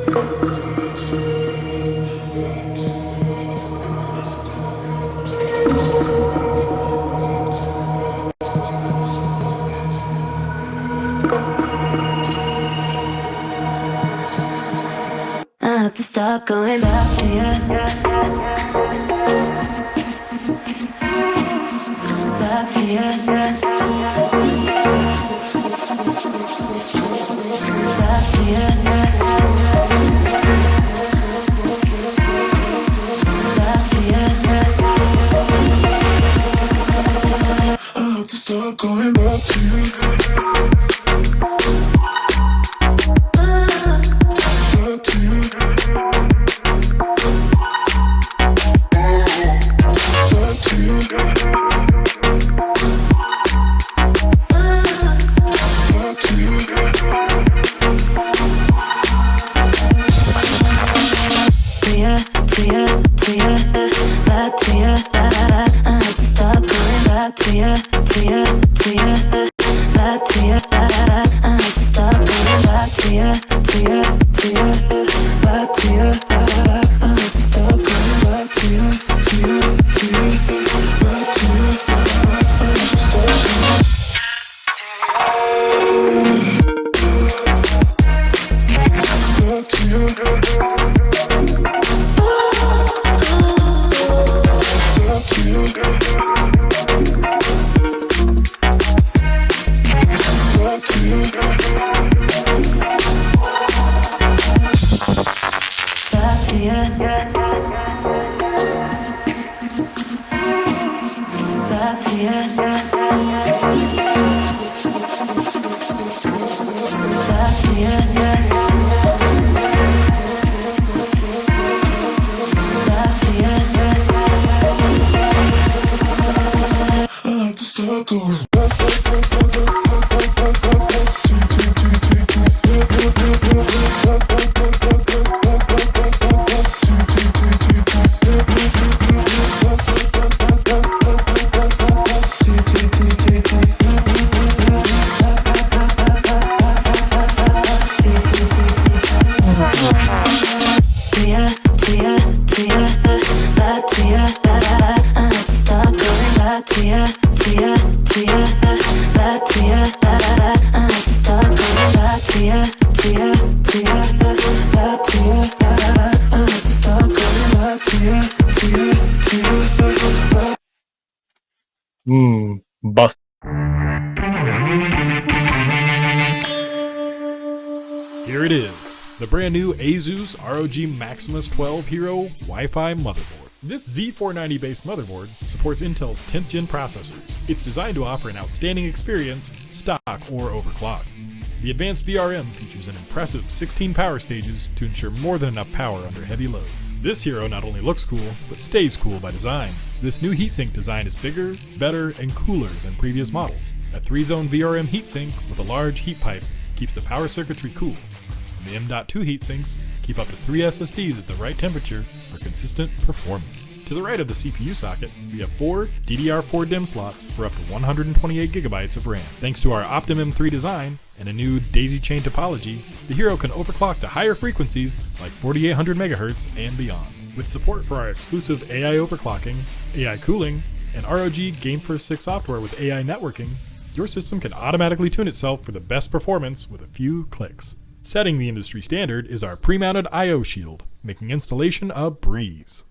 I have to stop going back to you. Back to you. Back to you. Back to you. I have to stop going back to you. Back to you. Back to you. Back to you. To you, to you, to you, back to you. I have to stop going back to you, to you, to you, back to you. I have to stop going back to you, to you, to you, back to you. I have to stop going back to you, to you, to you, back to you. I have to stop going back to you. Back to you. Back to you. Back to you. Back to you. Back to you. Back to you. I have to start going back. Bust. Here it is, the brand new ASUS ROG Maximus 12 Hero Wi-Fi motherboard. This Z490 based motherboard supports Intel's 10th gen processors. It's designed to offer an outstanding experience, stock or overclock. The advanced VRM features an impressive 16 power stages to ensure more than enough power under heavy loads. This hero not only looks cool, but stays cool by design. This new heatsink design is bigger, better, and cooler than previous models. A 3-zone VRM heatsink with a large heat pipe keeps the power circuitry cool. And the M.2 heatsinks keep up to 3 SSDs at the right temperature for consistent performance. To the right of the CPU socket, we have 4 DDR4 DIMM slots for up to 128 gigabytes of RAM. Thanks to our Optimum 3 design and a new daisy chain topology, the Hero can overclock to higher frequencies like 4800 MHz and beyond. With support for our exclusive AI overclocking, AI cooling, and ROG Game 6 software with AI networking, your system can automatically tune itself for the best performance with a few clicks. Setting the industry standard is our pre-mounted I/O shield, making installation a breeze.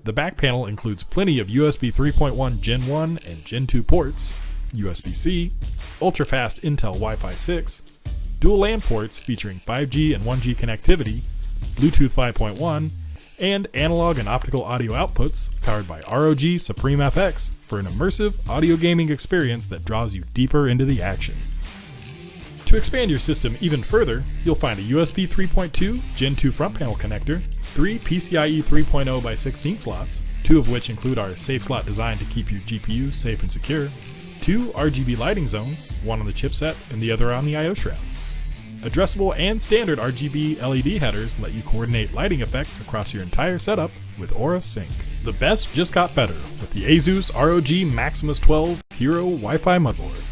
The back panel includes plenty of USB 3.1 Gen 1 and Gen 2 ports, USB-C, ultra-fast Intel Wi-Fi 6, dual LAN ports featuring 5G and 1G connectivity, Bluetooth 5.1, and analog and optical audio outputs powered by ROG Supreme FX for an immersive audio gaming experience that draws you deeper into the action. To expand your system even further, you'll find a USB 3.2 Gen 2 front panel connector, 3 PCIe 3.0 by 16 slots, 2 of which include our safe slot designed to keep your GPU safe and secure, 2 RGB lighting zones, one on the chipset and the other on the I/O shroud. Addressable and standard RGB LED headers let you coordinate lighting effects across your entire setup with Aura Sync. The best just got better with the ASUS ROG Maximus 12 Hero Wi-Fi motherboard.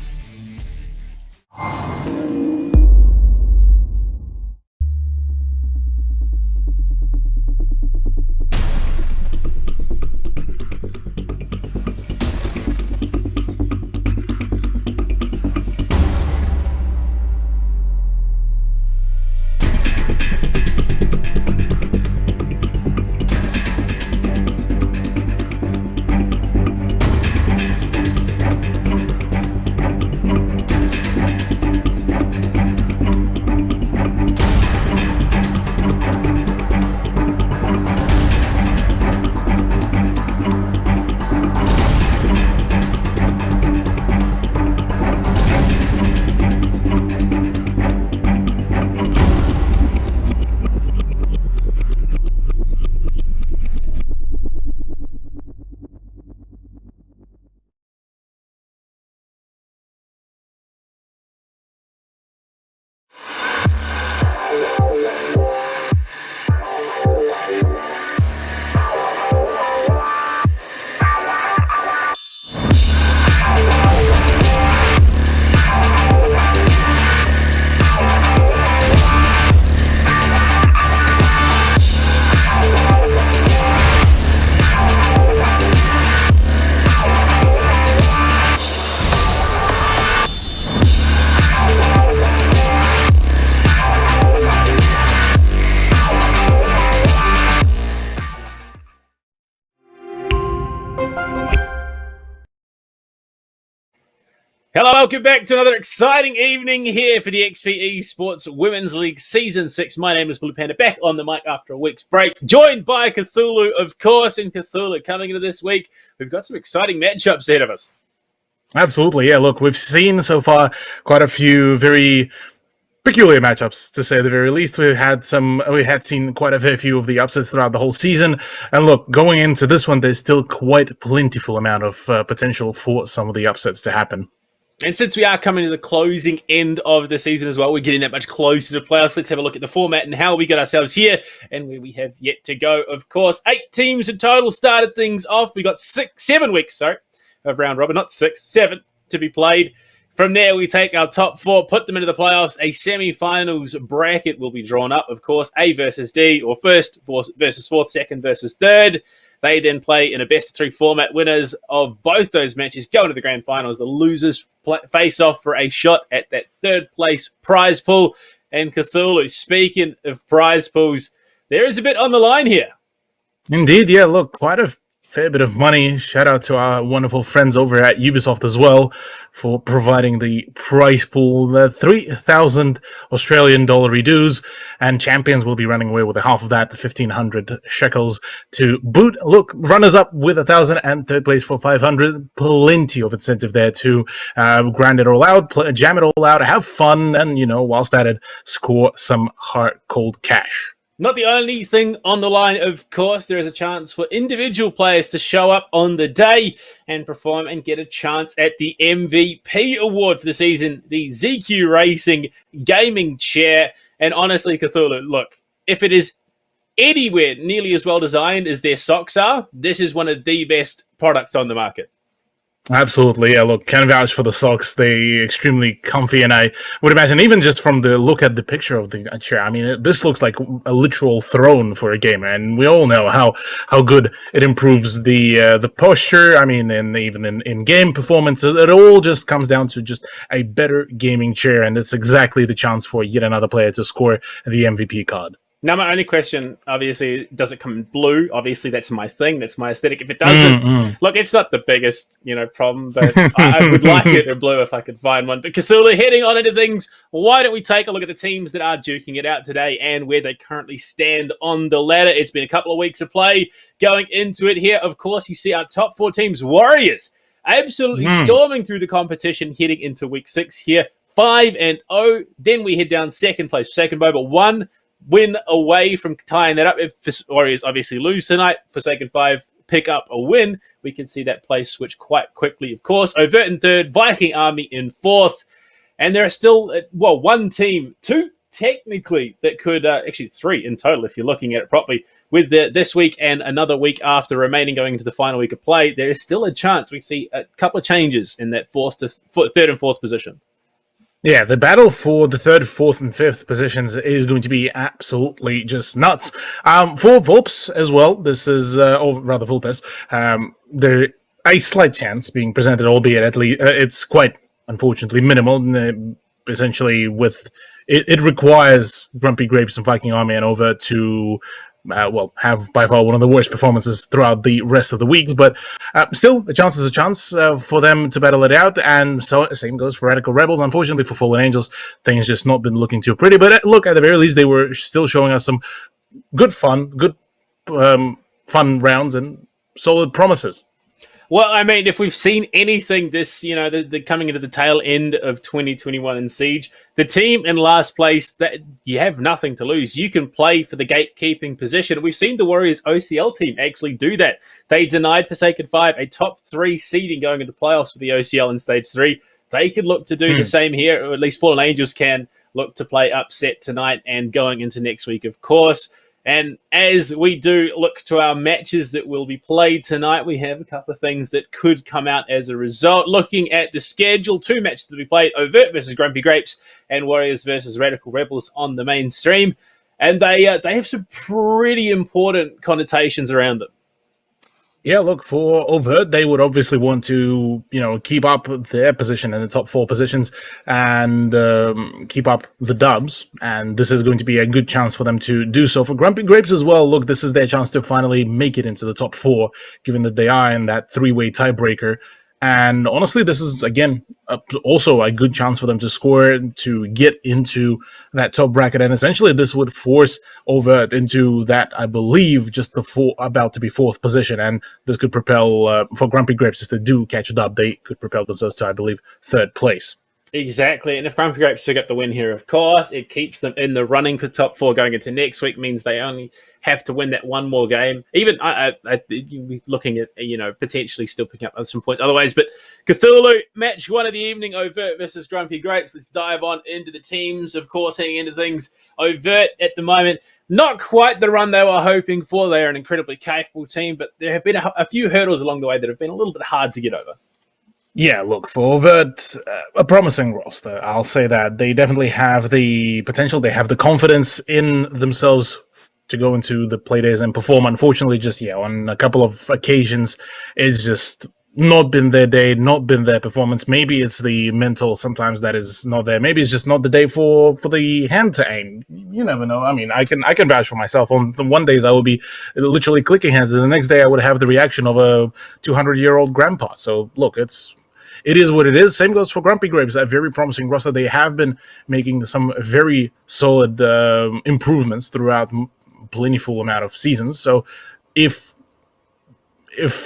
Hello, welcome back to another exciting evening here for the Esports Women's League Season 6. My name is Blue Panda, back on the mic after a week's break, joined by Cthulhu, of course. And Cthulhu, coming into this week, we've got some exciting matchups ahead of us. Absolutely, yeah. Look, we've seen so far quite a few very peculiar matchups, to say the very least. We had seen quite a fair few of the upsets throughout the whole season. And look, going into this one, there's still quite a plentiful amount of potential for some of the upsets to happen. And since we are coming to the closing end of the season as well, we're getting that much closer to playoffs. Let's have a look at the format and how we got ourselves here and where we have yet to go. Of course, 8 teams in total started things off. We got 7 weeks, of round robin, not 6, 7 to be played. From there, we take our top 4, put them into the playoffs. A semi-finals bracket will be drawn up, of course. A versus D, or first versus fourth, second versus third. They then play in a best-of-3 format. Winners of both those matches go into the grand finals. The losers face off for a shot at that third-place prize pool. And Cthulhu, speaking of prize pools, there is a bit on the line here. Indeed, yeah. Look, quite a fair bit of money. Shout out to our wonderful friends over at Ubisoft as well for providing the prize pool, the 3,000 Australian dollar dues, and champions will be running away with half of that, the 1,500 shekels to boot. Look, runners up with 1,000 and third place for 500. Plenty of incentive there to grind it all out, jam it all out, have fun, and, whilst at it, score some hard, cold cash. Not the only thing on the line, of course. There is a chance for individual players to show up on the day and perform and get a chance at the MVP award for the season, the ZQ Racing Gaming Chair. And honestly, Cthulhu, look, if it is anywhere nearly as well designed as their socks are, this is one of the best products on the market. Absolutely, yeah. Look, can vouch for the socks. They're extremely comfy, and I would imagine even just from the look at the picture of the chair, I mean, this looks like a literal throne for a gamer, and we all know how good it improves the posture. I mean, and even in game performance, it all just comes down to just a better gaming chair, and it's exactly the chance for yet another player to score the MVP card. Now, my only question, obviously, does it come in blue? Obviously, that's my thing. That's my aesthetic. If it doesn't, look, it's not the biggest, problem, but I would like it in blue if I could find one. But Cthulhu, heading on into things, why don't we take a look at the teams that are duking it out today and where they currently stand on the ladder? It's been a couple of weeks of play going into it here. Of course, you see our top 4 teams, Warriors, absolutely storming through the competition, heading into week 6 here, 5-0. Then we head down second place, second bow, but 1 win away from tying that up. If Warriors obviously lose tonight, Forsaken 5 pick up a win, we can see that place switch quite quickly, of course. Overt in third, Viking Army in fourth. And there are still, 1 team, 2 technically, that could, actually 3 in total if you're looking at it properly. With this week and another week after remaining going into the final week of play, there is still a chance we see a couple of changes in that third and fourth position. Yeah, the battle for the 3rd, 4th, and 5th positions is going to be absolutely just nuts. For Vulpes as well, this is, or rather Vulpes, there a slight chance being presented, albeit at least it's quite, unfortunately, minimal. Essentially, with it requires Grumpy Grapes and Viking Army and Over to have by far one of the worst performances throughout the rest of the weeks, but still, a chance is a chance for them to battle it out, and so same goes for Radical Rebels. Unfortunately for Fallen Angels, things just not been looking too pretty, but look, at the very least, they were still showing us some good fun rounds and solid promises. Well, I mean, if we've seen anything this, the coming into the tail end of 2021 in Siege, the team in last place, that you have nothing to lose. You can play for the gatekeeping position. We've seen the Warriors OCL team actually do that. They denied Forsaken 5 a top 3 seeding going into playoffs for the OCL in Stage 3. They could look to do the same here, or at least Fallen Angels can look to play upset tonight and going into next week, of course. And as we do look to our matches that will be played tonight, we have a couple of things that could come out as a result. Looking at the schedule, 2 matches to be played, Overt versus Grumpy Grapes and Warriors versus Radical Rebels on the main stream. And they have some pretty important connotations around them. Yeah, look, for Overt, they would obviously want to, keep up their position in the top 4 positions and keep up the dubs. And this is going to be a good chance for them to do so. For Grumpy Grapes as well, look, this is their chance to finally make it into the top 4, given that they are in that 3-way tiebreaker. And honestly, this is, again, also a good chance for them to score, to get into that top bracket. And essentially, this would force Overt into that, I believe, just the about to be fourth position. And this could propel, for Grumpy Grapes, if they do catch it up, they could propel themselves to, I believe, third place. Exactly, and if Grumpy Grapes pick up the win here, of course, it keeps them in the running for top 4 going into next week. Means they only have to win that one more game. Even you'll looking at potentially still picking up some points otherwise. But Cthulhu match 1 of the evening: Overt versus Grumpy Grapes. Let's dive on into the teams. Of course, heading into things, Overt at the moment not quite the run they were hoping for. They are an incredibly capable team, but there have been a few hurdles along the way that have been a little bit hard to get over. Yeah, look, for Overt, a promising roster. I'll say that. They definitely have the potential. They have the confidence in themselves to go into the play days and perform. Unfortunately, just, on a couple of occasions, it's just not been their day, not been their performance. Maybe it's the mental sometimes that is not there. Maybe it's just not the day for the hand to aim. You never know. I mean, I can vouch for myself. On the one days I will be literally clicking hands, and the next day I would have the reaction of a 200-year-old grandpa. So look, it is what it is. Same goes for Grumpy Grapes, a very promising roster. They have been making some very solid improvements throughout plentiful amount of seasons. So if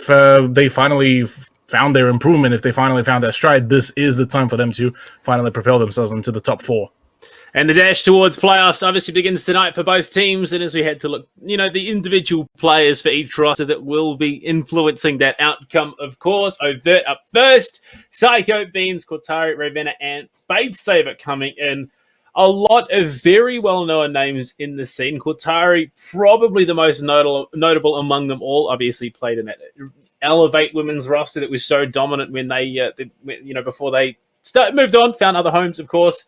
they finally found their improvement, if they finally found their stride, this is the time for them to finally propel themselves into the top 4. And the dash towards playoffs obviously begins tonight for both teams. And as we had to look, the individual players for each roster that will be influencing that outcome, of course. Overt up first. Psycho, Beans, Cortari, Ravenna, and Faith Saver coming in. A lot of very well-known names in the scene. Cortari, probably the most notable among them all, obviously played in that Elevate women's roster that was so dominant when they, before they moved on, found other homes, of course.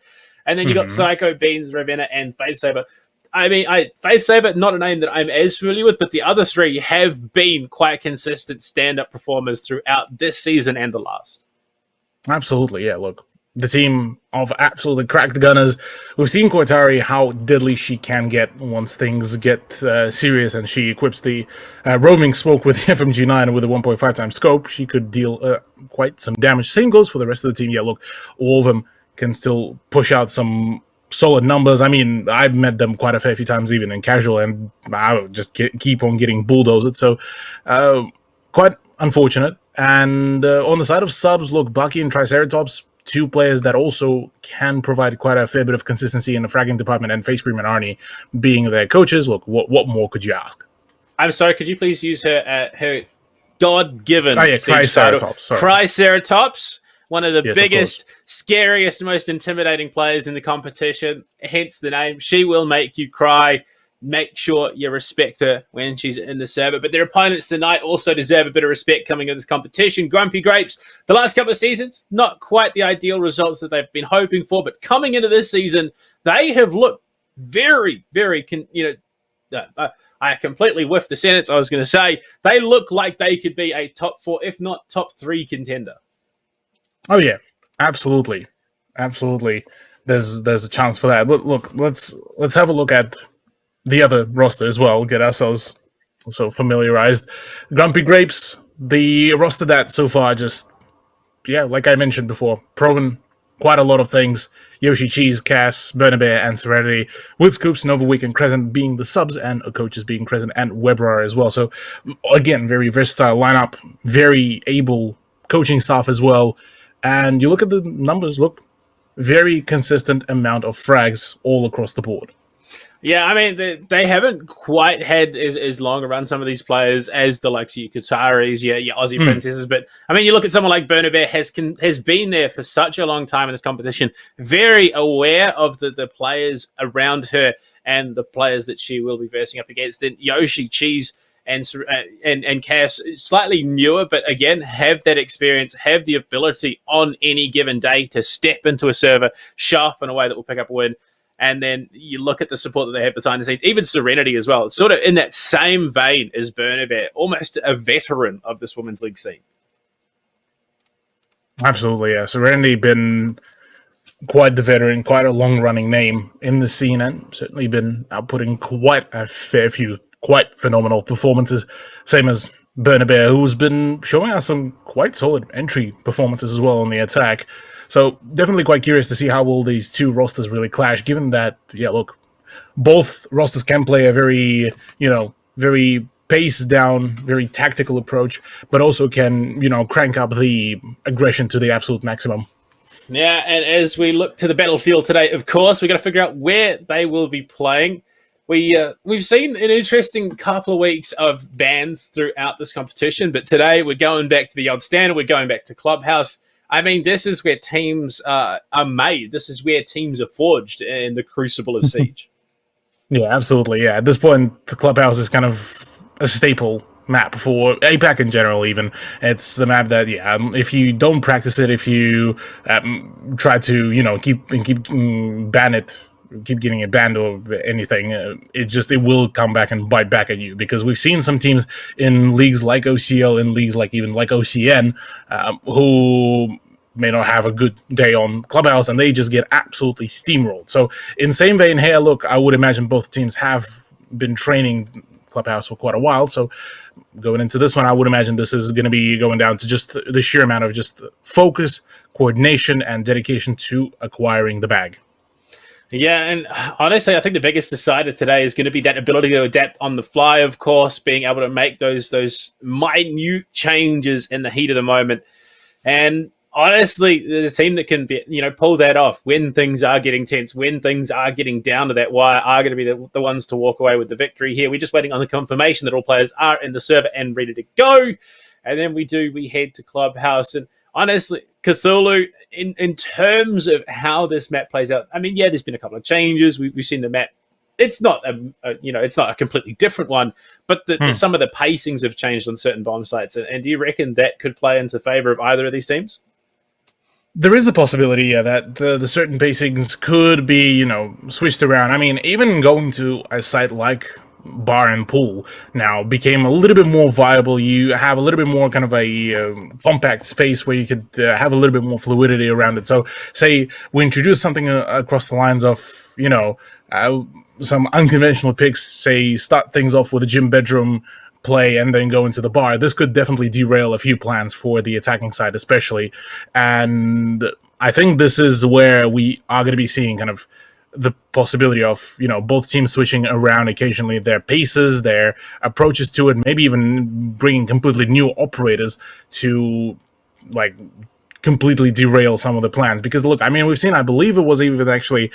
And then you got Psycho, Beans, Ravenna, and Faith Saver. I mean, Faith Saver, not a name that I'm as familiar with, but the other 3 have been quite consistent stand-up performers throughout this season and the last. Absolutely, yeah. Look, the team of absolutely cracked gunners. We've seen Cortari, how deadly she can get once things get serious, and she equips the roaming smoke with the FMG9 with a 1.5 times scope. She could deal quite some damage. Same goes for the rest of the team. Yeah, look, all of them can still push out some solid numbers. I mean, I've met them quite a fair few times, even in casual, and I would just keep on getting bulldozed. So, quite unfortunate. And on the side of subs, look, Bucky and Triceratops, 2 players that also can provide quite a fair bit of consistency in the fragging department, and Face Cream and Arnie being their coaches. Look, what more could you ask? I'm sorry, could you please use her God-given Triceratops. Triceratops. One of the biggest, of scariest, most intimidating players in the competition, hence the name. She will make you cry. Make sure you respect her when she's in the server. But their opponents tonight also deserve a bit of respect coming in this competition. Grumpy Grapes, the last couple of seasons, not quite the ideal results that they've been hoping for, but coming into this season, they have looked very, very, I completely whiffed the sentence I was going to say. They look like they could be a top 4, if not top 3 contender. Oh yeah, absolutely. There's a chance for that. Look, let's have a look at the other roster as well. Get ourselves also familiarized. Grumpy Grapes, the roster that so far just, like I mentioned before, proven quite a lot of things. Yoshi Cheese, Cass, Burner Bear, and Serenity, with Scoops, Nova Week, and Crescent being the subs, and coaches being Crescent and Webrar as well. So again, very versatile lineup, very able coaching staff as well. And you look at the numbers, look, very consistent amount of frags all across the board. Yeah, I mean, they haven't quite had as long a run, some of these players, as the likes of your Qataris, your Aussie Princesses. But, I mean, you look at someone like Burner Bear, has been there for such a long time in this competition, very aware of the players around her and the players that she will be versing up against. Then Yoshi, Cheese, and Cass, slightly newer, but again, have that experience, have the ability on any given day to step into a server, sharp in a way that will pick up a win. And then you look at the support that they have behind the scenes, even Serenity as well. It's sort of in that same vein as Burner Bear, almost a veteran of this women's league scene. Absolutely, yeah. Serenity been quite the veteran, quite a long-running name in the scene, and certainly been outputting quite a fair few quite phenomenal performances, same as Burnabear, who's been showing us some quite solid entry performances as well on the attack. So definitely quite curious to see how will these two rosters really clash, given that, yeah, look, both rosters can play a very, very pace down, very tactical approach, but also can, crank up the aggression to the absolute maximum. Yeah, and as we look to the battlefield today, of course, we've got to figure out where they will be playing. We've seen an interesting couple of weeks of bans throughout this competition, but today we're going back to the old standard. We're going back to Clubhouse. I mean, this is where teams are made. This is where teams are forged in the crucible of Siege. Yeah, absolutely. Yeah, at this point, the Clubhouse is kind of a staple map for APAC in general. Even it's the map that, if you don't practice it, if you try to, keep ban it, keep getting it banned or anything, it will come back and bite back at you, because we've seen some teams in leagues like OCL, in leagues like even like OCN, who may not have a good day on Clubhouse, and they just get absolutely steamrolled. So in same vein here, look, I would imagine both teams have been training Clubhouse for quite a while. So going into this one, I would imagine this is going to be going down to just the sheer amount of just focus, coordination, and dedication to acquiring the bag. Yeah, and honestly, I think the biggest decider today is going to be that ability to adapt on the fly, of course, being able to make those minute changes in the heat of the moment. And honestly, the team that can pull that off when things are getting tense, when things are getting down to that wire, are going to be the ones to walk away with the victory here. We're just waiting on the confirmation that all players are in the server and ready to go. And then we head to Clubhouse. And honestly, Cthulhu, in terms of how this map plays out, I mean, yeah, there's been a couple of changes. We've seen the map. It's not it's not a completely different one, but some of the pacings have changed on certain bomb sites. And do you reckon that could play into favor of either of these teams? There is a possibility, that the certain pacings could be, switched around. I mean, even going to a site like Bar and Pool now became a little bit more viable. You have a little bit more kind of a compact space where you could have a little bit more fluidity around it. So, say we introduce something across the lines of, some unconventional picks, say start things off with a gym bedroom play and then go into the bar. This could definitely derail a few plans for the attacking side, especially. And I think this is where we are going to be seeing kind of the possibility of, both teams switching around occasionally their paces, their approaches to it, maybe even bringing completely new operators to, like, completely derail some of the plans. Because, look, I mean, we've seen, I believe it was even actually,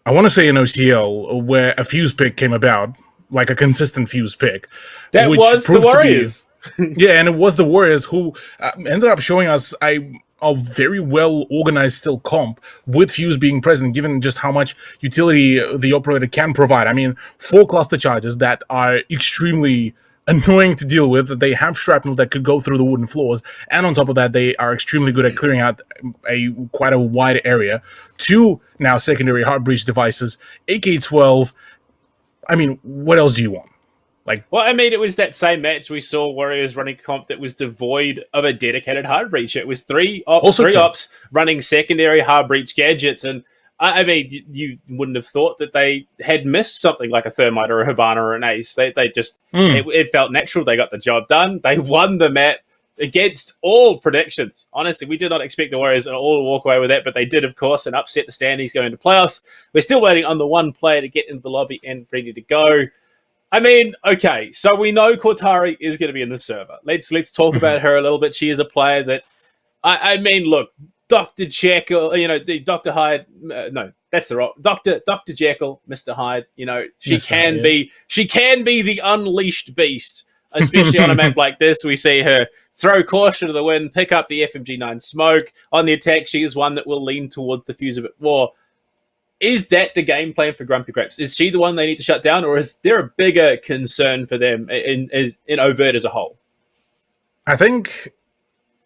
I want to say in OCL, where a fuse pick came about, like a consistent fuse pick. That was the Warriors. Yeah, and it was the Warriors who ended up showing us a very well organized still comp with fuse being present, given just how much utility the operator can provide. I mean, 4 cluster charges that are extremely annoying to deal with. They have shrapnel that could go through the wooden floors, and on top of that, they are extremely good at clearing out quite a wide area. 2 now secondary heart breach devices, AK-12. I mean, what else do you want? Well, I mean, it was that same match we saw Warriors running comp that was devoid of a dedicated hard breach. It was three ops running secondary hard breach gadgets, and I mean, you wouldn't have thought that they had missed something like a Thermite or a Havana or an Ace. They just it felt natural. They got the job done. They won the map against all predictions. Honestly, we did not expect the Warriors at all to walk away with that, but they did, of course, and upset the standings going into playoffs. We're still waiting on the one player to get into the lobby and ready to go. I mean, okay, so we know Cortari is going to be in the server. Let's talk about her a little bit. She is a player that, I mean, look, Dr. Jekyll, the Dr. Hyde, no, that's the wrong, Dr. Jekyll, Mr. Hyde, she can be the unleashed beast, especially on a map like this. We see her throw caution to the wind, pick up the FMG9 smoke. On the attack, she is one that will lean towards the fuse a bit more. Is that the game plan for Grumpy Grapes? Is she the one they need to shut down, or is there a bigger concern for them in Overt as a whole? I think,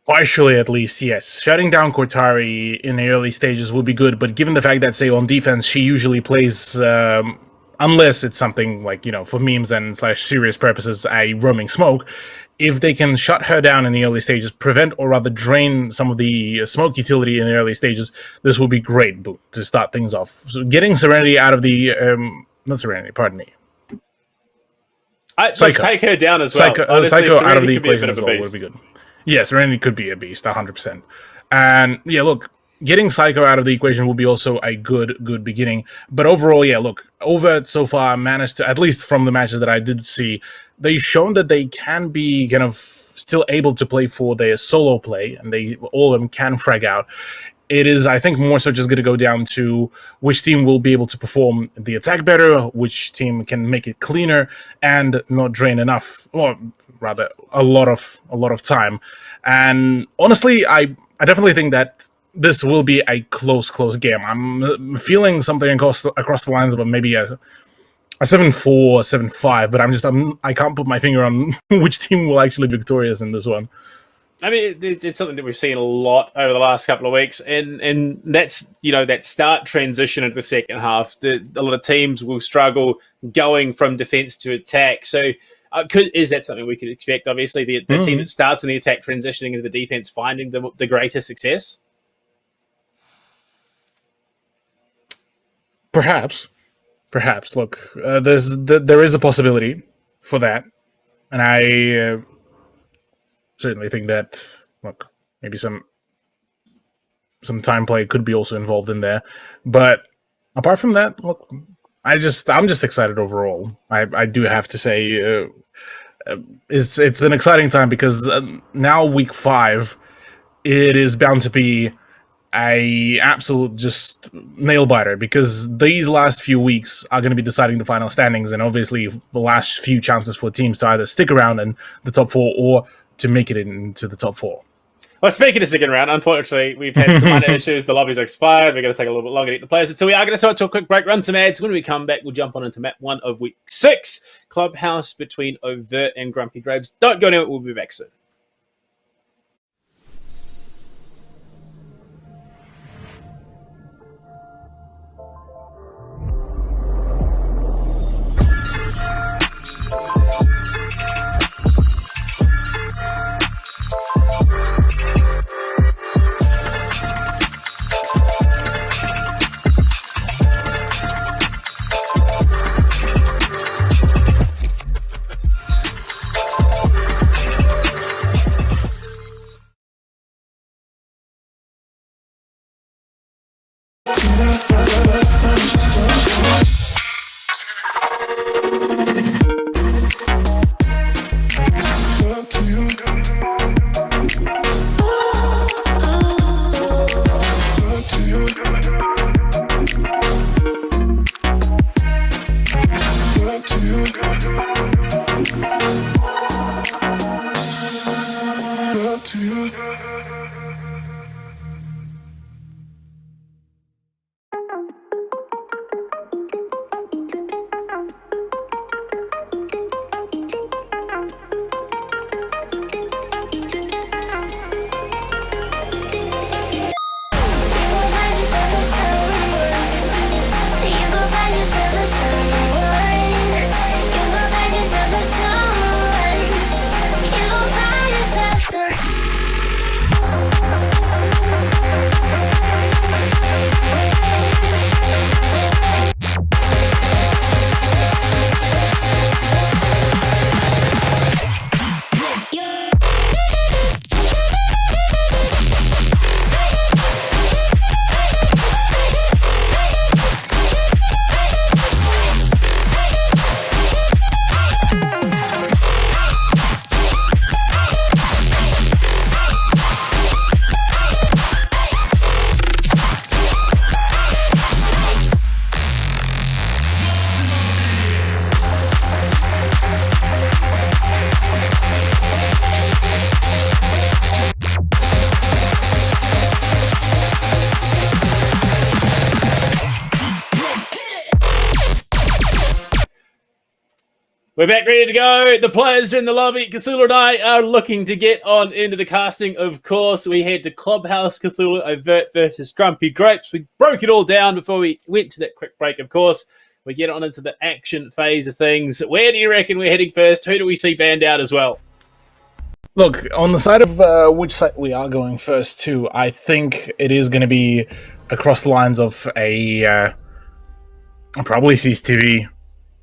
partially at least, yes. Shutting down Cortari in the early stages would be good, but given the fact that, say, on defense, she usually plays, unless it's something like, for memes and / serious purposes, a roaming smoke, if they can shut her down in the early stages, prevent or rather drain some of the smoke utility in the early stages, this will be great to start things off. So getting Serenity out of the... not Serenity, pardon me. Look, take her down as well. Honestly, Psycho out of the could be a bit equation of as a well beast. would be good. Yes, Randy could be a beast, 100%. And yeah, look, getting Psycho out of the equation would be also a good beginning. But overall, yeah, look, Overt so far managed to, at least from the matches that I did see, they've shown that they can be kind of still able to play for their solo play, and all of them can frag out. It is, I think, more so just going to go down to which team will be able to perform the attack better, which team can make it cleaner and not drain enough, or rather, a lot of time. And honestly, I definitely think that this will be a close game. I'm feeling something across the lines of maybe a 7-4, 7-5, but I can't put my finger on which team will actually be victorious in this one. I mean, it's something that we've seen a lot over the last couple of weeks, and that's that start transition into the second half. A lot of teams will struggle going from defense to attack. So, is that something we could expect? Obviously, the team that starts in the attack transitioning into the defense finding the greater success. Perhaps. Look, there is a possibility for that, and I certainly think that, look, maybe some time play could be also involved in there. But apart from that, look, I'm just excited overall. I do have to say, it's an exciting time because now week 5, it is bound to be a absolute just nail biter, because these last few weeks are going to be deciding the final standings, and obviously the last few chances for teams to either stick around in the top 4 or to make it into the top 4. Well, speaking of sticking around, unfortunately, we've had some minor issues. The lobby's expired. We're going to take a little bit longer to get the players. So we are going to throw it to a quick break, run some ads. When we come back, we'll jump on into map 1 of week 6, Clubhouse between Overt and Grumpy Grapes. Don't go anywhere. We'll be back soon. We're back ready to go. The players are in the lobby. Cthulhu and I are looking to get on into the casting, of course. We head to Clubhouse Cthulhu Overt versus Grumpy Grapes. We broke it all down before we went to that quick break, of course. We get on into the action phase of things. Where do you reckon we're heading first? Who do we see banned out as well? Look, on the side of which side we are going first to, I think it is going to be across the lines of probably CCTV.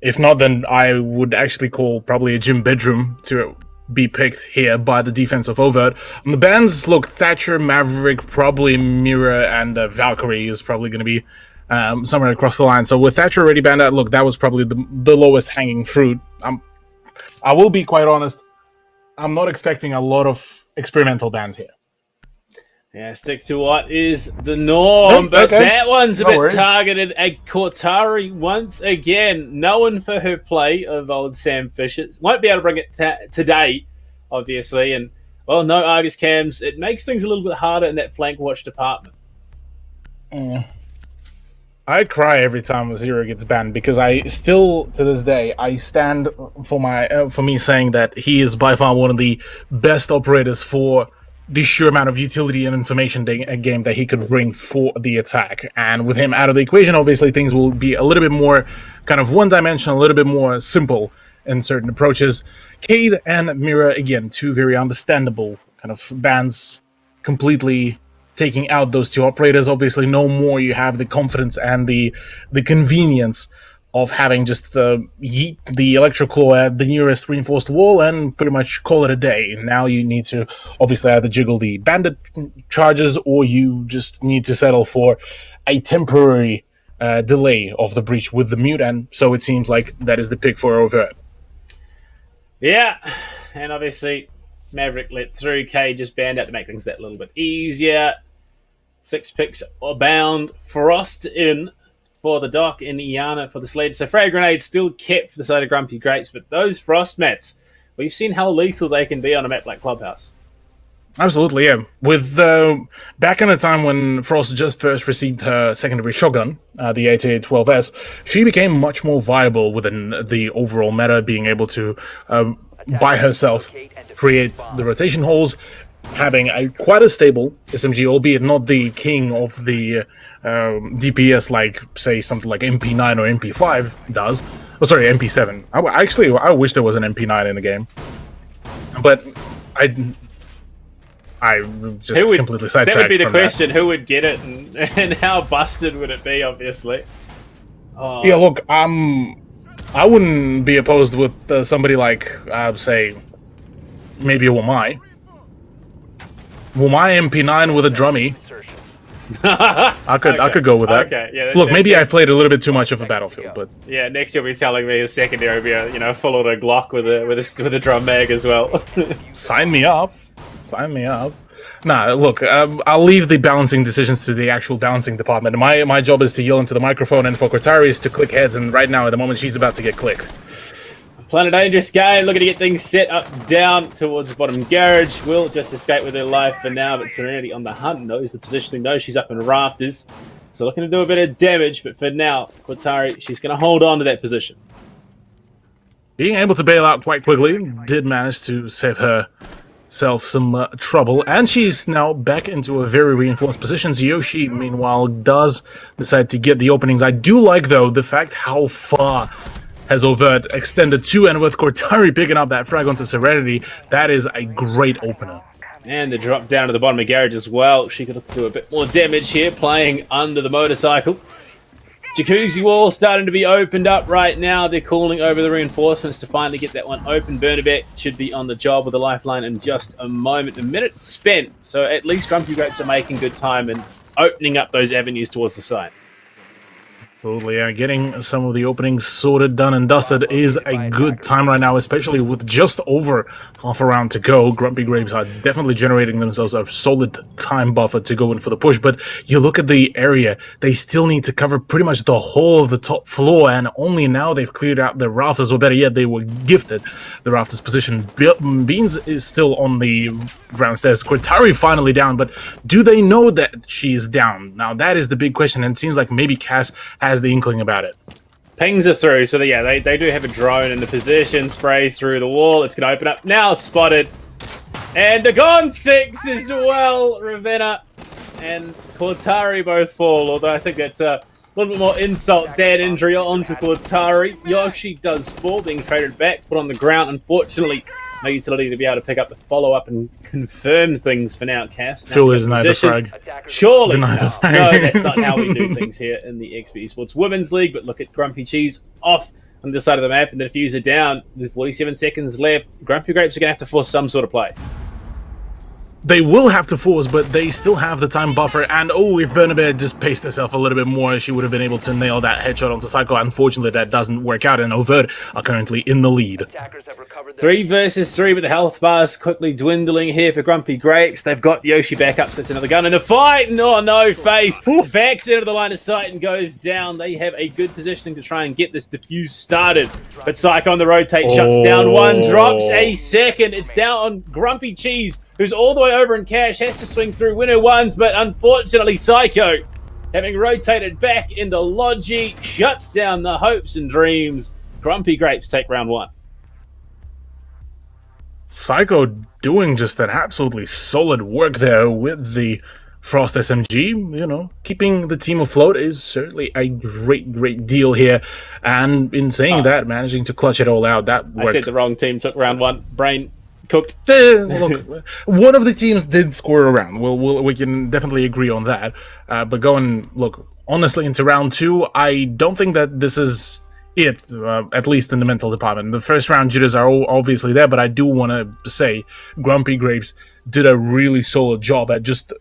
If not, then I would actually call probably a gym bedroom to be picked here by the defense of Overt. On the bans, look, Thatcher, Maverick, probably Mira, and Valkyrie is probably going to be somewhere across the line. So with Thatcher already banned out, look, that was probably the lowest hanging fruit. I will be quite honest, I'm not expecting a lot of experimental bans here. Yeah, stick to what is the norm, but okay. that one's a No bit worries. targeted at Cortari once again. Known for her play of old Sam Fisher. Won't be able to bring it today, obviously, and, well, no Argus cams. It makes things a little bit harder in that flank watch department. I cry every time Zero gets banned because I still, to this day, I stand for me saying that he is by far one of the best operators for the sheer amount of utility and information game that he could bring for the attack. And with him out of the equation, obviously things will be a little bit more kind of one-dimensional, a little bit more simple in certain approaches. Cade and Mira, again, two very understandable kind of bans, completely taking out those two operators. Obviously, no more you have the confidence and the convenience of having just yeet the Electroclaw at the nearest reinforced wall and pretty much call it a day. Now you need to obviously either jiggle the bandit charges or you just need to settle for a temporary delay of the breach with the mute, and so it seems like that is the pick for Overt. Yeah, and obviously Maverick let through. K just banned out to make things that little bit easier. 6 picks are bound. Frost in for the Doc and Iana for the Sledge. So frag grenades still kept for the side of Grumpy Grapes, but those Frost mats, we've seen how lethal they can be on a map like Clubhouse. Absolutely, yeah. With back in the time when Frost just first received her secondary shotgun, the 8812S, she became much more viable within the overall meta, being able to by herself create the rotation holes, having quite a stable SMG, albeit not the king of the DPS like, say, something like MP9 or MP5 does. Oh, sorry, MP7. I wish there was an MP9 in the game. But I just completely sidetracked. That would be the question. That. Who would get it and how busted would it be, obviously? Oh. Yeah, look, I wouldn't be opposed with somebody like, say, maybe a Wamai. Wamai MP9 with a drummy. I could go with that. Okay, yeah. Look, maybe I played a little bit too much of a Battlefield, but yeah, next you'll be telling me his secondary will be a full auto Glock with a drum mag as well. Sign me up. Sign me up. Nah, look, I'll leave the balancing decisions to the actual balancing department. My job is to yell into the microphone, and for Cortari is to click heads, and right now, at the moment, she's about to get clicked. Playing a dangerous game, looking to get things set up, down towards the bottom garage. Will just escape with her life for now, but Serenity on the hunt knows the positioning, knows she's up in rafters. So looking to do a bit of damage, but for now, Cortari, she's going to hold on to that position. Being able to bail out quite quickly, did manage to save herself some trouble, and she's now back into a very reinforced position. Yoshi, meanwhile, does decide to get the openings. I do like, though, the fact how far has Overt extended to, and with Cortari picking up that frag onto Serenity, that is a great opener. And the drop down to the bottom of garage as well. She could look to do a bit more damage here, playing under the motorcycle. Jacuzzi wall starting to be opened up right now. They're calling over the reinforcements to finally get that one open. Bernabet should be on the job with the lifeline in just a moment. A minute spent, so at least Grumpy Grapes are making good time and opening up those avenues towards the side. Absolutely, yeah. Getting some of the openings sorted, done, and dusted is a good time right now, especially with just over half a round to go. Grumpy Grapes are definitely generating themselves a solid time buffer to go in for the push, but you look at the area, they still need to cover pretty much the whole of the top floor, and only now they've cleared out the rafters, or better yet, they were gifted the rafters position. Beans is still on the ground stairs. Cortari finally down, but do they know that she's down? Now, that is the big question, and it seems like maybe Cass has the inkling about it. Pings are through, so they do have a drone in the position. Spray through the wall. It's going to open up. Now spotted. And the Gone 6 as well. Ravenna and Cortari both fall, although I think that's a little bit more insult. Dad injury onto Cortari. Yoshi does fall, being traded back, put on the ground. Unfortunately, no utility to be able to pick up the follow-up and confirm things for now, Cass. Surely deny the frag. Surely. Deny the frag. No, that's not how we do things here in the XP Esports Women's League, but look at Grumpy Cheese off on the side of the map, and the diffuser down with 47 seconds left. Grumpy Grapes are going to have to force some sort of play. They will have to force, but they still have the time buffer. And oh, if Bernabé just paced herself a little bit more, she would have been able to nail that headshot onto Psycho. Unfortunately, that doesn't work out, and Overt are currently in the lead. 3 versus 3, but the health bars quickly dwindling here for Grumpy Grapes. They've got Yoshi back up, so it's another gun in the fight. Oh no, Faith backs into the line of sight and goes down. They have a good positioning to try and get this defuse started. But Psycho on the rotate shuts down one, drops a second. It's down on Grumpy Cheese, who's all the way over in cash, has to swing through winner ones, but unfortunately Psycho, having rotated back into Logi, shuts down the hopes and dreams. Grumpy Grapes take round 1. Psycho doing just that absolutely solid work there with the Frost SMG. You know, keeping the team afloat is certainly a great deal here. And in saying that, managing to clutch it all out, that worked. I said the wrong team took round 1. Brain cooked. Look, one of the teams did score a round. We can definitely agree on that. But going, look, honestly, into round 2, I don't think that this is it, at least in the mental department. The first round jitters are obviously there, but I do want to say Grumpy Grapes did a really solid job at just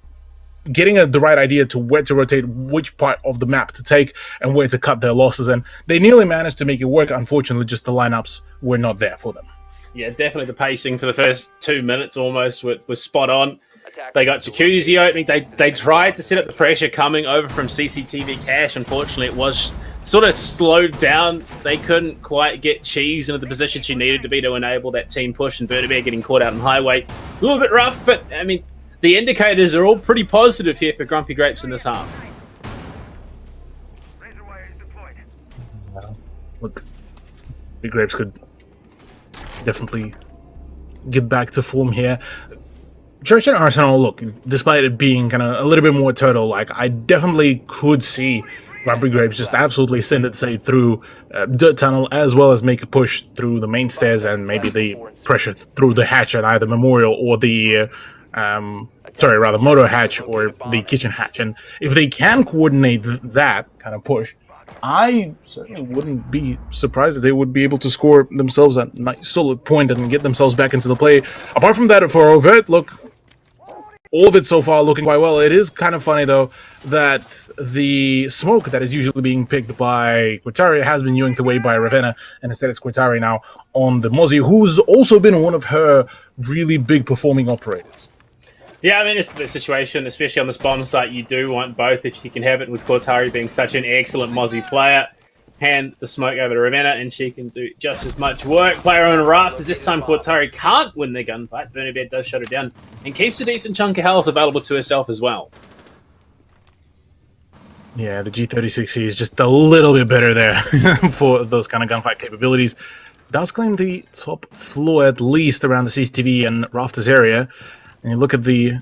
getting the right idea to where to rotate, which part of the map to take, and where to cut their losses. And they nearly managed to make it work. Unfortunately, just the lineups were not there for them. Yeah, definitely the pacing for the first 2 minutes almost was spot on. They got Jacuzzi opening. They tried to set up the pressure coming over from CCTV Cash. Unfortunately, it was sort of slowed down. They couldn't quite get Cheese into the position she needed to be to enable that team push, and Bernabé getting caught out on highway. A little bit rough, but I mean, the indicators are all pretty positive here for Grumpy Grapes in this half. Look, Grumpy Grapes could definitely get back to form here. Church and Arsenal, look, despite it being kind of a little bit more turtle-like, I definitely could see Grumpy Grapes just absolutely send it, say, through Dirt Tunnel, as well as make a push through the main stairs and maybe the pressure through the hatch at either Memorial or the, Motor hatch or the kitchen hatch. And if they can coordinate that kind of push, I certainly wouldn't be surprised if they would be able to score themselves a nice solid point and get themselves back into the play. Apart from that, for Overt, look, all of it so far looking quite well. It is kind of funny, though, that the smoke that is usually being picked by Quatari has been yanked away by Ravenna, and instead it's Quatari now on the Mozzie, who's also been one of her really big performing operators. Yeah, I mean, it's the situation, especially on this bomb site, you do want both if you can have it, with Quatari being such an excellent Mozzie player. Hand the smoke over to Ravenna, and she can do just as much work. Player on a raft, as this time Quatari can't win the gunfight. Bernabé does shut her down and keeps a decent chunk of health available to herself as well. Yeah, the G36C is just a little bit better there for those kind of gunfight capabilities. Does claim the top floor, at least around the CCTV and rafters area. And you look at the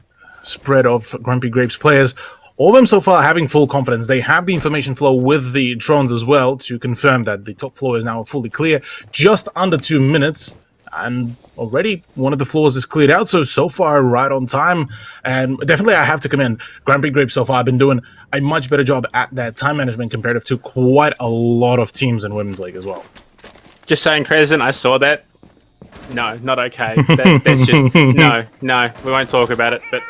spread of Grumpy Grapes players, all of them so far having full confidence. They have the information flow with the drones as well to confirm that the top floor is now fully clear. Just under 2 minutes, and already one of the floors is cleared out, so far right on time. And definitely I have to commend Grumpy Grapes so far. I've been doing a much better job at that time management comparative to quite a lot of teams in Women's League as well. Just saying, Crescent, I saw that. No, not okay. That's just... No, we won't talk about it, but...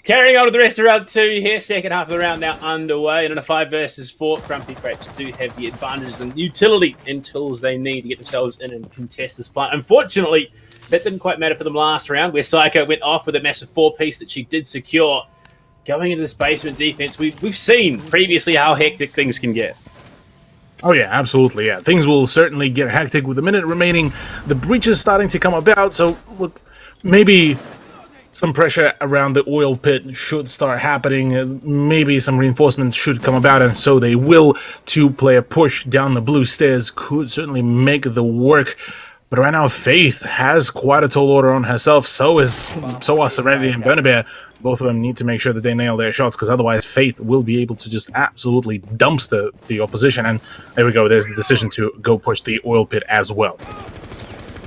Carrying on with the rest of round 2 here, second half of the round now underway, and in a 5 versus 4, Grumpy Grapes do have the advantages and utility and tools they need to get themselves in and contest this fight. Unfortunately, that didn't quite matter for them last round, where Psycho went off with a massive 4-piece that she did secure. Going into this basement defense, we've seen previously how hectic things can get. Oh yeah, absolutely, yeah. Things will certainly get hectic with a minute remaining. The breach is starting to come about, so look, maybe some pressure around the oil pit should start happening. Maybe some reinforcements should come about, and so they will. Two-player push down the blue stairs could certainly make the work. But right now, Faith has quite a tall order on herself. So are Serenity and Bernabé. Both of them need to make sure that they nail their shots, because otherwise Faith will be able to just absolutely dumpster the opposition. And there we go. There's the decision to go push the oil pit as well.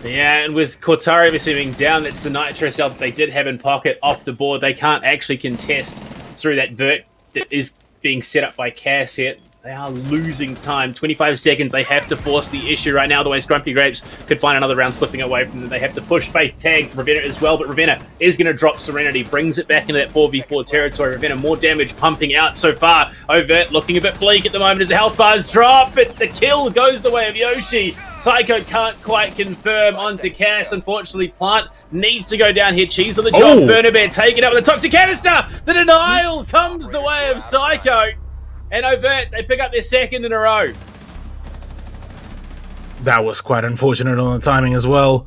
Yeah, and with Quatari receiving down, that's the Nitro cell that they did have in pocket off the board. They can't actually contest through that vert that is being set up by Cass here. They are losing time. 25 seconds. They have to force the issue right now. Otherwise, Grumpy Grapes could find another round slipping away from them. They have to push Faith tag Ravenna as well, but Ravenna is going to drop Serenity. Brings it back into that 4v4 territory. Ravenna more damage pumping out so far. Overt looking a bit bleak at the moment as the health bars drop, but the kill goes the way of Yoshi. Psycho can't quite confirm onto Cass. Unfortunately, Plant needs to go down here. Cheese on the job. Burner Bear taking up with a toxic canister. The denial comes the way of Psycho. And Overt, they pick up their second in a row. That was quite unfortunate on the timing as well.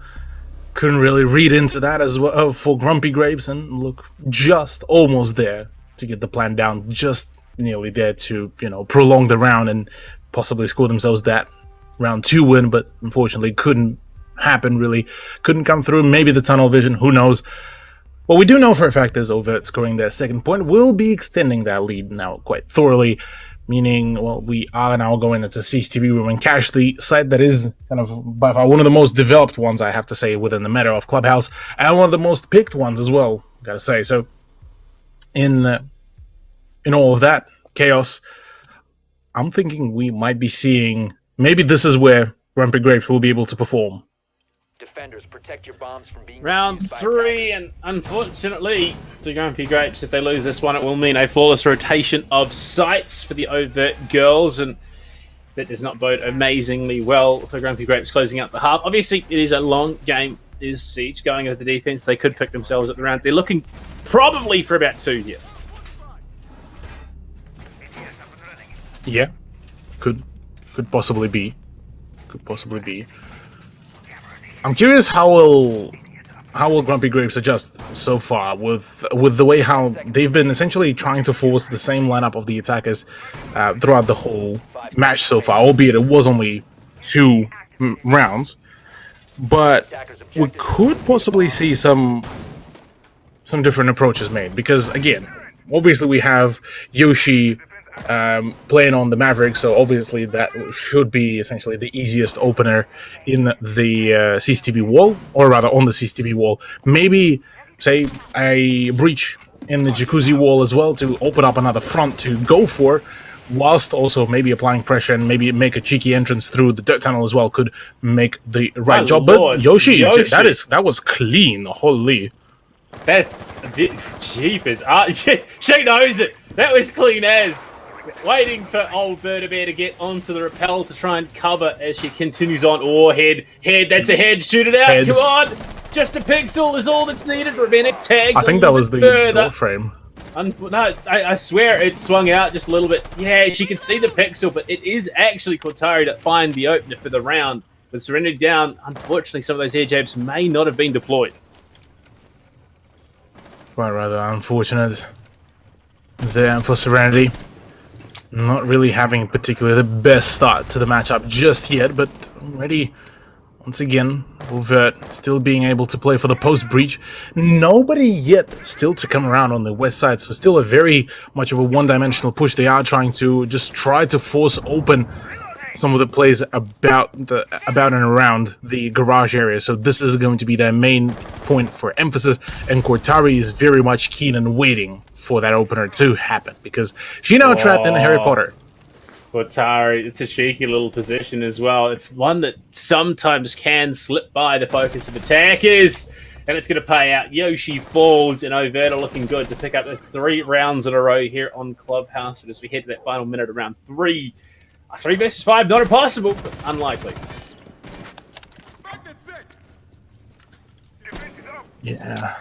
Couldn't really read into that as well for Grumpy Grapes, and look, just almost there to get the plan down. Just nearly there to, prolong the round and possibly score themselves that round 2 win, but unfortunately couldn't happen, really. Couldn't come through. Maybe the tunnel vision, who knows. What we do know for a fact is Overt scoring their second point will be extending that lead now quite thoroughly, meaning, well, we are now going into CCTV room and cache the site that is kind of by far one of the most developed ones, I have to say, within the meta of Clubhouse, and one of the most picked ones as well, gotta say. So, in all of that chaos, I'm thinking we might be seeing, maybe this is where Grumpy Grapes will be able to perform. Defenders, protect your bombs from being Round 3, and unfortunately to Grumpy Grapes, if they lose this one, it will mean a flawless rotation of sites for the Overt girls, and that does not bode amazingly well for Grumpy Grapes closing out the half. Obviously, it is a long game, is Siege going into the defense. They could pick themselves at the round. They're looking probably for about 2 here. Yeah, could possibly be. I'm curious how will Grumpy Grapes adjust so far with the way how they've been essentially trying to force the same lineup of the attackers throughout the whole match so far, albeit it was only 2 rounds. But we could possibly see some different approaches made, because again, obviously we have Yoshi playing on the Maverick, so obviously that should be essentially the easiest opener in the CCTV wall, or rather on the CCTV wall. Maybe, say, a breach in the Jacuzzi wall as well to open up another front to go for, whilst also maybe applying pressure and maybe make a cheeky entrance through the dirt tunnel as well could make the right job. Lord. But Yoshi, that was clean, holy. That jeepers. She knows it. That was clean as. Waiting for old Berta Bear to get onto the rappel to try and cover as she continues on. Oh, head, that's a head. Shoot it out. Head. Come on. Just a pixel is all that's needed. Ravenna tagged. I think that was the door frame. No, I swear it swung out just a little bit. Yeah, she can see the pixel, but it is actually Cortari that find the opener for the round. But Serenity down. Unfortunately, some of those air jabs may not have been deployed. Quite rather unfortunate there for Serenity. Not really having particularly the best start to the matchup just yet, but already, once again, Overt still being able to play for the post-breach. Nobody yet still to come around on the west side, so still a very much of a one-dimensional push. They are trying to just try to force open some of the plays about and around the garage area, so this is going to be their main point for emphasis, and Cortari is very much keen and waiting for that opener to happen, because she's now trapped in Harry Potter. Cortari, it's a cheeky little position as well. It's one that sometimes can slip by the focus of attackers, and it's going to pay out. Yoshi falls, and Overt are looking good to pick up the 3 rounds in a row here on Clubhouse. But as we head to that final minute of round 3, 3 versus 5, not impossible, but unlikely. Yeah.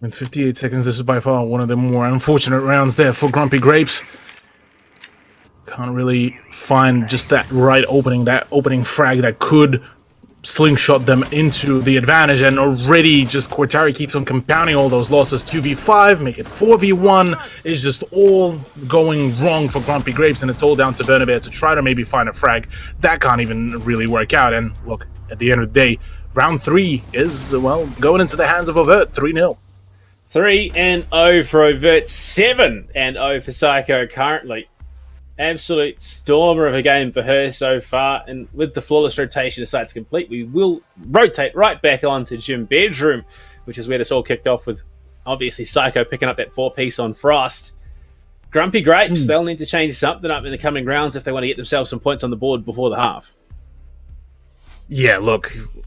In 58 seconds, this is by far one of the more unfortunate rounds there for Grumpy Grapes. Can't really find just that right opening, that opening frag that could slingshot them into the advantage, and already just Cortari keeps on compounding all those losses. 2v5, make it 4v1, is just all going wrong for Grumpy Grapes, and it's all down to Bernabear to try to maybe find a frag. That can't even really work out, and look, at the end of the day, round 3 is, well, going into the hands of Overt, 3-0. 3-0 for Overt, 7-0 for Psycho currently. Absolute stormer of a game for her so far, and with the flawless rotation of sites complete, we will rotate right back on to Gym Bedroom, which is where this all kicked off with obviously Psycho picking up that 4-piece on Frost. Grumpy Grapes, they'll need to change something up in the coming rounds if they want to get themselves some points on the board before the half. Yeah, look,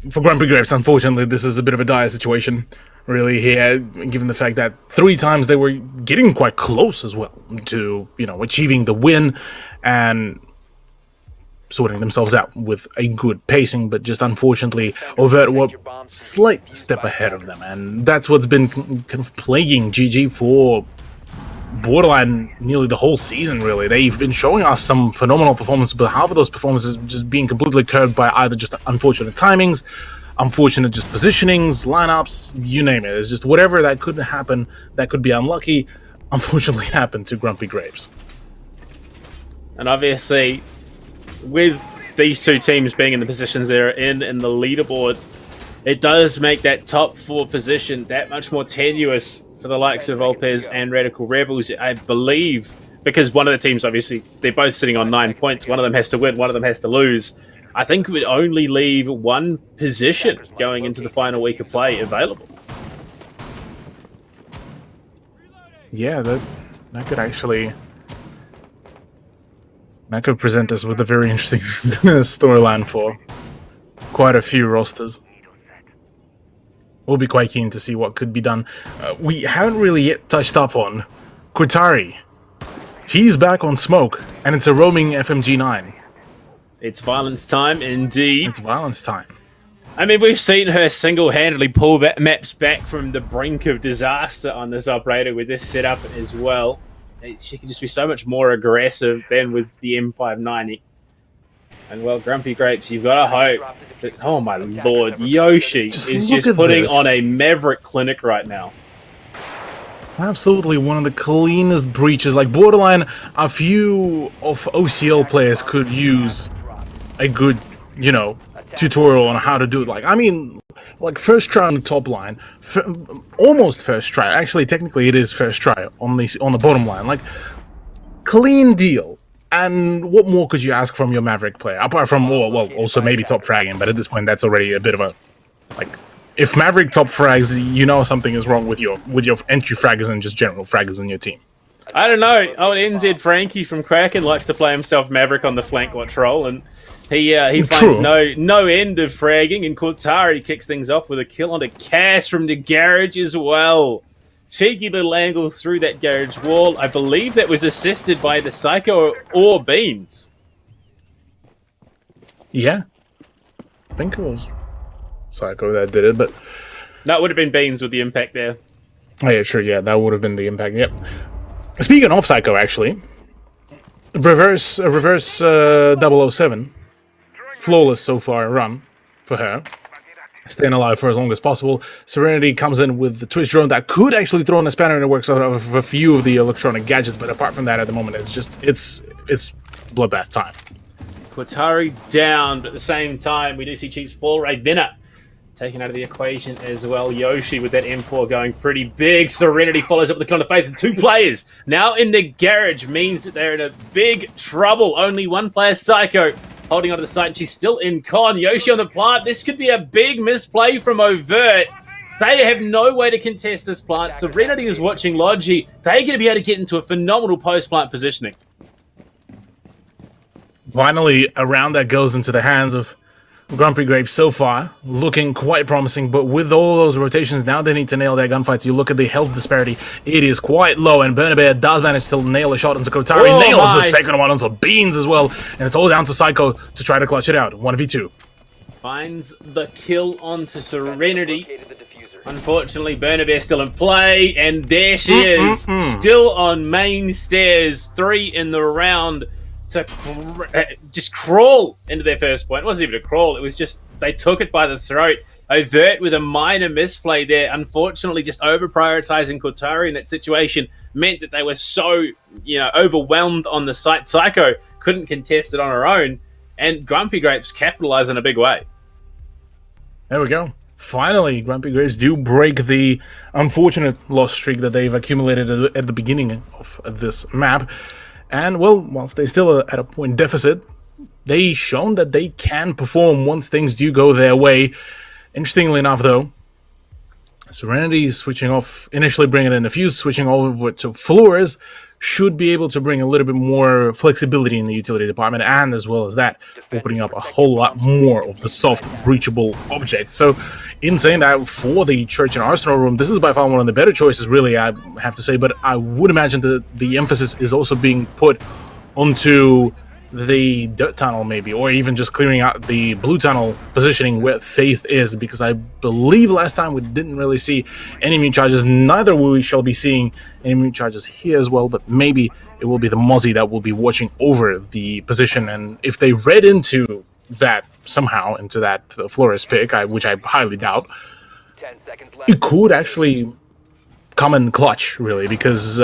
for Grumpy Grapes, unfortunately, this is a bit of a dire situation, really, here, given the fact that 3 times they were getting quite close as well to, achieving the win and sorting themselves out with a good pacing, but just unfortunately, Overt were a slight step ahead of them, and that's what's been kind of plaguing GG for borderline nearly the whole season, really. They've been showing us some phenomenal performances, but half of those performances just being completely curbed by either just unfortunate timings, unfortunate just positionings, lineups, you name it. It's just whatever that could happen, that could be unlucky, unfortunately happened to Grumpy Grapes. And obviously, with these two teams being in the positions they're in the leaderboard, it does make that top 4 position that much more tenuous for the likes of Volpez and Radical Rebels, I believe, because one of the teams, obviously, they're both sitting on 9 points. One of them has to win, one of them has to lose. I think it would only leave one position going into the final week of play available. Yeah, that could actually... That could present us with a very interesting storyline for quite a few rosters. We'll be quite keen to see what could be done. We haven't really yet touched up on Qatari. He's back on smoke, and it's a roaming FMG9. It's violence time, indeed. It's violence time. I mean, we've seen her single-handedly pull maps back from the brink of disaster on this operator with this setup as well. She can just be so much more aggressive than with the M590. And, well, Grumpy Grapes, you've got to hope that... Oh, my lord. Yoshi is just putting on a Maverick clinic right now. Absolutely one of the cleanest breaches. Like, borderline, a few of OCL players could use a good, tutorial on how to do it. Like, I mean, like, first try on the top line. Almost first try. Actually, technically, it is first try on the bottom line. Like, clean deal. And what more could you ask from your Maverick player? Apart from, well, also maybe top fragging, but at this point, that's already a bit of a, like, if Maverick top frags, something is wrong with your entry fraggers and just general fraggers in your team. I don't know. Old NZ Frankie from Kraken likes to play himself Maverick on the flank watch roll, and he finds no end of fragging, and Qatari kicks things off with a kill onto Cass from the garage as well. Cheeky little angle through that garage wall. I believe that was assisted by the Psycho or Beans. Yeah. I think it was Psycho that did it, but... No, it would have been Beans with the impact there. Oh, yeah, sure, yeah, that would have been the impact, yep. Speaking of Psycho, actually, reverse 007, flawless so far run for her. Staying alive for as long as possible. Serenity comes in with the Twitch drone that could actually throw in a spanner, and it works out of a few of the electronic gadgets, but apart from that, at the moment, it's bloodbath time. Qatari down, but at the same time, we do see Cheats fall. Ravenna taken out of the equation as well. Yoshi with that M4 going pretty big. Serenity follows up with the Clone of Faith, and 2 players now in the garage means that they're in a big trouble. Only 1 player, Psycho, holding onto the site, and she's still in con. Yoshi on the plant. This could be a big misplay from Overt. They have no way to contest this plant. Serenity is watching Logi. They're going to be able to get into a phenomenal post-plant positioning. Finally, a round that goes into the hands of Grumpy Grapes so far, looking quite promising, but with all those rotations, now they need to nail their gunfights. You look at the health disparity, it is quite low, and Bernabear does manage to nail a shot into Qatari, nails the second one onto Beans as well, and it's all down to Psycho to try to clutch it out. 1v2. Finds the kill onto Serenity. Unfortunately, Bernabear still in play, and there she is, still on main stairs, 3 in the round. To just crawl into their first point. It wasn't even a crawl, it was just they took it by the throat. Overt with a minor misplay there, unfortunately just over-prioritizing Qatari in that situation meant that they were so, overwhelmed on the site. Psycho couldn't contest it on her own, and Grumpy Grapes capitalized in a big way. There we go. Finally, Grumpy Grapes do break the unfortunate loss streak that they've accumulated at the beginning of this map. And, well, whilst they're still at a point deficit, they've shown that they can perform once things do go their way. Interestingly enough, though, Serenity is switching off, initially bringing in a Fuse, switching over to Flores. should be able to bring a little bit more flexibility in the utility department, and as well as that, opening up a whole lot more of the soft breachable objects. So in saying that, for the Church and Arsenal room, this is by far one of the better choices, really, I have to say, but I would imagine that the emphasis is also being put onto the dirt tunnel, maybe, or even just clearing out the blue tunnel positioning where Faith is, because I believe last time we didn't really see any mute charges. Neither we shall be seeing any mute charges here as well, but maybe it will be the Mozzie that will be watching over the position, and if they read into that somehow, into that Flores pick, which I highly doubt, 10 seconds left. it could actually come in clutch, really, because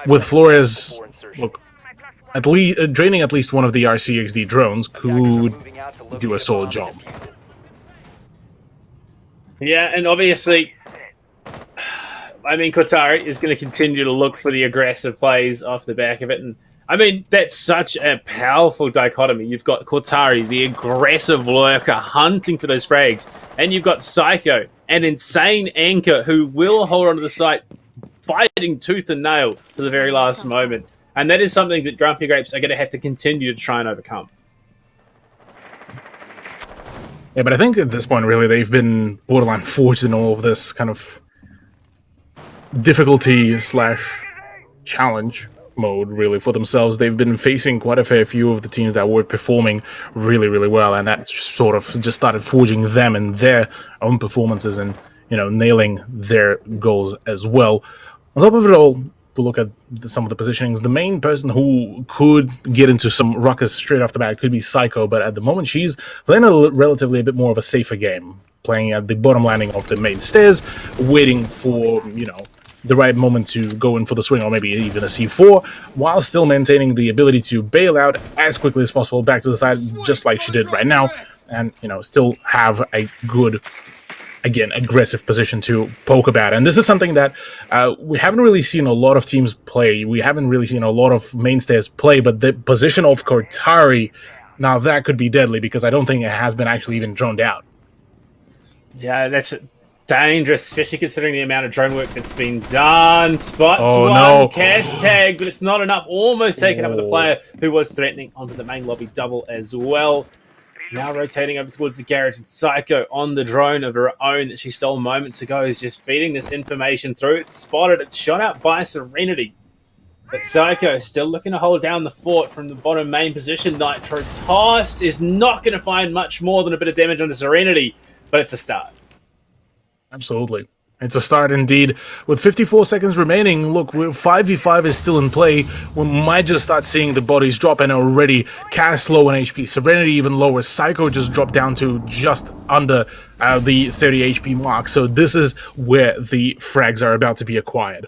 with Flores, look, at least draining at least one of the RCXD drones could do a solid job. Yeah, and obviously, I mean, Kotari is going to continue to look for the aggressive plays off the back of it. And I mean, that's such a powerful dichotomy. You've got Kotari, the aggressive lurker, hunting for those frags. And you've got Psycho, an insane anchor who will hold onto the site, fighting tooth and nail to the very last moment. And that is something that Grumpy Grapes are going to have to continue to try and overcome. Yeah, but I think at this point, really, they've been borderline forged in all of this kind of difficulty / challenge mode, really, for themselves. They've been facing quite a fair few of the teams that were performing really, really well, and that sort of just started forging them in their own performances and, you know, nailing their goals as well. On top of it all, to look at some of the positionings, the main person who could get into some ruckus straight off the bat could be Psycho, but at the moment she's playing relatively a bit more of a safer game, playing at the bottom landing of the main stairs, waiting for, you know, the right moment to go in for the swing, or maybe even a C4, while still maintaining the ability to bail out as quickly as possible back to the side, just like she did right now, and, you know, still have a good, again, aggressive position to poke about. And this is something that we haven't really seen a lot of teams play. We haven't really seen a lot of mainstays play, but the position of Kotari, now that could be deadly, because I don't think it has been actually even droned out. Yeah, that's dangerous, especially considering the amount of drone work that's been done. Spots Oh, one, no. cast tag, but it's not enough. Almost taken up with the player who was threatening onto the main lobby double as well. Now rotating over towards the garage, and Psycho on the drone of her own that she stole moments ago is just feeding this information through. It's spotted, it's shot out by Serenity. But Psycho still looking to hold down the fort from the bottom main position. Nitro tossed is not going to find much more than a bit of damage onto Serenity, but it's a start. Absolutely. It's a start indeed. With 54 seconds remaining, look, 5v5 is still in play. We might just start seeing the bodies drop, and already Cass low on HP. Serenity even lower. Psycho just dropped down to just under the 30 HP mark. So this is where the frags are about to be acquired.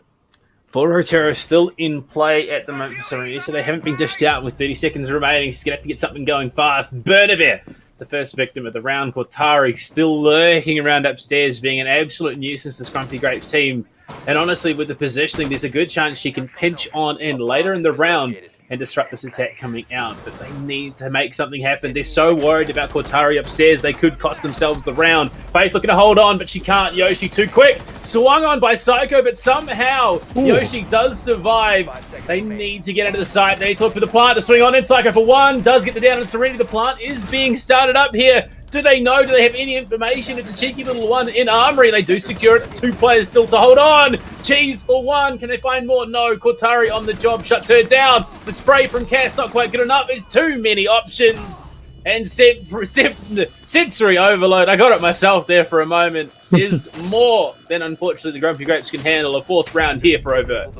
Full Rotero still in play at the moment for Serenity, so they haven't been dished out with 30 seconds remaining. She's going to have to get something going fast. Burnabear, the first victim of the round. Kotari still lurking around upstairs, being an absolute nuisance to Scrumpy Grapes team. And honestly, with the positioning, there's a good chance she can pinch on in later in the round and disrupt this attack coming out. But they need to make something happen. They're so worried about Kotari upstairs, they could cost themselves the round. Faith looking to hold on, but she can't. Yoshi too quick. Swung on by Psycho, but somehow Yoshi does survive. They need to get out of the site. They need to look for the plant to swing on in. Psycho for one. Does get the down on Serenity. The plant is being started up here. Do they know? Do they have any information? It's a cheeky little one in Armory. They do secure it. Two players still to hold on. Cheese for one. Can they find more? No. Kotari on the job. Shuts her down. The spray from Cass not quite good enough. It's too many options. And sensory overload. I got it myself there for a moment. Is more than unfortunately the Grumpy Grapes can handle. A fourth round here for Overt.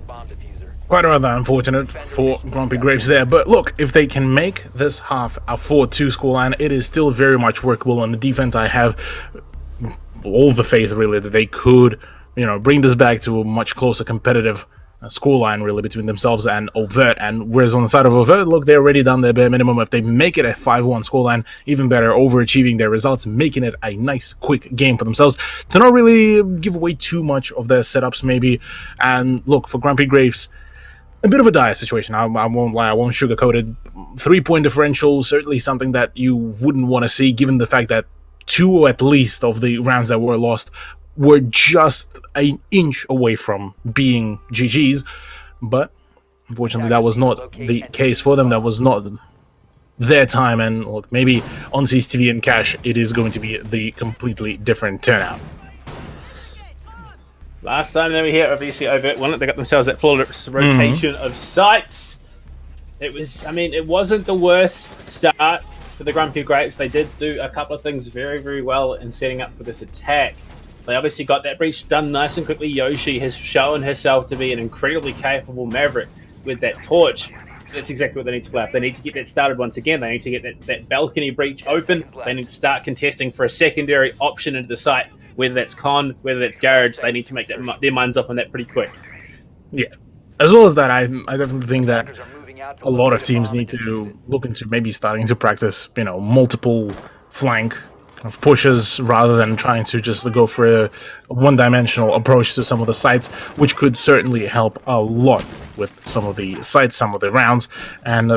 Quite rather unfortunate for Grumpy Grapes there, but look, if they can make this half a 4-2 scoreline, it is still very much workable. On the defense, I have all the faith, really, that they could, you know, bring this back to a much closer competitive scoreline, really, between themselves and Overt. And whereas on the side of Overt, look, they've already done their bare minimum. If they make it a 5-1 scoreline, even better, overachieving their results, making it a nice, quick game for themselves to not really give away too much of their setups, maybe. And look, for Grumpy Grapes, a bit of a dire situation. I won't lie, I won't sugarcoat it. 3-point differential, certainly something that you wouldn't want to see, given the fact that 2 at least of the rounds that were lost were just an inch away from being GG's. But Unfortunately, that was not the case for them. That was not their time, and look, maybe on CCTV and Cash, it is going to be the completely different turnout. Last time they were here, obviously Overt won it. They got themselves that flawless rotation of sites. It was, I mean, it wasn't the worst start for the Grumpy Grapes. They did do a couple of things very, very well in setting up for this attack. They obviously got that breach done nice and quickly. Yoshi has shown herself to be an incredibly capable Maverick with that torch. So that's exactly what they need to play off. They need to get that started once again. They need to get that balcony breach open. They need to start contesting for a secondary option into the site. Whether that's con, whether that's garage, they need to make their minds up on that pretty quick. Yeah. As well as that, I definitely think that a lot of teams need to look into maybe starting to practice, multiple flank kind of pushes rather than trying to just go for a one-dimensional approach to some of the sites, which could certainly help a lot with some of the sites, some of the rounds, and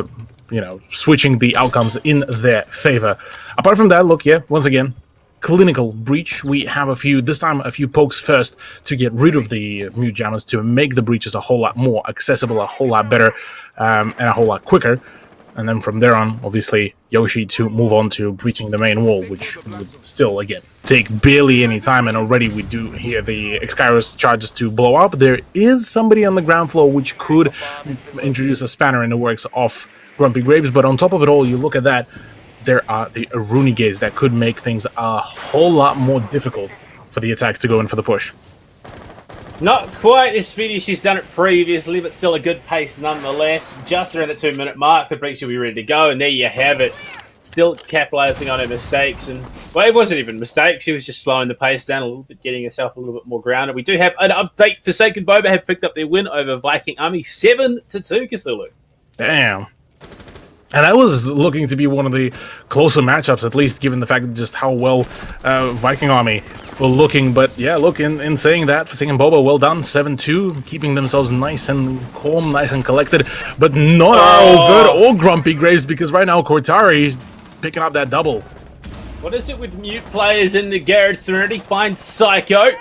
switching the outcomes in their favor. Apart from that, look, once again, clinical breach. We have a few pokes first to get rid of the mute jammers, to make the breaches a whole lot more accessible, a whole lot better, and a whole lot quicker. And then from there on, obviously, Yoshi to move on to breaching the main wall, which would still, again, take barely any time. And already we do hear the Xkairos charges to blow up. There is somebody on the ground floor which could introduce a spanner in the works of Grumpy Grapes. But on top of it all, you look at that, there are the Runigades that could make things a whole lot more difficult for the attack to go in for the push. Not quite as speedy as she's done it previously, but still a good pace nonetheless. Just around the 2-minute mark, the breach will be ready to go, and there you have it. Still capitalizing on her mistakes, and well, it wasn't even mistakes. She was just slowing the pace down a little bit, getting herself a little bit more grounded. We do have an update. Forsaken Boba have picked up their win over Viking Army 7-2, Cthulhu. Damn. And that was looking to be one of the closer matchups, at least given the fact that just how well Viking Army were looking. But yeah, look, in saying that, Forsaken Boba, well done, 7-2, keeping themselves nice and calm, nice and collected. But not Overt or Grumpy Graves, because right now Cortari is picking up that double. What is it with mute players in the garage? Serenity finds Psycho,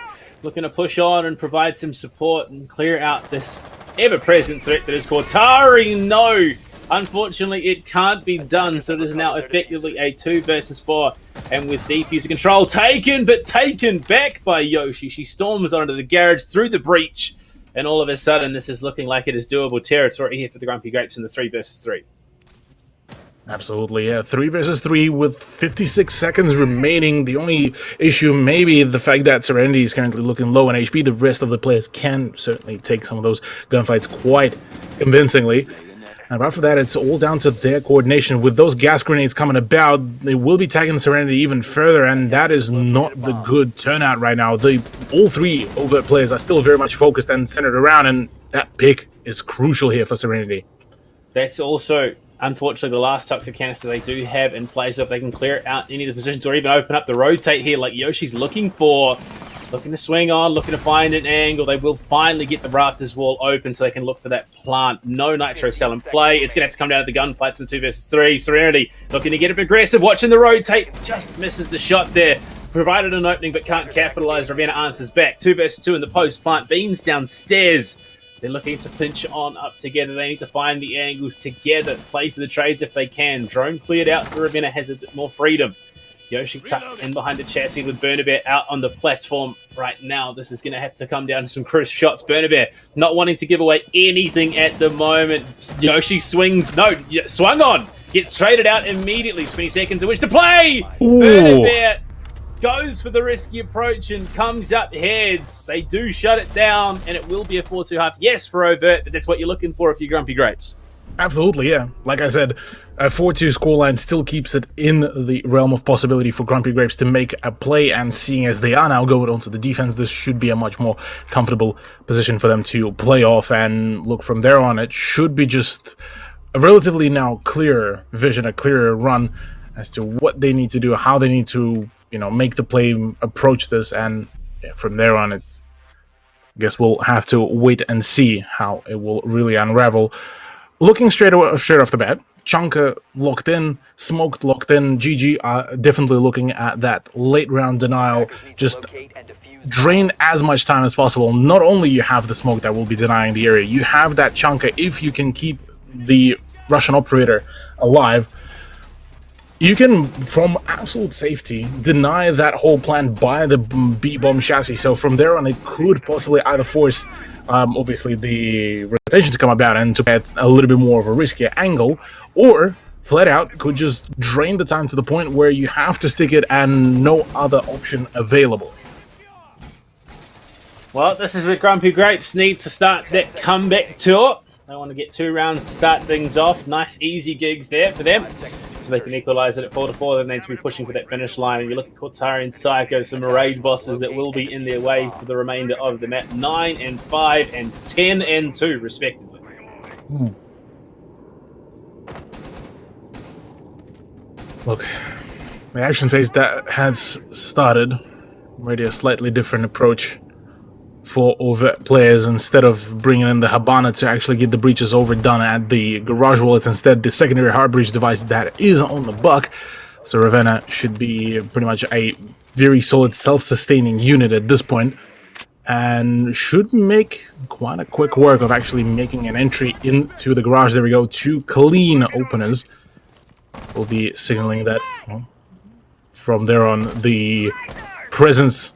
looking to push on and provide some support and clear out this ever-present threat that is Cortari. No! Unfortunately, it can't be done, so it is now effectively a 2 versus 4. And with defuser control taken back by Yoshi, she storms onto the garage through the breach. And all of a sudden, this is looking like it is doable territory here for the Grumpy Grapes in the 3 versus 3. Absolutely, yeah. 3 versus 3 with 56 seconds remaining. The only issue may be the fact that Serenity is currently looking low on HP. The rest of the players can certainly take some of those gunfights quite convincingly. And after that, it's all down to their coordination. With those gas grenades coming about, they will be tagging Serenity even further, and that is not the good turnout right now. All 3 Overt players are still very much focused and centered around, and that pick is crucial here for Serenity. That's also, unfortunately, the last toxic canister they do have in place. So if they can clear out any of the positions or even open up the rotate here like Yoshi's looking for, looking to swing on, looking to find an angle. They will finally get the rafters wall open so they can look for that plant. No nitro cell in play. It's going to have to come down to the gunfights in the 2 versus 3. Serenity looking to get it aggressive, watching the rotate. Just misses the shot there. Provided an opening but can't capitalize. Ravenna answers back. 2 versus 2 in the post. Plant beams downstairs. They're looking to pinch on up together. They need to find the angles together. Play for the trades if they can. Drone cleared out so Ravenna has a bit more freedom. Yoshi tucked in behind the chassis with Burnabear out on the platform right now. This is going to have to come down to some crisp shots. Burnabear not wanting to give away anything at the moment. Yoshi swings. No, swung on. Gets traded out immediately. 20 seconds in which to play. Burnabear goes for the risky approach and comes up heads. They do shut it down, and it will be a 4-2 half. Yes, for Overt, but that's what you're looking for if you're Grumpy Grapes. Absolutely, yeah. Like I said, a 4-2 scoreline still keeps it in the realm of possibility for Grumpy Grapes to make a play, and seeing as they are now going onto the defense, this should be a much more comfortable position for them to play off, and look, from there on, it should be just a relatively now clearer vision, a clearer run as to what they need to do, how they need to, make the play, approach this, and yeah, from there on, I guess we'll have to wait and see how it will really unravel. Looking straight off the bat, Chunka locked in, Smoked locked in, GG are definitely looking at that late round denial, just drain as much time as possible. Not only you have the smoke that will be denying the area, you have that chunker. If you can keep the Russian operator alive, you can, from absolute safety, deny that whole plan by the B-bomb chassis. So from there on, it could possibly either force, obviously, the rotation to come about and to get a little bit more of a riskier angle, or flat out could just drain the time to the point where you have to stick it and no other option available. Well, this is where Grumpy Grapes need to start that comeback tour. They want to get 2 rounds to start things off. Nice, easy gigs there for them. So they can equalise it at 4-4. Then they need to be pushing for that finish line. And you look at Cortari and Psycho, some raid bosses that will be in their way for the remainder of the map. 9-5 and 10-2, respectively. Look, the action phase that has started, already a slightly different approach for overt players. Instead of bringing in the Habana to actually get the breaches overdone at the garage wall, it's instead the secondary hard breach device that is on the buck. So Ravenna should be pretty much a very solid self-sustaining unit at this point, and should make quite a quick work of actually making an entry into the garage. There we go, 2 clean openers. We'll be signaling that, well, from there on, the presence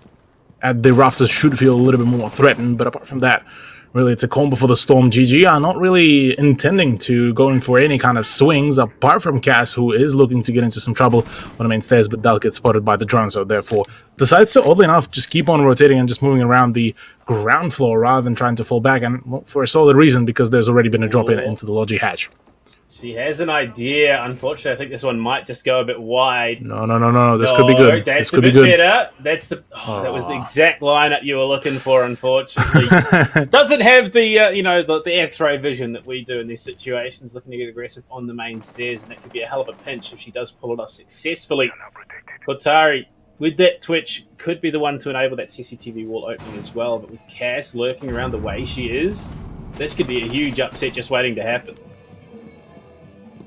at the rafters should feel a little bit more threatened. But apart from that, really, it's a combo for the Storm. GG are not really intending to go in for any kind of swings, apart from Cass, who is looking to get into some trouble on the main stairs, but does get spotted by the drone, so therefore decides to, oddly enough, just keep on rotating and just moving around the ground floor rather than trying to fall back, and well, for a solid reason, because there's already been a drop in into the Logi hatch. She has an idea. Unfortunately, I think this one might just go a bit wide. No. This could be good. That's this could a bit be good. better. That's the. That was the exact lineup you were looking for. Unfortunately, doesn't have the the X-ray vision that we do in these situations. Looking to get aggressive on the main stairs, and that could be a hell of a pinch if she does pull it off successfully. Kotari, with that twitch, could be the one to enable that CCTV wall opening as well. But with Cass lurking around the way she is, this could be a huge upset just waiting to happen.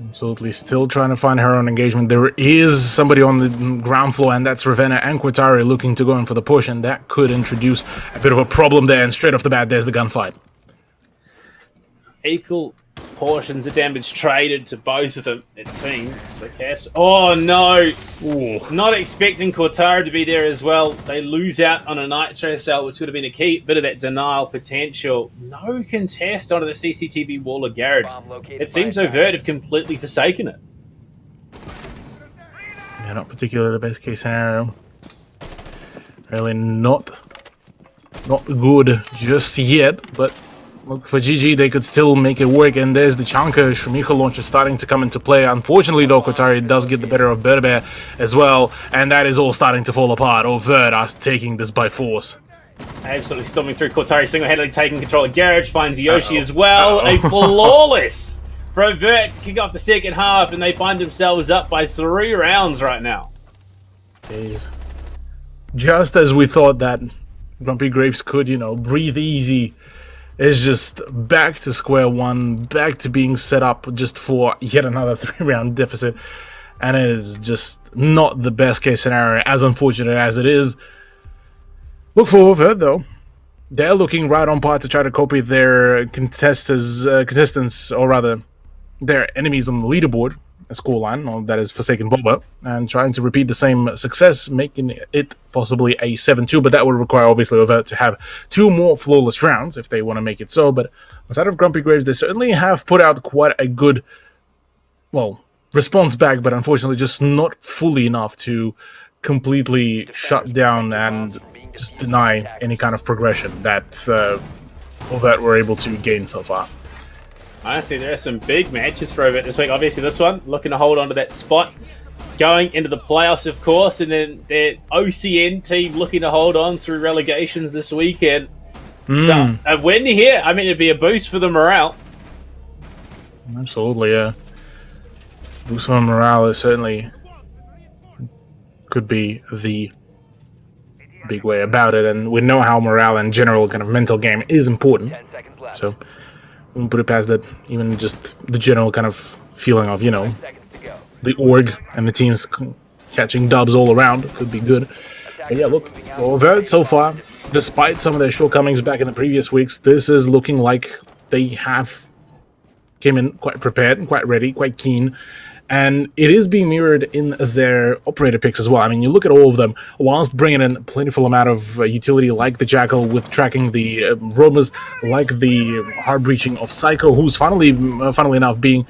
Absolutely, still trying to find her own engagement. There is somebody on the ground floor, and that's Ravenna and Quatari looking to go in for the push, and that could introduce a bit of a problem there. And straight off the bat, there's the gunfight. Equal portions of damage traded to both of them, it seems. So Cass, oh no! Ooh. Not expecting Cortara to be there as well. They lose out on a nitro cell, which would have been a key bit of that denial potential. No contest onto the CCTV wall of garage. It seems overt have completely forsaken it. Yeah, not particularly the best case scenario. Really not good just yet, but look, for GG, they could still make it work, and there's the Chanka Shumika launcher starting to come into play. Unfortunately, though, Kotari does get the better of Berber as well, and that is all starting to fall apart. Overt are taking this by force. Absolutely storming through. Cortari single-handedly taking control of Garage, finds Yoshi as well. A flawless for Overt to kick off the second half, and they find themselves up by 3 rounds right now. Jeez. Just as we thought that Grumpy Grapes could, breathe easy, is just back to square one, back to being set up just for yet another 3-round deficit, and it is just not the best case scenario, as unfortunate as it is. Look for Overt, though. They're looking right on par to try to copy their contestants, or rather, their enemies on the leaderboard, a scoreline, or that is Forsaken Boba, and trying to repeat the same success, making it possibly a 7-2, but that would require, obviously, Overt to have 2 more flawless rounds if they want to make it so. But outside of Grumpy Graves, they certainly have put out quite a good, response back, but unfortunately just not fully enough to completely shut down and just deny any kind of progression that Overt were able to gain so far. Honestly, there are some big matches for Overt this week. Obviously, this one, looking to hold on to that spot. Going into the playoffs, of course, and then their OCN team looking to hold on through relegations this weekend. So, a win here, it'd be a boost for the morale. Absolutely, yeah. Boost for morale is certainly could be the big way about it, and we know how morale and general kind of mental game is important. So, we won't put it past that, even just the general kind of feeling of, the org and the teams catching dubs all around could be good. But yeah, look, for Overt so far, despite some of their shortcomings back in the previous weeks, this is looking like they have came in quite prepared, quite ready, quite keen. And it is being mirrored in their operator picks as well. I mean, you look at all of them, whilst bringing in a plentiful amount of utility like the Jackal with tracking the roamers, like the hard breaching of Psycho, who's funnily enough being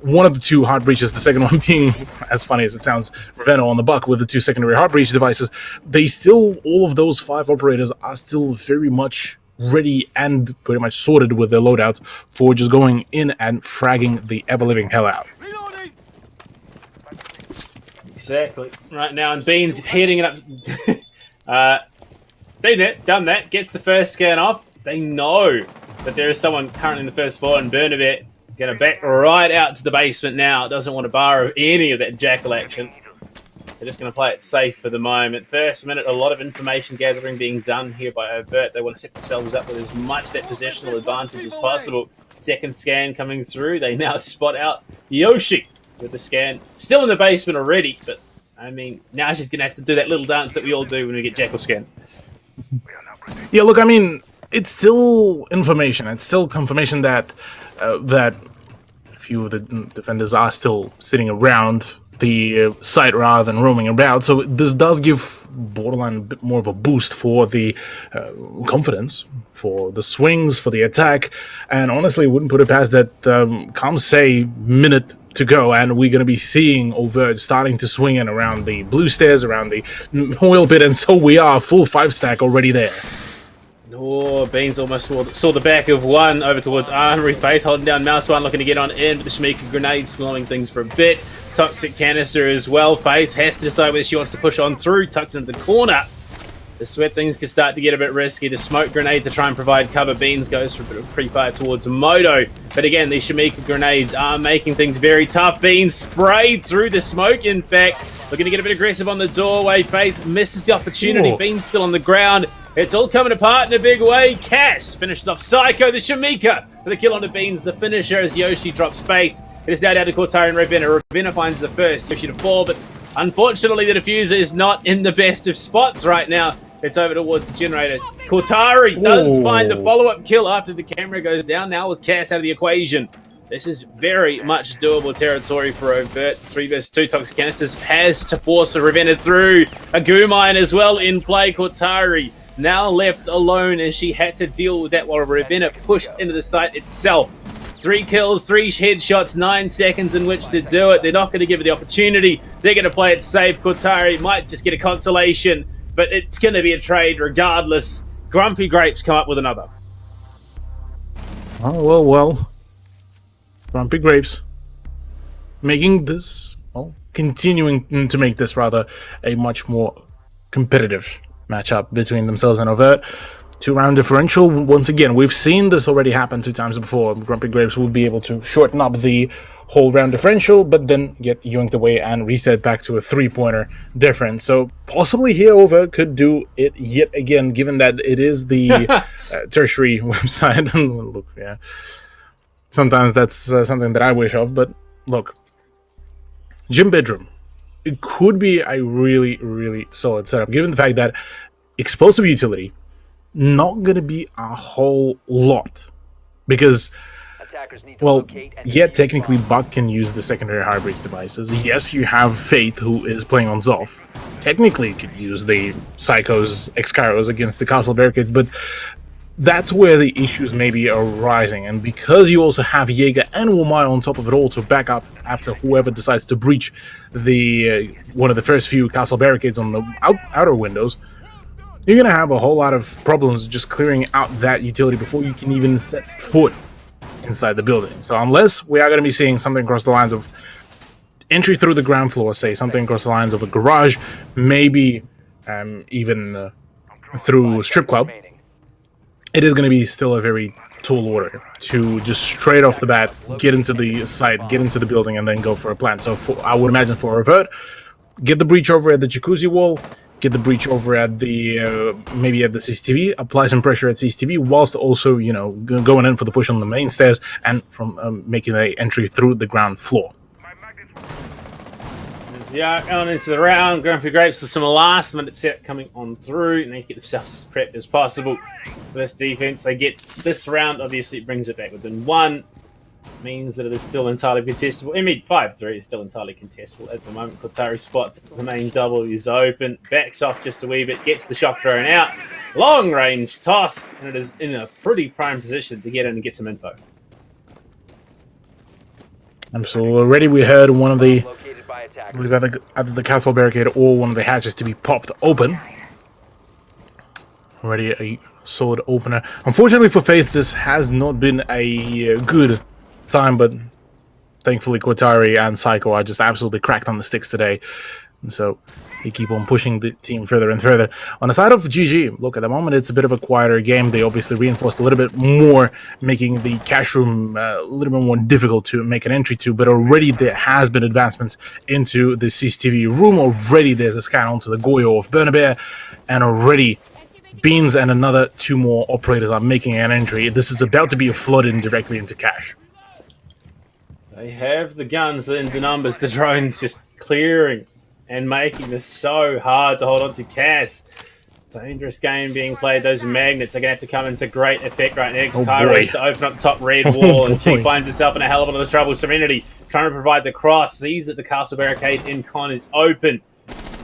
one of the two hard breaches, the second one being, as funny as it sounds, Reveno on the buck with the two secondary hard breach devices. They still, all of those 5 operators are still very much ready and pretty much sorted with their loadouts for just going in and fragging the ever-living hell out. Exactly. Right now, and Bean's heading it up. Been it, done that, gets the first scan off. They know that there is someone currently in the first floor, and Bernabet going to back right out to the basement now. Doesn't want to borrow any of that Jackal action. They're just going to play it safe for the moment. First minute, a lot of information gathering being done here by Overt. They want to set themselves up with as much that positional advantage as possible. Second scan coming through. They now spot out Yoshi with the scan. Still in the basement already, but I mean, now she's going to have to do that little dance that we all do when we get Jackal scanned. Yeah, look, I mean, it's still information. It's still confirmation that that a few of the defenders are still sitting around the site rather than roaming about. So this does give Borderline a bit more of a boost for the confidence, for the swings, for the attack. And honestly, wouldn't put it past that come say minute to go, and we're going to be seeing Overt starting to swing in around the blue stairs, around the oil pit, and so we are full 5-stack already there. Oh, Beans almost saw the back of one over towards Armory. Faith holding down Mouse One, looking to get on in, but the Shmika grenade slowing things for a bit. Toxic canister as well. Faith has to decide whether she wants to push on through. Tucks into the corner. The sweat things can start to get a bit risky. The smoke grenade to try and provide cover. Beans goes for a bit of pre-fire towards Moto. But again, these Shmika grenades are making things very tough. Beans sprayed through the smoke, in fact. Looking to get a bit aggressive on the doorway. Faith misses the opportunity. Ooh. Beans still on the ground. It's all coming apart in a big way. Cass finishes off Psycho, the Shmika, for the kill onto Beans. The finisher as Yoshi drops Faith. It is now down to Cortari and Ravenna. Ravenna finds the first, Yoshi to fall, but unfortunately the diffuser is not in the best of spots right now. It's over towards the generator. Cortari does find the follow-up kill after the camera goes down, now with Cass out of the equation. This is very much doable territory for Overt. 3 vs 2 toxic canisters has to force Ravenna through. A goo mine as well in play. Cortari now left alone, and she had to deal with that while Ravenna pushed into the site itself. 3 kills, 3 headshots, 9 seconds in which to do it. They're not going to give her the opportunity. They're going to play it safe. Cortari might just get a consolation, but it's going to be a trade regardless. Grumpy Grapes come up with another. Oh, well. Grumpy Grapes. Making this, well, continuing to make this rather a much more competitive matchup between themselves and Overt. 2-round differential. Once again, we've seen this already happen 2 times before. Grumpy Grapes will be able to shorten up the whole round differential, but then get yoinked away and reset back to a 3-pointer difference. So possibly here Overt could do it yet again, given that it is the tertiary website. Look, yeah. Sometimes that's something that I wish of, but look. Gym Bedroom. It could be a really, really solid setup, given the fact that explosive utility, not going to be a whole lot. Because, well, yeah, technically Buck can use the secondary hard breach devices. Yes, you have Faith, who is playing on Zoff. Technically, you could use the Psychos, Excaros against the Castle Barricades, but that's where the issues may be arising. And because you also have Jaeger and Womai on top of it all to back up after whoever decides to breach the one of the first few Castle Barricades on the outer windows, you're going to have a whole lot of problems just clearing out that utility before you can even set foot inside the building. So unless we are going to be seeing something across the lines of entry through the ground floor, say something across the lines of a garage, maybe even through strip club, it is going to be still a very tall order to just straight off the bat get into the site, get into the building, and then go for a plan. So I would imagine for Overt, get the breach over at the jacuzzi wall, get the breach over at the maybe at the CCTV, apply some pressure at CCTV, whilst also, you know, going in for the push on the main stairs and from making an entry through the ground floor. Yeah, going into the round. Grumpy Grapes with some last minute set coming on through, and they get themselves as prepped as possible for this defense. They get this round, obviously, it brings it back within one. Means that it is still entirely contestable. I mean, 5-3 is still entirely contestable at the moment. Kotari spots the main double is open, backs off just a wee bit, gets the shot thrown out. Long range toss, and it is in a pretty prime position to get in and get some info. So already we heard one of the, we've got either the castle barricade or one of the hatches to be popped open. Already a solid opener. Unfortunately for Faith, this has not been a good time, but thankfully Kotari and Psycho are just absolutely cracked on the sticks today. And so they keep on pushing the team further and further. On the side of GG, look, at the moment it's a bit of a quieter game. They obviously reinforced a little bit more, making the cash room a little bit more difficult to make an entry to, but already there has been advancements into the CCTV room. Already there's a scan onto the Goyo of Bernabear, and already Beans and another 2 more operators are making an entry. This is about to be flooded directly into cash. They have the guns and the numbers, the drones just clearing and making this so hard to hold on to Cass. Dangerous game being played. Those magnets are going to have to come into great effect right next. Kairos to open up the top red wall, and she finds herself in a hell of a lot of trouble. Serenity trying to provide the cross, sees that the castle barricade in Con is open.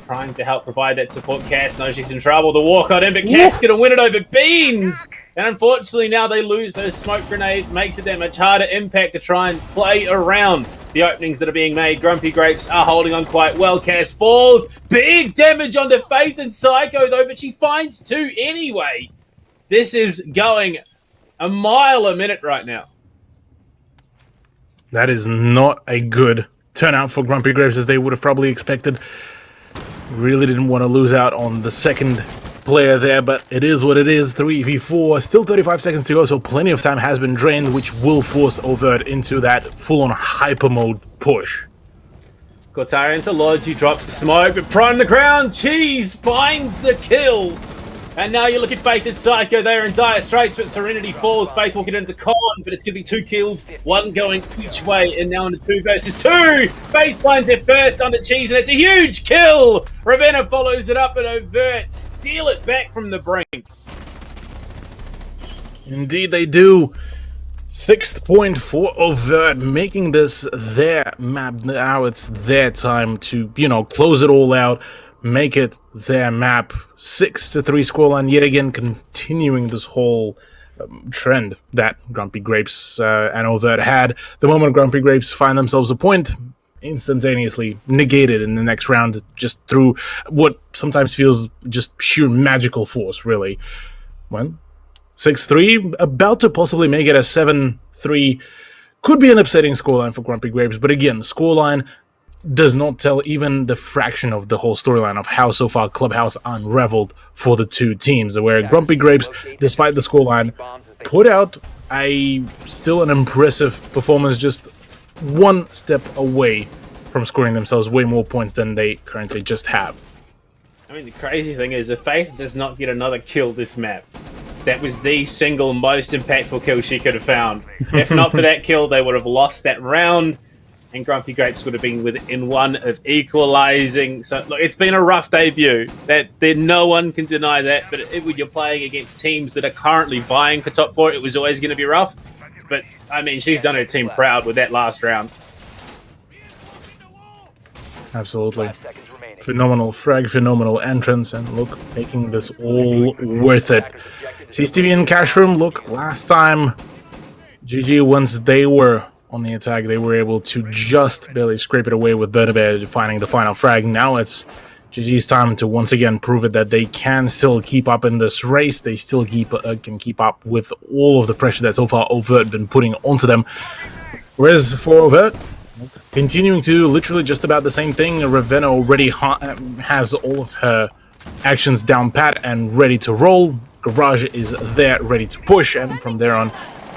Trying to help provide that support. Cass knows she's in trouble. The walkout in, but Cass going to win it over Beans. And unfortunately now they lose those smoke grenades. Makes it that much harder impact to try and play around the openings that are being made. Grumpy Grapes are holding on quite well. Cass falls. Big damage onto Faith and Psycho though, but she finds 2 anyway. This is going a mile a minute right now. That is not a good turnout for Grumpy Grapes, as they would have probably expected. Really didn't want to lose out on the second player there, but it is what it is. 3v4, still 35 seconds to go, so plenty of time has been drained, which will force Overt into that full-on hyper mode push. Kotari into Logi, drops the smoke, but Prime the ground. Cheese finds the kill. And now you look at Faith and Psycho, they're in dire straits, but Serenity falls. Faith will get into Con, but it's going to be 2 kills, 1 going each way, and now into 2 versus 2. Faith finds it first on the Cheese, and it's a huge kill. Ravenna follows it up, and Overt steal it back from the brink. Indeed they do. 6th point for Overt, making this their map. Now it's their time to, close it all out. Make it their map. 6-3 scoreline, yet again continuing this whole trend that Grumpy Grapes and Overt had. The moment Grumpy Grapes find themselves a point, instantaneously negated in the next round, just through what sometimes feels just pure magical force, really. Well, 6-3, about to possibly make it a 7-3. Could be an upsetting scoreline for Grumpy Grapes, but again, scoreline does not tell even the fraction of the whole storyline of how so far Clubhouse unraveled for the 2 teams, where Grumpy Grapes, despite the scoreline, put out still an impressive performance, just 1 step away from scoring themselves way more points than they currently just have. I mean, the crazy thing is, if Faith does not get another kill this map, that was the single most impactful kill she could have found. If not for that kill, they would have lost that round, and Grumpy Grapes would have been within 1 of equalising. So, look, it's been a rough debut. No one can deny that. But when you're playing against teams that are currently vying for top 4, it was always going to be rough. But, I mean, she's done her team proud with that last round. Absolutely. Phenomenal frag, phenomenal entrance, and look, making this all worth it. CCTV and Cash Room, look, last time, GG, once they were on the attack, they were able to just barely scrape it away with Bernabear finding the final frag. Now it's GG's time to once again prove it that they can still keep up in this race. They still can keep up with all of the pressure that so far Overt been putting onto them. Whereas for Overt, continuing to literally just about the same thing. Ravenna already has all of her actions down pat and ready to roll. Garage is there ready to push, and from there on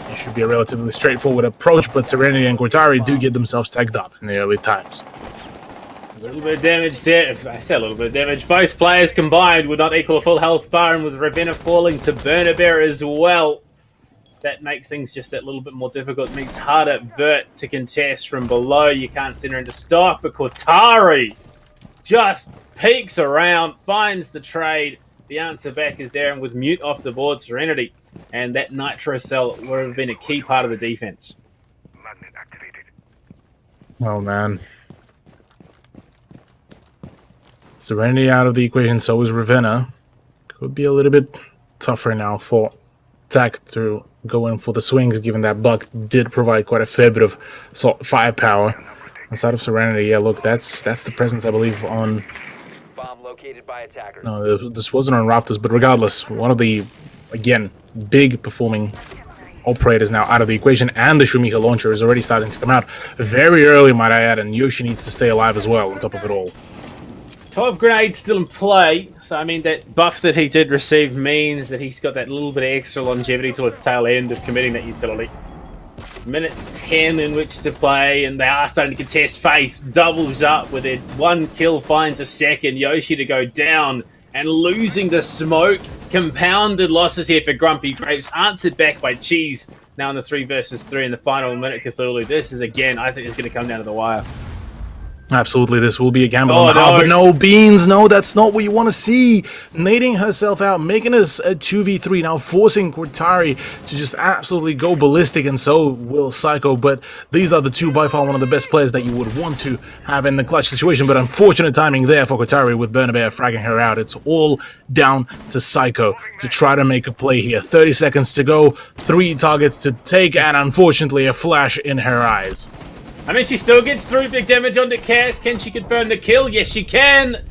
it should be a relatively straightforward approach, but Serenity and Kotari do get themselves tagged up in the early times. A little bit of damage there. I said a little bit of damage. Both players combined would not equal a full health bar, and with Ravenna falling to Bernabear as well, that makes things just that little bit more difficult. It makes it harder Vert to contest from below. You can't send her into stock, but Kotari just peeks around, finds the trade. The answer back is there, and with Mute off the board, Serenity and that Nitro Cell would have been a key part of the defense. Oh, man. Serenity out of the equation, so is Ravenna. Could be a little bit tougher now for Attack to go in for the swings, given that Buck did provide quite a fair bit of firepower. Inside of Serenity, yeah, look, that's the presence, I believe, on... Bomb located by attackers. No, this wasn't on Rafters, but regardless, one of the, again, big performing operators now out of the equation, and the Shumiha launcher is already starting to come out very early, might I add, and Yoshi needs to stay alive as well on top of it all. 12 grenades still in play, so I mean that buff that he did receive means that he's got that little bit of extra longevity towards the tail end of committing that utility. Minute 10 in which to play, and they are starting to contest. Faith doubles up with it. One kill finds a second. Yoshi to go down and losing the smoke. Compounded losses here for Grumpy Grapes, answered back by Cheese. Now in the 3 versus 3 in the final minute, Cthulhu. This is, again, I think it's going to come down to the wire. Absolutely, this will be a gamble Oh, on the half, no. but no, Beans, no, that's not what you want to see. Nading herself out, making us a 2v3, now forcing Cortari to just absolutely go ballistic, and so will Psycho, but these are the two by far one of the best players that you would want to have in the clutch situation, but unfortunate timing there for Cortari with Bernabear fragging her out. It's all down to Psycho to try to make a play here. 30 seconds to go, 3 targets to take, and unfortunately a flash in her eyes. I mean, she still gets through big damage onto Cass. Can she confirm the kill? Yes, she can.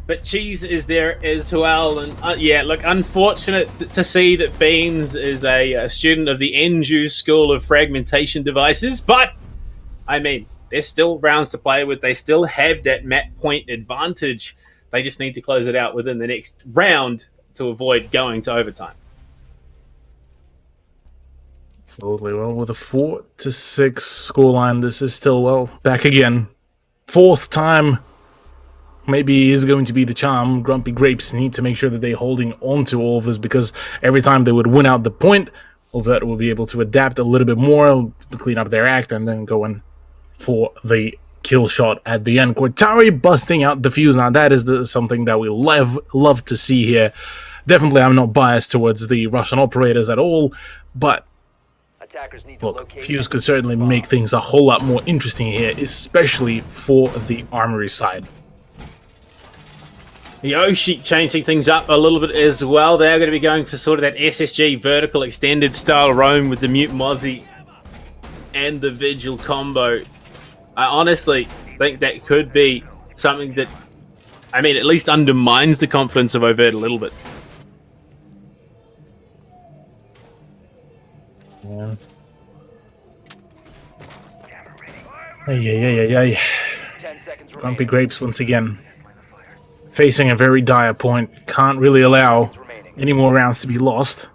But Cheese is there as well. And yeah, look, unfortunate to see that Beans is a student of the Enju School of Fragmentation Devices. But, I mean, there's still rounds to play with. They still have that map point advantage. They just need to close it out within the next round to avoid going to overtime. Absolutely. Well, with a 4-6 scoreline, this is still, well, back again. 4th time, maybe is going to be the charm. Grumpy Grapes need to make sure that they're holding on to all of this, because every time they would win out the point, Overt will be able to adapt a little bit more, clean up their act, and then go in for the kill shot at the end. Cortari busting out the fuse. Now, that is something that we love to see here. Definitely, I'm not biased towards the Russian operators at all, but look, Fuse could certainly make things a whole lot more interesting here, especially for the Armory side. Yoshi changing things up a little bit as well. They're going to be going for sort of that SSG vertical extended style roam with the Mute Mozzie and the Vigil combo. I honestly think that could be something that, I mean, at least undermines the confidence of Overt a little bit. Yeah. Ay. Grumpy Grapes once again facing a very dire point. Can't really allow any more rounds to be lost.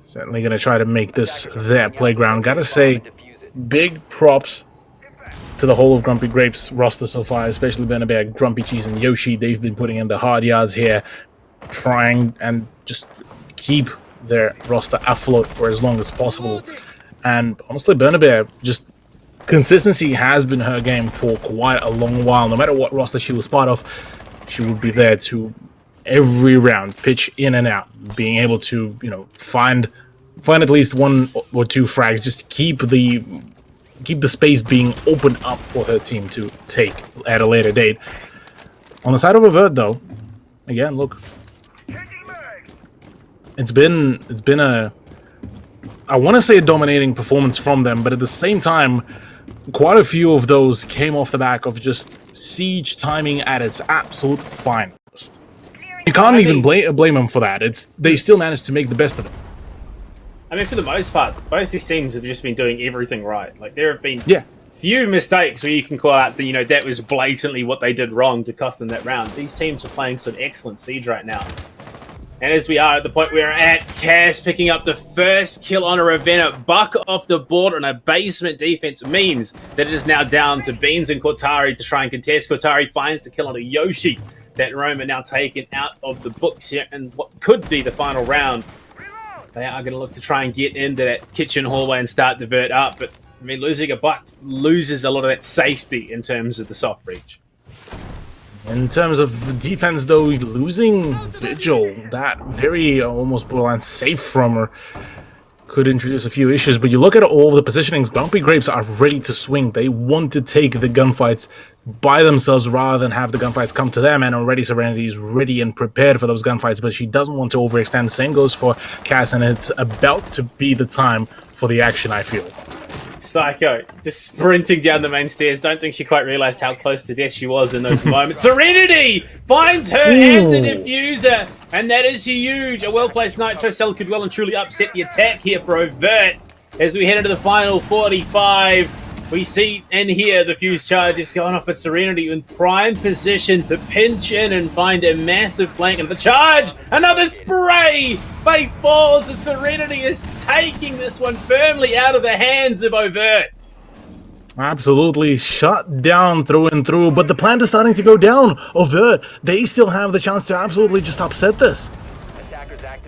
Certainly going to try to make this their playground. Gotta say, big props to the whole of Grumpy Grapes roster so far, especially Benabear, Grumpy Cheese, and Yoshi. They've been putting in the hard yards here, trying and just keep their roster afloat for as long as possible. And honestly, Benabear, just consistency has been her game for quite a long while. No matter what roster she was part of, she would be there to every round pitch in and out, being able to, you know, find at least 1 or 2 frags, just keep the space being opened up for her team to take at a later date. On the side of Avert, though, again, look, it's been a, I want to say, a dominating performance from them, but at the same time, quite a few of those came off the back of just siege timing at its absolute finest. You can't even blame them for that. They still managed to make the best of it. I mean, for the most part, both these teams have just been doing everything right. Like, there have been few mistakes where you can call out that, you know, that was blatantly what they did wrong to cost them that round. These teams are playing some excellent siege right now. And as we are at the point we're at, Cass picking up the first kill on a Ravenna. Buck off the board on a basement defense means that it is now down to Beans and Cortari to try and contest. Cortari finds the kill on a Yoshi. That Roma now taken out of the books here, and what could be the final round. They are going to look to try and get into that kitchen hallway and start the vert up. But, I mean, losing a Buck loses a lot of that safety in terms of the soft breach. In terms of defense, though, losing Vigil, that very almost borderline safe from her, could introduce a few issues. But you look at all the positionings, Grumpy Grapes are ready to swing. They want to take the gunfights by themselves rather than have the gunfights come to them, and already Serenity is ready and prepared for those gunfights, but she doesn't want to overextend. Same goes for Cass, and it's about to be the time for the action, I feel. Psycho, just sprinting down the main stairs. Don't think she quite realised how close to death she was in those moments. Serenity finds her and the diffuser, and that is huge. A well-placed Nitro Cell could well and truly upset the attack here for Overt. As we head into the final 45, we see and hear the fuse charges going off at Serenity in prime position to pinch in and find a massive flank. And the charge, another spray! Faith falls, and Serenity is taking this one firmly out of the hands of Overt. Absolutely shut down through and through, but the plant is starting to go down. Overt, they still have the chance to absolutely just upset this.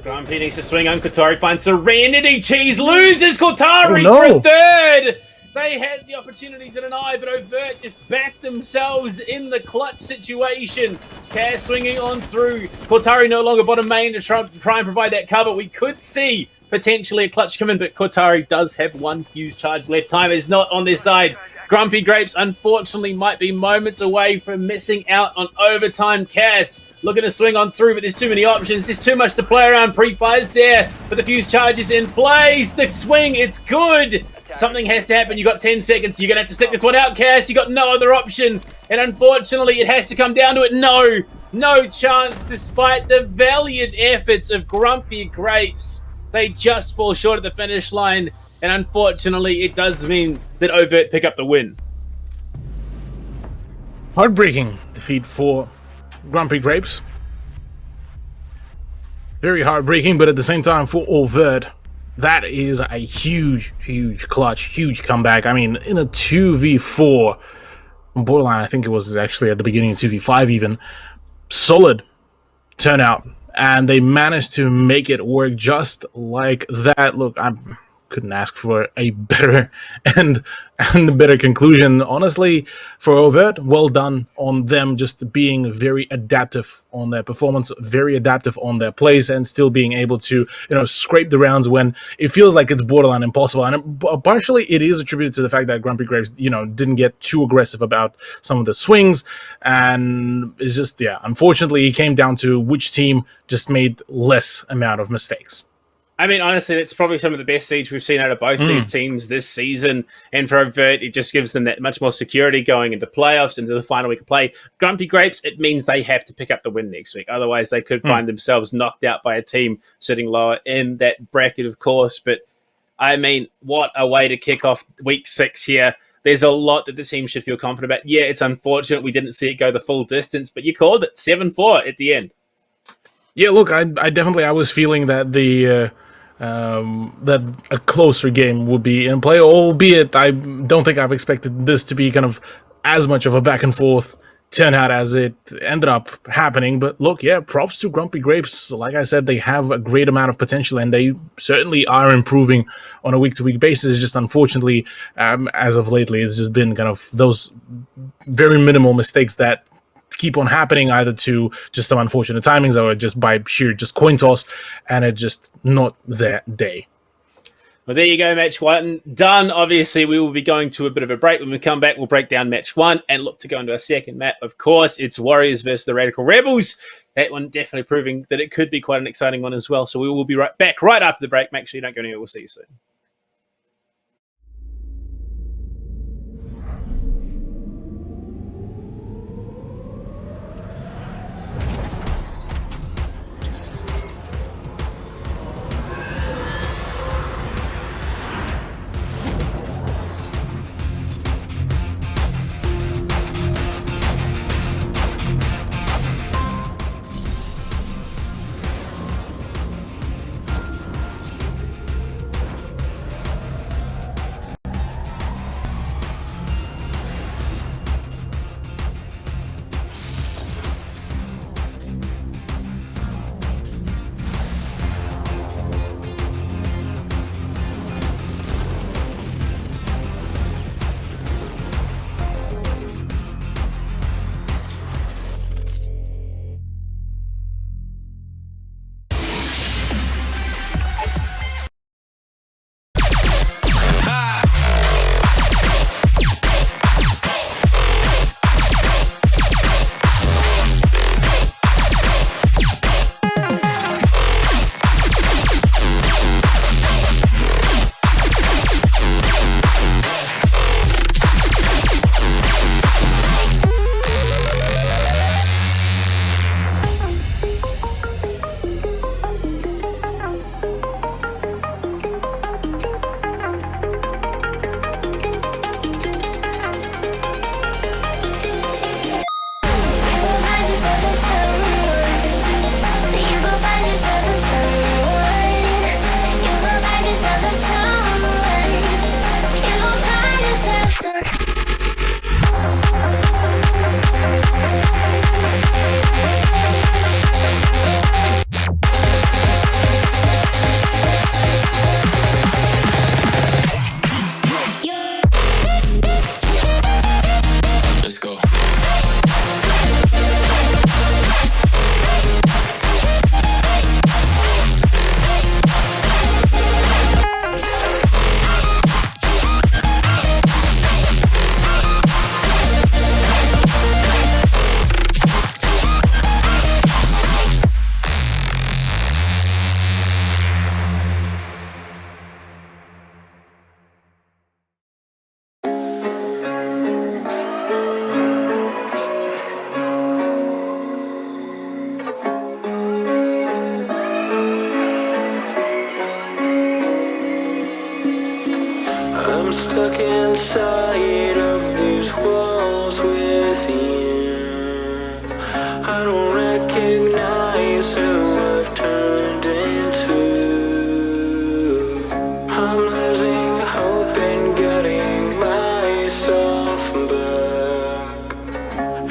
Grumpy needs to swing on Kotari, finds Serenity, Cheese loses Kotari Oh, no. for a third! They had the opportunity to deny, but Overt just backed themselves in the clutch situation. Cass swinging on through. Kotari no longer bottom main to try and provide that cover. We could see potentially a clutch come in, but Kotari does have one fuse charge left. Time is not on their side. Grumpy Grapes, unfortunately, might be moments away from missing out on overtime. Cass looking to swing on through, but there's too many options. There's too much to play around. Pre-fire's there, but the fuse charge is in place. The swing, it's good. Something has to happen. You've got 10 seconds. You're going to have to stick this one out, Cass. You've got no other option. And unfortunately, it has to come down to it. No chance, despite the valiant efforts of Grumpy Grapes. They just fall short of the finish line. And unfortunately, it does mean that Overt pick up the win. Heartbreaking defeat for Grumpy Grapes. Very heartbreaking, but at the same time for Overt, that is a huge clutch, huge comeback. I mean, in a 2v4, borderline, I think it was actually at the beginning of 2v5 even, solid turnout, and they managed to make it work just like that. Look, I couldn't ask for a better and a better conclusion. Honestly, for Overt, well done on them just being very adaptive on their performance, very adaptive on their plays, and still being able to, scrape the rounds when it feels like it's borderline impossible. And partially it is attributed to the fact that Grumpy Grapes, didn't get too aggressive about some of the swings, and it's just, unfortunately it came down to which team just made less amount of mistakes. I mean, honestly, it's probably some of the best siege we've seen out of both these teams this season. And for Overt, it just gives them that much more security going into playoffs, into the final week of play. Grumpy Grapes, it means they have to pick up the win next week. Otherwise, they could find themselves knocked out by a team sitting lower in that bracket, of course. But, I mean, what a way to kick off week 6 here. There's a lot that the team should feel confident about. Yeah, it's unfortunate we didn't see it go the full distance, but you called it 7-4 at the end. Yeah, look, I was feeling that that a closer game would be in play, albeit I don't think I've expected this to be kind of as much of a back and forth turnout as it ended up happening. But look, props to Grumpy Grapes. Like I said, they have a great amount of potential, and they certainly are improving on a week-to-week basis. Just unfortunately, as of lately, it's just been kind of those very minimal mistakes that keep on happening, either to just some unfortunate timings or just by sheer coin toss, and it just not their day. Well, there you go, match 1 done. Obviously, we will be going to a bit of a break. When we come back, we'll break down match 1 and look to go into our second map. Of course, it's Warriors versus the Radical Rebels. That one definitely proving that it could be quite an exciting one as well. So we will be back right after the break. Make sure you don't go anywhere. We'll see you soon. myself back.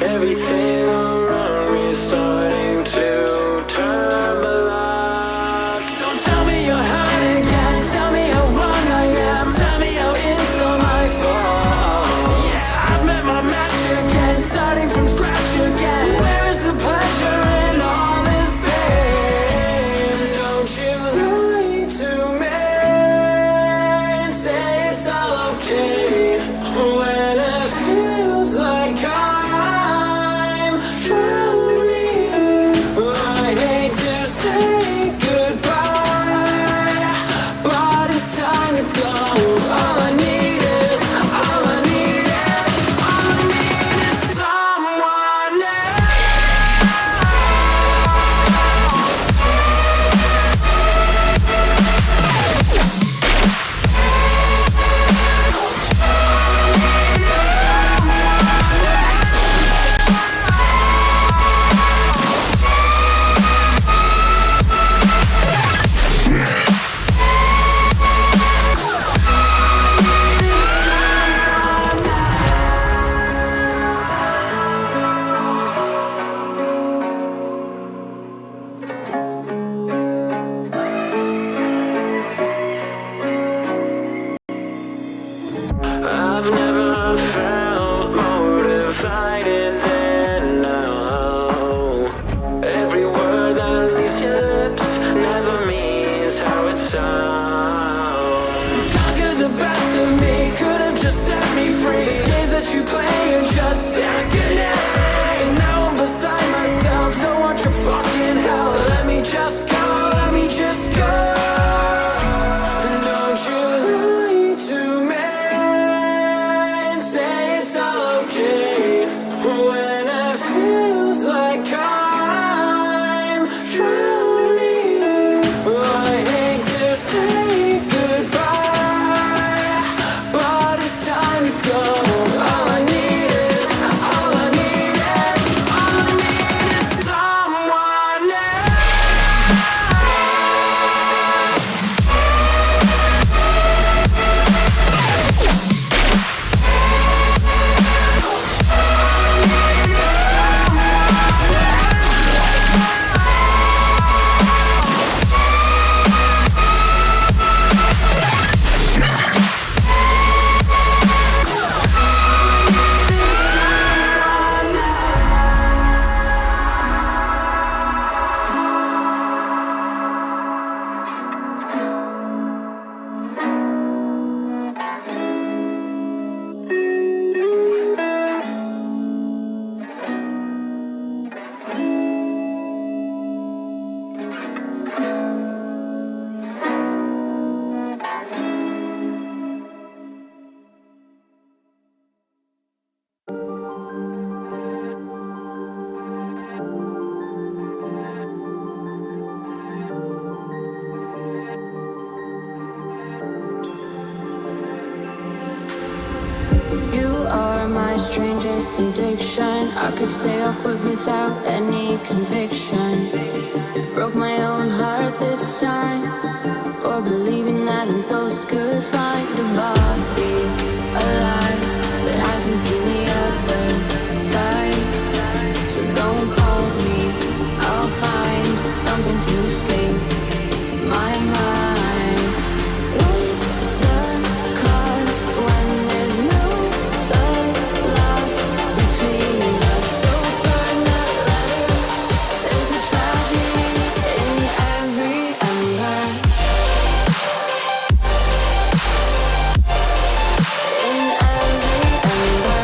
Everything around me is starting to turn black. Don't tell me you're hurt again. Tell me how wrong I am. Tell me how it's all my fault. Yeah, I've met my match again. Starting from scratch again. Where is the pleasure in all this pain? Don't you lie to me. Say it's all okay. When it feels like I'm drowning. I hate to say goodbye, but it's time to go. All I need is someone I've never felt more divided than now. Every word that leaves your lips never means how it sounds. conquered the best of me. Could have just set me free. Games that you play are just sickening. And now I'm beside myself. No one your fucking hell. Let me just go. Let me just go. And don't you lie to me. Say it's all okay. When it feels like I'm drowning. I hate to say goodbye, but it's time to go. All I need is someone You are my strangest addiction. I could say I'll quit without any conviction. Broke my own heart this time for believing that a ghost could find a body alive that hasn't seen the other side. So don't call me. I'll find something to escape my mind. What's the cause when there's no love lost between us? So burn the letters. There's a tragedy in every ember. In every ember.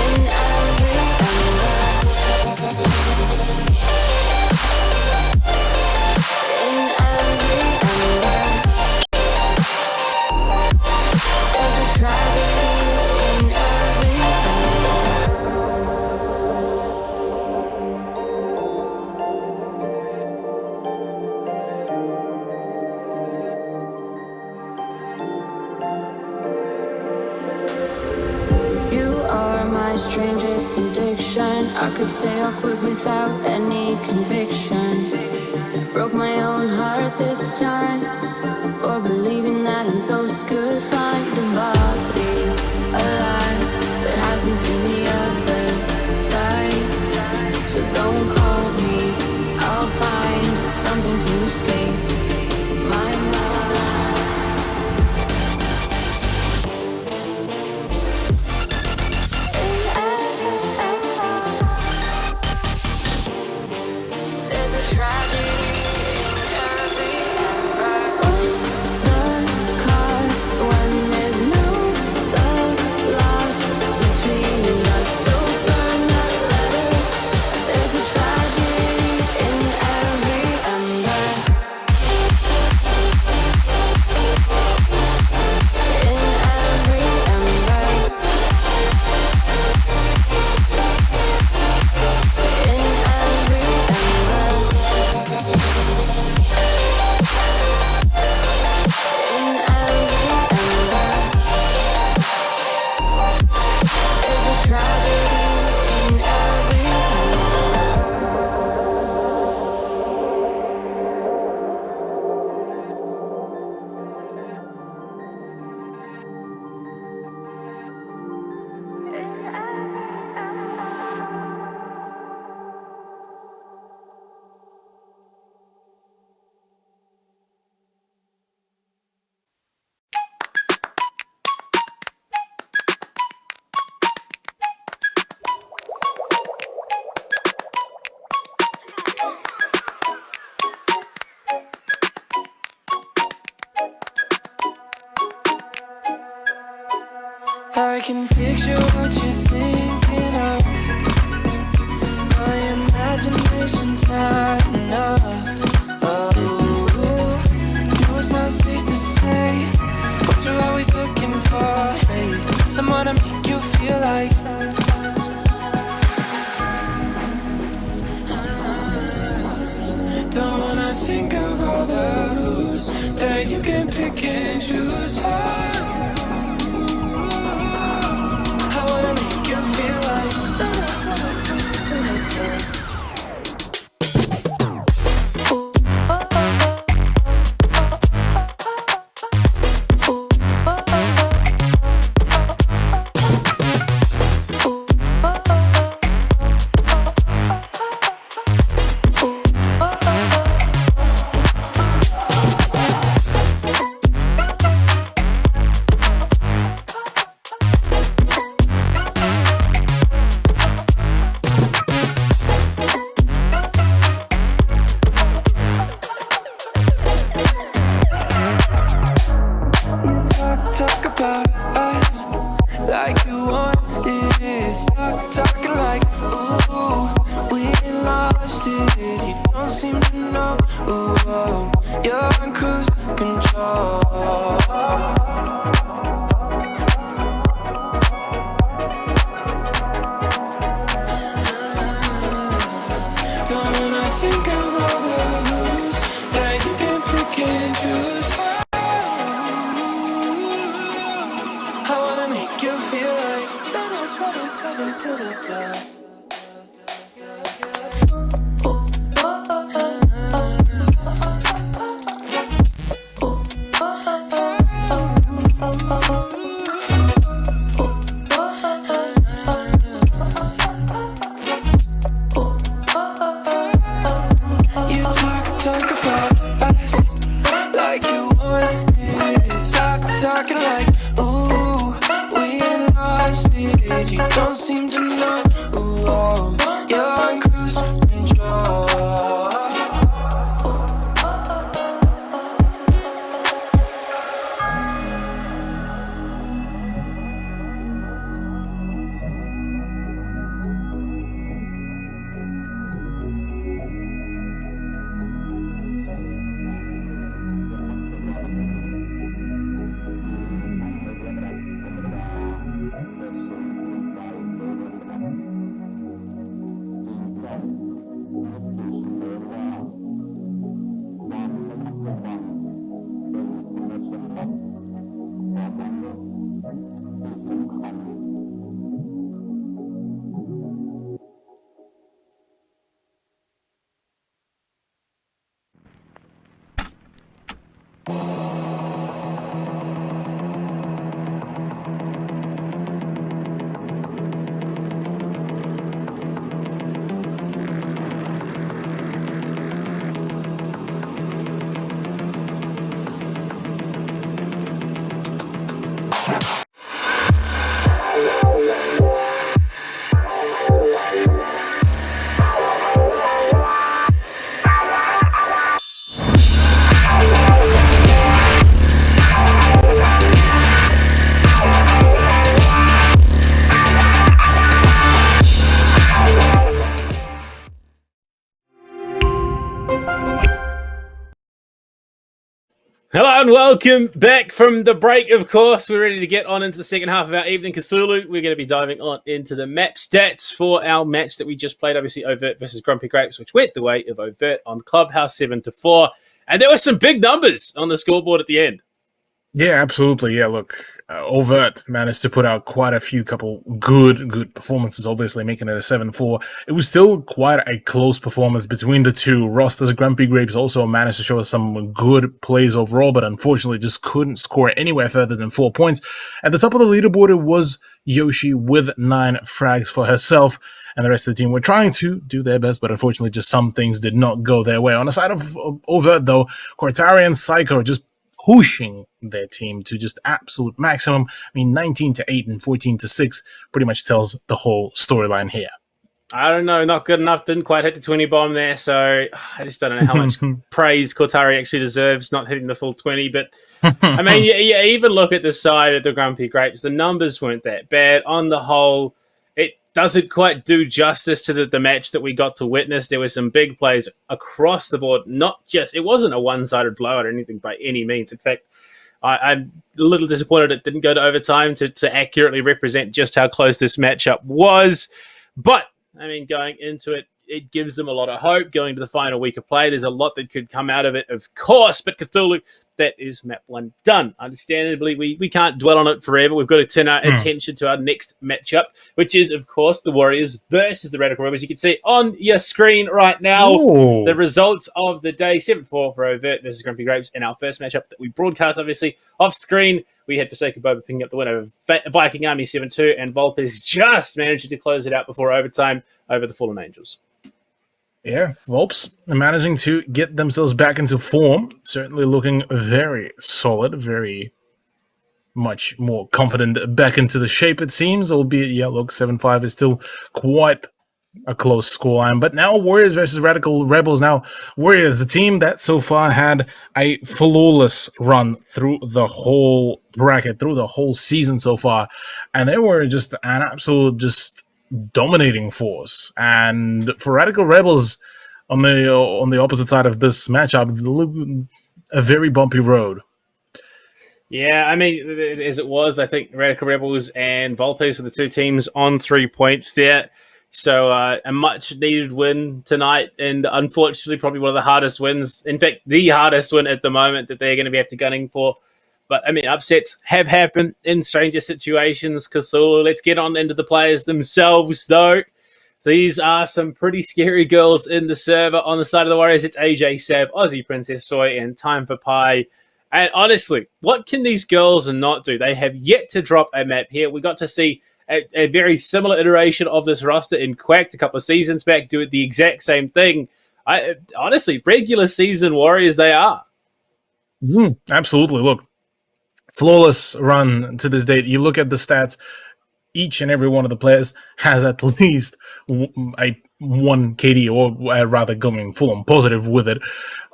In every ember. In every ember. There's a tragedy in every You are my strangest addiction. I could say I'll quit without any conviction. Broke my own heart this time for believing ghost could find a body alive that hasn't seen the other side. So don't call me, I'll find something to escape my mind. There's a tragedy in every ember. What's the cost when there's no love lost between us? So burn the letters. There's a tragedy in every ember. In every ember. In every ember. In every ember. There's a tragedy in every I can picture what you're thinking of. My imagination's not enough. Oh, no, it's not safe to say what you're always looking for. Hey, someone to make you feel like. Don't wanna think of all the who's that you can pick and choose for. I wanna make you feel like. Talk about us like you want it. Stop talking like, ooh, we ain't lost it. You don't seem to know, ooh, you're on cruise control. Don't wanna think of all the rules that you can pick and choose. I wanna make you feel like. You talk about us like you want it. Talking like, ooh, we ain't lost it. You don't seem to know, ooh, you're on cruise control. Hello and welcome back from the break, of course. We're ready to get on into the second half of our evening Cthulhu. We're going to be diving on into the map stats for our match that we just played, obviously Overt versus Grumpy Grapes, which went the way of Overt on Clubhouse 7-4. And there were some big numbers on the scoreboard at the end. Yeah, absolutely. Yeah, look, Overt managed to put out quite a couple good performances, obviously making it a 7-4. It was still quite a close performance between the two. Roster's Grumpy Grapes also managed to show us some good plays overall, but unfortunately just couldn't score anywhere further than 4 points. At the top of the leaderboard, it was Yoshi with 9 frags for herself, and the rest of the team were trying to do their best, but unfortunately just some things did not go their way. On the side of Overt, though, Cortari and Psycho just pushing their team to just absolute maximum. I mean, 19-8 and 14-6 pretty much tells the whole storyline here. I don't know, not good enough. Didn't quite hit the 20 bomb there, so I just don't know how much praise Cortari actually deserves, not hitting the full 20. But, I mean, you even look at the side of the Grumpy Grapes, the numbers weren't that bad. On the whole, it doesn't quite do justice to the match that we got to witness. There were some big plays across the board, it wasn't a one-sided blowout or anything by any means. In fact, I'm a little disappointed it didn't go to overtime to accurately represent just how close this matchup was. But, I mean, going into it, it gives them a lot of hope going to the final week of play. There's a lot that could come out of it, of course, but Cthulhu, that is map 1 done. Understandably, we can't dwell on it forever. We've got to turn our attention to our next matchup, which is, of course, the Warriors versus the Radical Rebels. You can see on your screen right now the results of the day. 7-4 for Overt versus Grumpy Grapes in our first matchup that we broadcast, obviously, off screen. We had Forsaken Boba picking up the win over Viking Army 7-2, and Volpes just managed to close it out before overtime over the Fallen Angels. Yeah, Volps managing to get themselves back into form. Certainly looking very solid, very much more confident back into the shape, it seems. Albeit, yeah, look, 7-5 is still quite a close scoreline. But now Warriors versus Radical Rebels. Now, Warriors, the team that so far had a flawless run through the whole bracket, through the whole season so far. And they were just an absolute dominating force. And for Radical Rebels on the opposite side of this matchup, a very bumpy road. Yeah, I mean, as it was, I think Radical Rebels and Volpes were the two teams on 3 points there. So a much-needed win tonight, and unfortunately probably one of the hardest wins. In fact, the hardest win at the moment that they're going to be after gunning for. But, I mean, upsets have happened in stranger situations. Cthulhu, let's get on into the players themselves, though. These are some pretty scary girls in the server. On the side of the Warriors, it's AJ Sab, Aussie Princess Soy, and Time for Pie. And honestly, what can these girls not do? They have yet to drop a map here. We got to see a very similar iteration of this roster in Quacked a couple of seasons back, do the exact same thing. Honestly, regular season Warriors they are. Absolutely. Look, flawless run to this date. You look at the stats, each and every one of the players has at least a 1 KD, or rather going full on positive with it.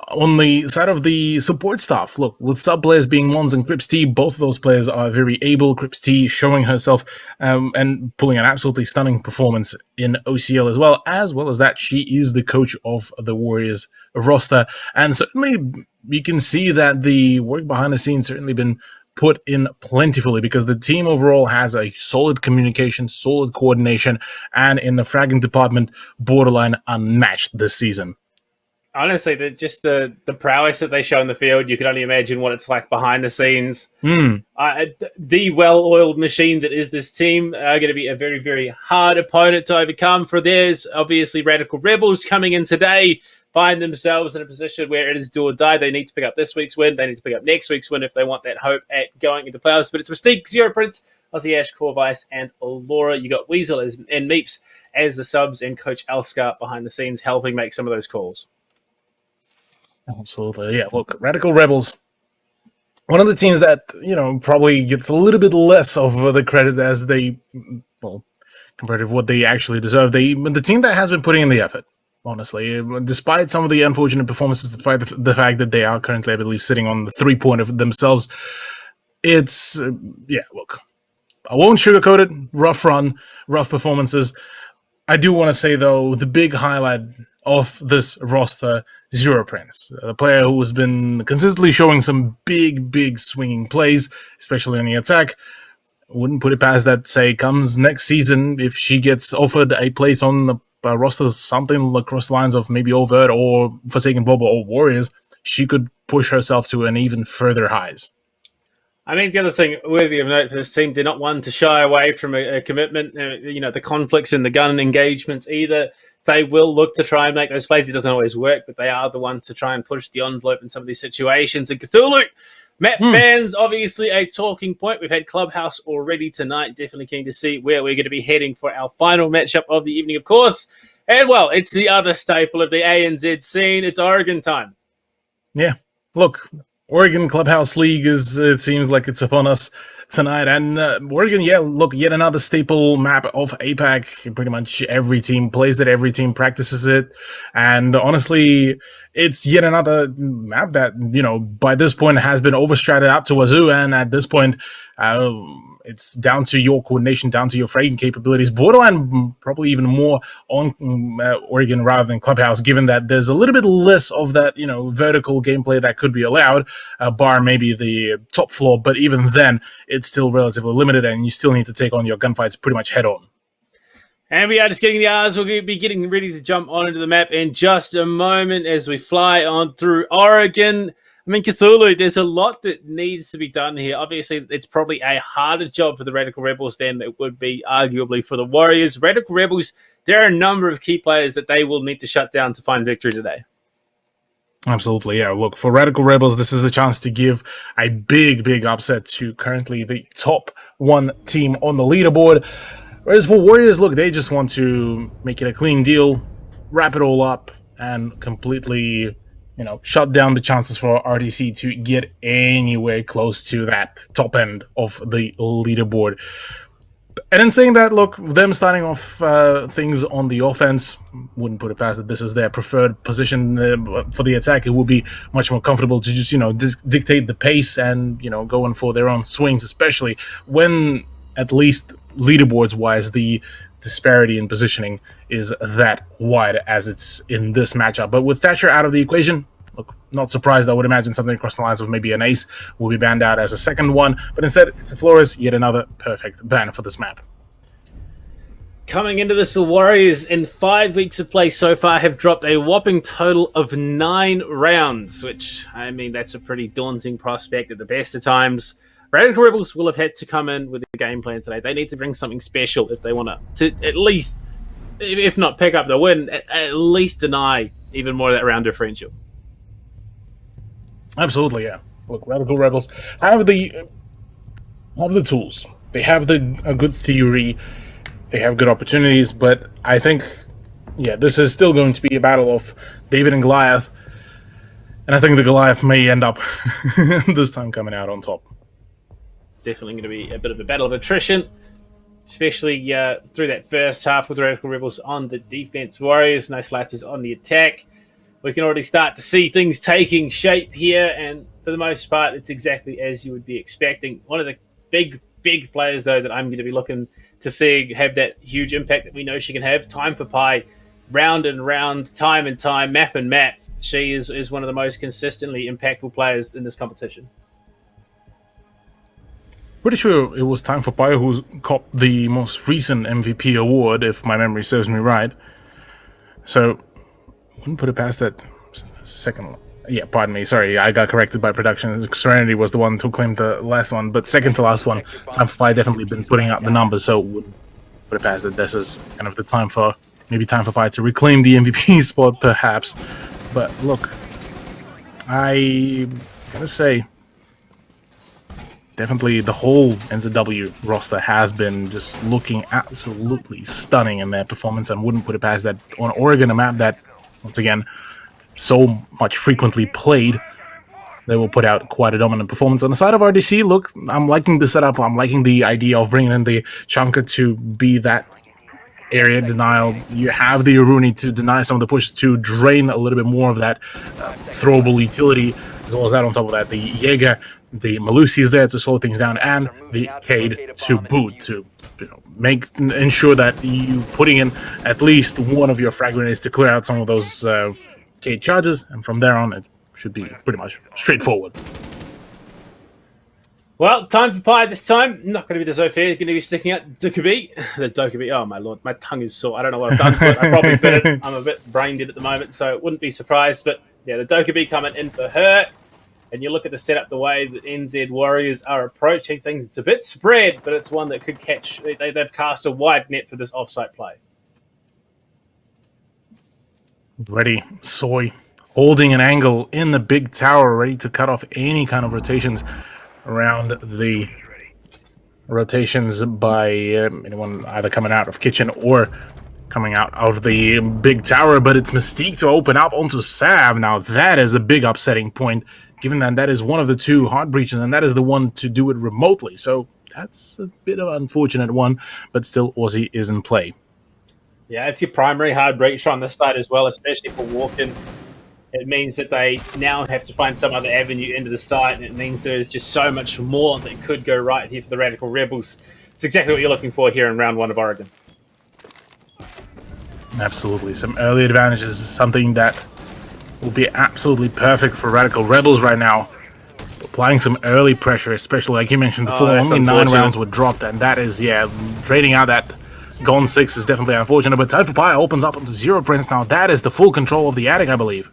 On the side of the support staff, look, with sub players being Mons and Crips T, both of those players are very able. Crips T showing herself and pulling an absolutely stunning performance in OCL as well as that she is the coach of the Warriors roster. And certainly you can see that the work behind the scenes certainly been put in plentifully, because the team overall has a solid communication, solid coordination, and in the fragging department, borderline unmatched this season. Honestly, the prowess that they show in the field, you can only imagine what it's like behind the scenes. The well-oiled machine that is this team are going to be a very, very hard opponent to overcome for theirs. Obviously, Radical Rebels coming in today find themselves in a position where it is do or die. They need to pick up this week's win. They need to pick up next week's win if they want that hope at going into playoffs. But it's Mystique, Zero Prince, Aussie Ash, Corvice, and Laura. You got Weasel and Meeps as the subs, and Coach Alscar behind the scenes helping make some of those calls. Absolutely. Yeah, look, Radical Rebels, one of the teams that, probably gets a little bit less of the credit as they, compared to what they actually deserve. The team that has been putting in the effort, honestly, despite some of the unfortunate performances, despite the fact that they are currently, I believe, sitting on the 3-point of themselves, it's, look, I won't sugarcoat it. Rough run, rough performances. I do want to say, though, the big highlight of this roster, Zero Prince, the player who has been consistently showing some big swinging plays, especially on the attack. Wouldn't put it past that, say, comes next season, if she gets offered a place on the roster, something across the lines of maybe Overt or Forsaken Boba or Warriors, she could push herself to an even further highs. I mean, the other thing worthy of note for this team, they're not one to shy away from a commitment. The conflicts in the gun engagements either. They will look to try and make those plays. It doesn't always work, but they are the ones to try and push the envelope in some of these situations. And Cthulhu, map bans, obviously a talking point. We've had Clubhouse already tonight. Definitely keen to see where we're going to be heading for our final matchup of the evening, of course. And, well, it's the other staple of the ANZ scene. It's Oregon time. Yeah, look, Oregon Clubhouse League it seems like it's upon us tonight. And Oregon, look, yet another staple map of APAC. Pretty much every team plays it, every team practices it. And honestly, it's yet another map that, by this point has been overstratted up to wazoo. And at this point, it's down to your coordination, down to your fragging capabilities, borderline probably even more on Oregon rather than Clubhouse, given that there's a little bit less of that, vertical gameplay that could be allowed, bar maybe the top floor, but even then, it's still relatively limited, and you still need to take on your gunfights pretty much head on. And we are just getting the hours. We'll be getting ready to jump onto the map in just a moment as we fly on through Oregon. I mean, Cthulhu, there's a lot that needs to be done here. Obviously, it's probably a harder job for the Radical Rebels than it would be arguably for the Warriors. Radical Rebels, there are a number of key players that they will need to shut down to find victory today. Absolutely, yeah. Look, for Radical Rebels, this is the chance to give a big upset to currently the top one team on the leaderboard. Whereas for Warriors, look, they just want to make it a clean deal, wrap it all up, and completely, shut down the chances for RDC to get anywhere close to that top end of the leaderboard. And in saying that, look, them starting off things on the offense, wouldn't put it past that this is their preferred position for the attack. It would be much more comfortable to just, dictate the pace and, going for their own swings, especially when, at least leaderboards-wise, the disparity in positioning is that wide as it's in this matchup. But with Thatcher out of the equation, look, not surprised. I would imagine something across the lines of maybe an ace will be banned out as a second one, but instead it's a Flores, yet another perfect ban for this map. Coming into this, the Warriors in 5 weeks of play so far have dropped a whopping total of 9 rounds, which, I mean, that's a pretty daunting prospect at the best of times. Radical Rebels will have had to come in with a game plan today. They need to bring something special if they want to at least, if not pick up the win, at least deny even more of that round differential. Absolutely, yeah. Look, Radical Rebels have the tools. They have a good theory. They have good opportunities, but I think, this is still going to be a battle of David and Goliath. And I think the Goliath may end up this time coming out on top. Definitely going to be a bit of a battle of attrition, especially through that first half with Radical Rebels on the defense. Warriors, no slouches on the attack. We can already start to see things taking shape here, and for the most part, it's exactly as you would be expecting. One of the big players, though, that I'm going to be looking to see have that huge impact that we know she can have. Time for Pi, round and round, time and time, map and map. She is one of the most consistently impactful players in this competition. Pretty sure it was Time for Pi who copped the most recent MVP award, if my memory serves me right. So, wouldn't put it past that second. Yeah, pardon me. Sorry, I got corrected by production. Serenity was the one who claimed the last one, but second to last one. Time for Pi definitely been putting up the numbers, so wouldn't put it past that this is kind of the time for Pi to reclaim the MVP spot, perhaps. But look, I gotta say, definitely the whole NZW roster has been just looking absolutely stunning in their performance, and wouldn't put it past that on Oregon, a map that, once again, so much frequently played, they will put out quite a dominant performance. On the side of RDC, look, I'm liking the setup. I'm liking the idea of bringing in the Chunker to be that area denial. You have the Aruni to deny some of the push, to drain a little bit more of that throwable utility, as well as that on top of that, the Jaeger the Malusi is there to slow things down, and the Cade to boot to ensure that you putting in at least one of your frag grenades to clear out some of those Cade charges, and from there on it should be pretty much straightforward. Well, time for pie this time. Not going to be the Zofia. Going to be sticking out Dokubi. The Dokubi. Oh, my lord. My tongue is sore. I don't know what I've done to it. I probably bit it. I'm a bit brain dead at the moment, so wouldn't be surprised. But, yeah, the Dokubi coming in for her. And you look at the setup, the way that NZ Warriors are approaching things. It's a bit spread, but it's one that could catch. They've cast a wide net for this offsite play. Ready, Soy, holding an angle in the big tower, ready to cut off any kind of rotations around the rotations by anyone either coming out of kitchen or coming out of the big tower. But it's Mystique to open up onto Sav. Now that is a big upsetting point, given that that is one of the two hard breaches, and that is the one to do it remotely. So that's a bit of an unfortunate one, but still Aussie is in play. Yeah, it's your primary hard breach on this side as well, especially for walk-in. It means that they now have to find some other avenue into the site, and it means there's just so much more that could go right here for the Radical Rebels. It's exactly what you're looking for here in round one of Origin. Absolutely. Some early advantages is something that will be absolutely perfect for Radical Rebels right now. Applying some early pressure, especially like you mentioned before, only 9 rounds were dropped, and that is, trading out that Gone 6 is definitely unfortunate, but Time for Pie opens up onto Zero Prince now. That is the full control of the attic, I believe.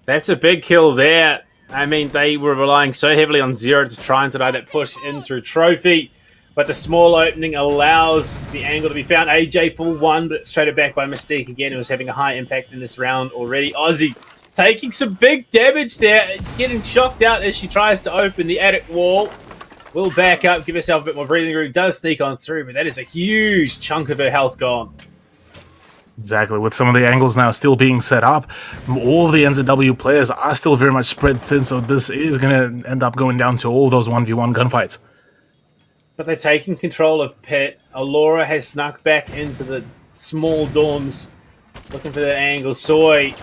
That's a big kill there. I mean, they were relying so heavily on Zero to try and deny that push in through Trophy, but the small opening allows the angle to be found. AJ full one, but it's traded back by Mystique again, who was having a high impact in this round already. Aussie taking some big damage there, getting shocked out as she tries to open the attic wall. Will back up, give herself a bit more breathing room, does sneak on through, but that is a huge chunk of her health gone. Exactly, with some of the angles now still being set up, all of the NZW players are still very much spread thin, so this is going to end up going down to all those 1v1 gunfights. But they've taken control of Pit. Alora has snuck back into the small dorms, looking for that angle. Soy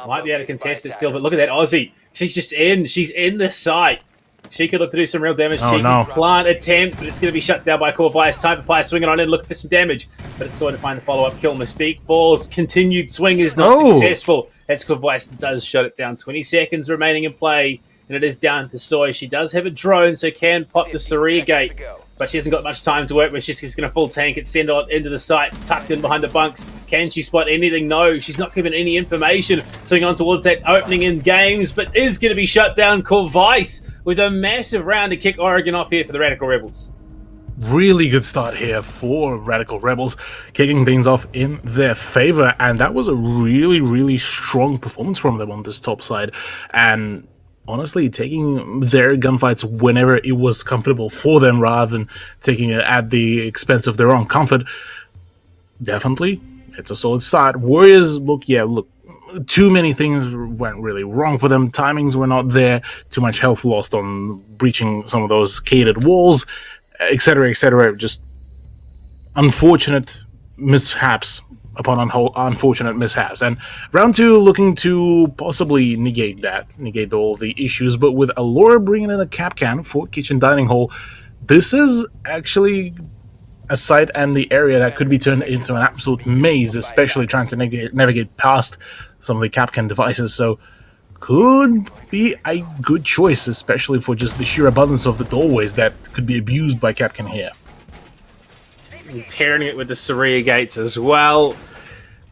might be able to contest it still, but look at that Aussie. She's just in. She's in the site. She could look to do some real damage. Cheeky plant attempt, but it's going to be shut down by Corvice. Time for Pie swinging on in, looking for some damage. But it's sort of find the follow-up kill. Mystique falls. Continued swing is not successful. As Corvice does shut it down. 20 seconds remaining in play, and it is down to Soy. She does have a drone, so can pop the Saria gate. But she hasn't got much time to work with. She's just going to full tank it, send on into the site, tucked in behind the bunks. Can she spot anything? No, she's not given any information. Swing on towards that opening in games, but is going to be shut down. Corvice with a massive round to kick Oregon off here for the Radical Rebels. Really good start here for Radical Rebels, kicking things off in their favor, and that was a really, really strong performance from them on this top side. And honestly, taking their gunfights whenever it was comfortable for them rather than taking it at the expense of their own comfort. Definitely, it's a solid start. Warriors, look, too many things went really wrong for them. Timings were not there. Too much health lost on breaching some of those caded walls, etc., etc. Just unfortunate mishaps upon unfortunate mishaps. And round 2 looking to possibly negate all the issues, but with Alora bringing in a cap can for kitchen dining hall, this is actually a site and the area that could be turned into an absolute maze, especially trying to navigate past some of the cap can devices. So could be a good choice, especially for just the sheer abundance of the doorways that could be abused by Capcan here. And pairing it with the Saria gates as well.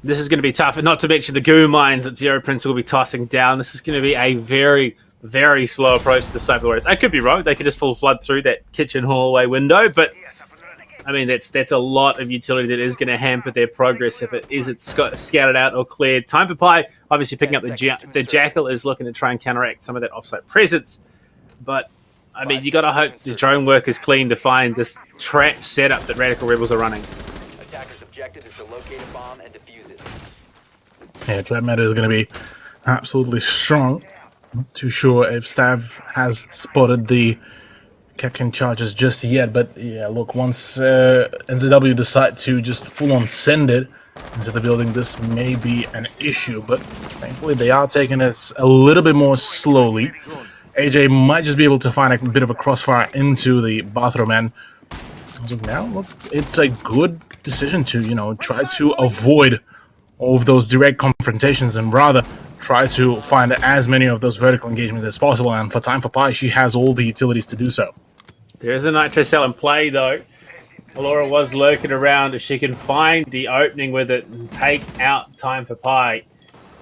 This is going to be tough, and not to mention the goo mines that Zero Prince will be tossing down. This is going to be a very, very slow approach to the Cyber Warriors. I could be wrong. They could just full flood through that kitchen hallway window, but I mean, that's a lot of utility that is going to hamper their progress if it isn't scouted out or cleared. Time for Pie, obviously picking up the Jackal is looking to try and counteract some of that offsite presence. But, I mean, you got to hope the drone work is clean to find this trap setup that Radical Rebels are running. Attacker's objective is to locate a bomb and defuse it. Yeah, trap meta is going to be absolutely strong. Not too sure if Stav has spotted the Capcan charges just yet, but yeah, look, once NZW decide to just full-on send it into the building, this may be an issue, but thankfully they are taking it a little bit more slowly. AJ might just be able to find a bit of a crossfire into the bathroom, and as of now, look, it's a good decision to, try to avoid all of those direct confrontations and rather try to find as many of those vertical engagements as possible. And for Time for Pi, she has all the utilities to do so. There is a nitro cell in play, though. Laura was lurking around. If she can find the opening with it and take out Time for Pi,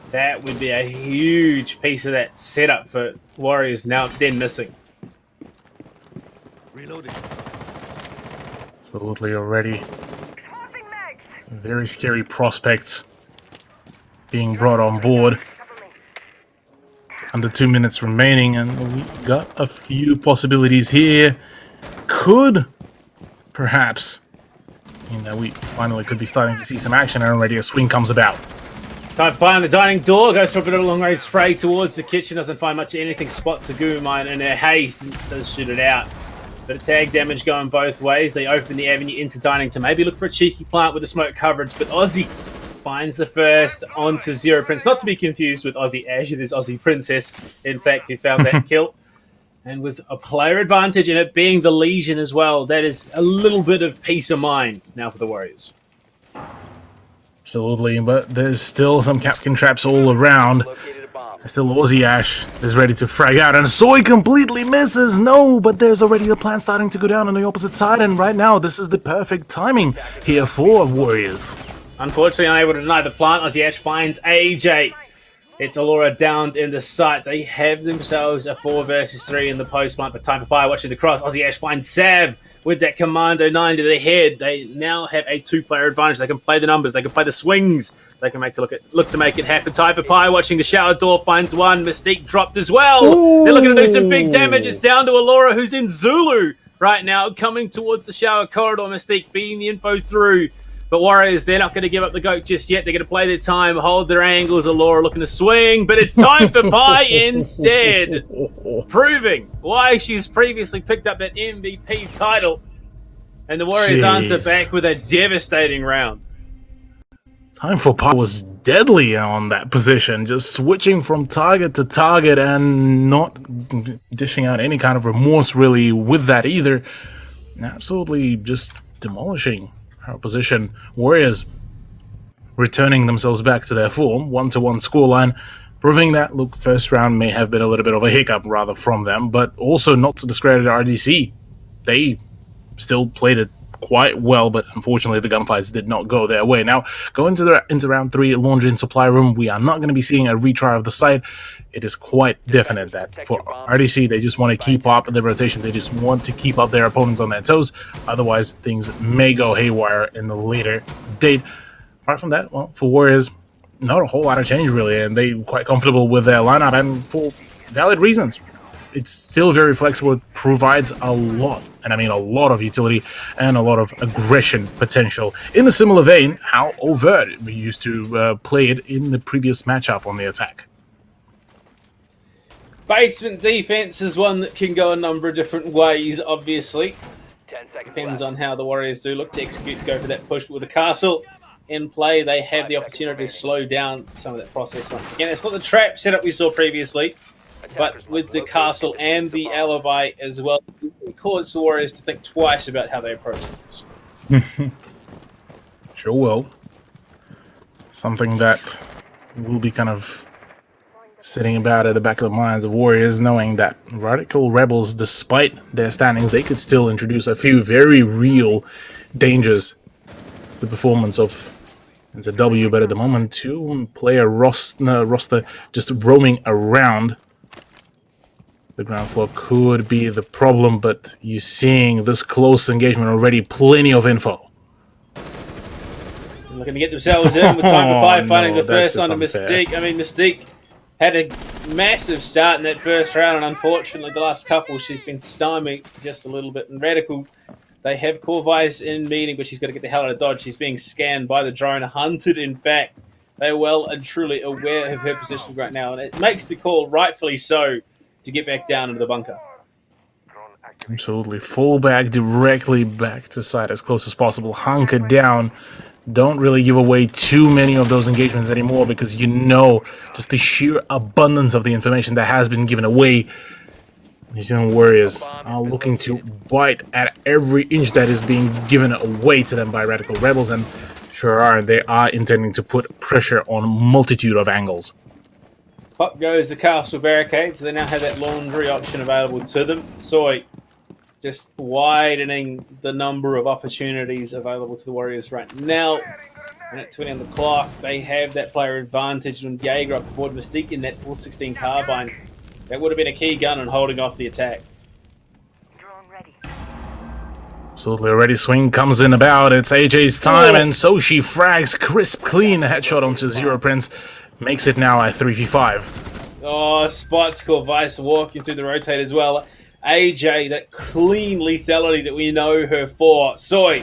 that would be a huge piece of that setup for Warriors now then missing. Reloading. Absolutely already. Very scary prospects being brought on board. Under 2 minutes remaining, and we got a few possibilities here. Could perhaps mean that we finally could be starting to see some action, and already a swing comes about. Time for Pi on the dining door, goes for a bit of a long range spray towards the kitchen, doesn't find much of anything, spots a goo mine in her haste and does shoot it out. Bit of tag damage going both ways. They open the avenue into dining to maybe look for a cheeky plant with the smoke coverage, but Aussie finds the first onto Zero Prince. Not to be confused with Aussie Ash, it is Aussie Princess, in fact, who found that kill. And with a player advantage and it being the Legion as well, that is a little bit of peace of mind now for the Warriors. Absolutely, but there's still some Capkin traps all around. Still Aussie Ash is ready to frag out, and Soy completely misses. No, but there's already a plan starting to go down on the opposite side, and right now this is the perfect timing here for Warriors. Unfortunately, unable to deny the plant, Aussie Ash finds AJ. It's Allura down in the sight. They have themselves a 4 versus 3 in the post plant, but Time for Pi watching the cross. Aussie Ash finds Sav with that Commando 9 to the head. They now have a 2-player advantage. They can play the numbers. They can play the swings. They can look to make it happen. Time for Pi watching the shower door finds one. Mystique dropped as well. Ooh. They're looking to do some big damage. It's down to Allura, who's in Zulu right now, coming towards the shower corridor. Mystique feeding the info through. But Warriors, they're not going to give up the goat just yet. They're going to play their time, hold their angles. Allura looking to swing, but it's Time for Pi instead. Proving why she's previously picked up that MVP title. And the Warriors answer back with a devastating round. Time for Pi was deadly on that position, just switching from target to target and not dishing out any kind of remorse really with that either. Absolutely just demolishing our position. Warriors returning themselves back to their form, 1-1 scoreline, proving that, look, first round may have been a little bit of a hiccup rather from them, but also not to discredit RDC. They still played it quite well, but unfortunately the gunfights did not go their way. Now, going into round 3, laundry and supply room, we are not going to be seeing a retry of the site. It is quite definite that for RDC, they just want to keep up the rotation. They just want to keep up their opponents on their toes. Otherwise, things may go haywire in the later date. Apart from that, well, for Warriors, not a whole lot of change really, and they're quite comfortable with their lineup, and for valid reasons. It's still very flexible. It provides a lot, and I mean a lot of utility and a lot of aggression potential. In a similar vein, how overt we used to play it in the previous matchup on the attack. Basement defense is one that can go a number of different ways, obviously. 10 seconds Depends left. on how the Warriors do look to execute, go for that push. But with the castle in play, they have the opportunity to slow down some of that process once again. It's not the trap setup we saw previously, but with the castle and the alibi as well, it caused the Warriors to think twice about how they approach things. Sure will. Something that will be kind of sitting about at the back of the minds of Warriors, knowing that Radical Rebels, despite their standings, they could still introduce a few very real dangers to the performance of NZW. But at the moment, 2-player roster just roaming around the ground floor could be the problem, but you're seeing this close engagement already, plenty of info. Looking to get themselves in with Time for Pi finding no, the first that's on a just unfair. Mystique. I mean, Mystique had a massive start in that first round, and unfortunately the last couple she's been stymied just a little bit. And Radical, they have Corvise in meeting, but she's got to get the hell out of Dodge. She's being scanned by the drone, hunted in fact. They're well and truly aware of her position right now, and it makes the call, rightfully so, to get back down into the bunker. Absolutely. Fall back directly back to site as close as possible. Hunker down. Don't really give away too many of those engagements anymore, because you know just the sheer abundance of the information that has been given away. New Zealand Warriors are looking to bite at every inch that is being given away to them by Radical Rebels, and sure are, they are intending to put pressure on a multitude of angles. Pop goes the castle barricades. They now have that laundry option available to them. Soy just widening the number of opportunities available to the Warriors right now. And at 20 on the clock, they have that player advantage when Jaeger off the board. Mystique in that full 16 carbine. That would have been a key gun on holding off the attack. Absolutely, already swing comes in about. It's AJ's time, and so she frags crisp, clean headshot onto Zero Prince. Makes it now a 3v5. Oh, spots called Vice walking through the rotate as well. AJ, that clean lethality that we know her for. Soy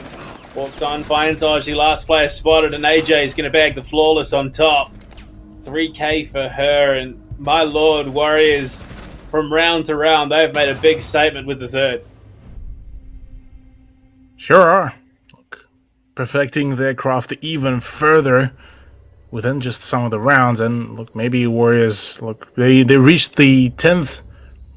walks on, finds Ozzy, last player spotted, and AJ is going to bag the flawless on top. 3k for her, and my lord, Warriors, from round to round, they've made a big statement with the third. Sure are. Look, perfecting their craft even further within just some of the rounds, and look, maybe Warriors, look, they reached the 10th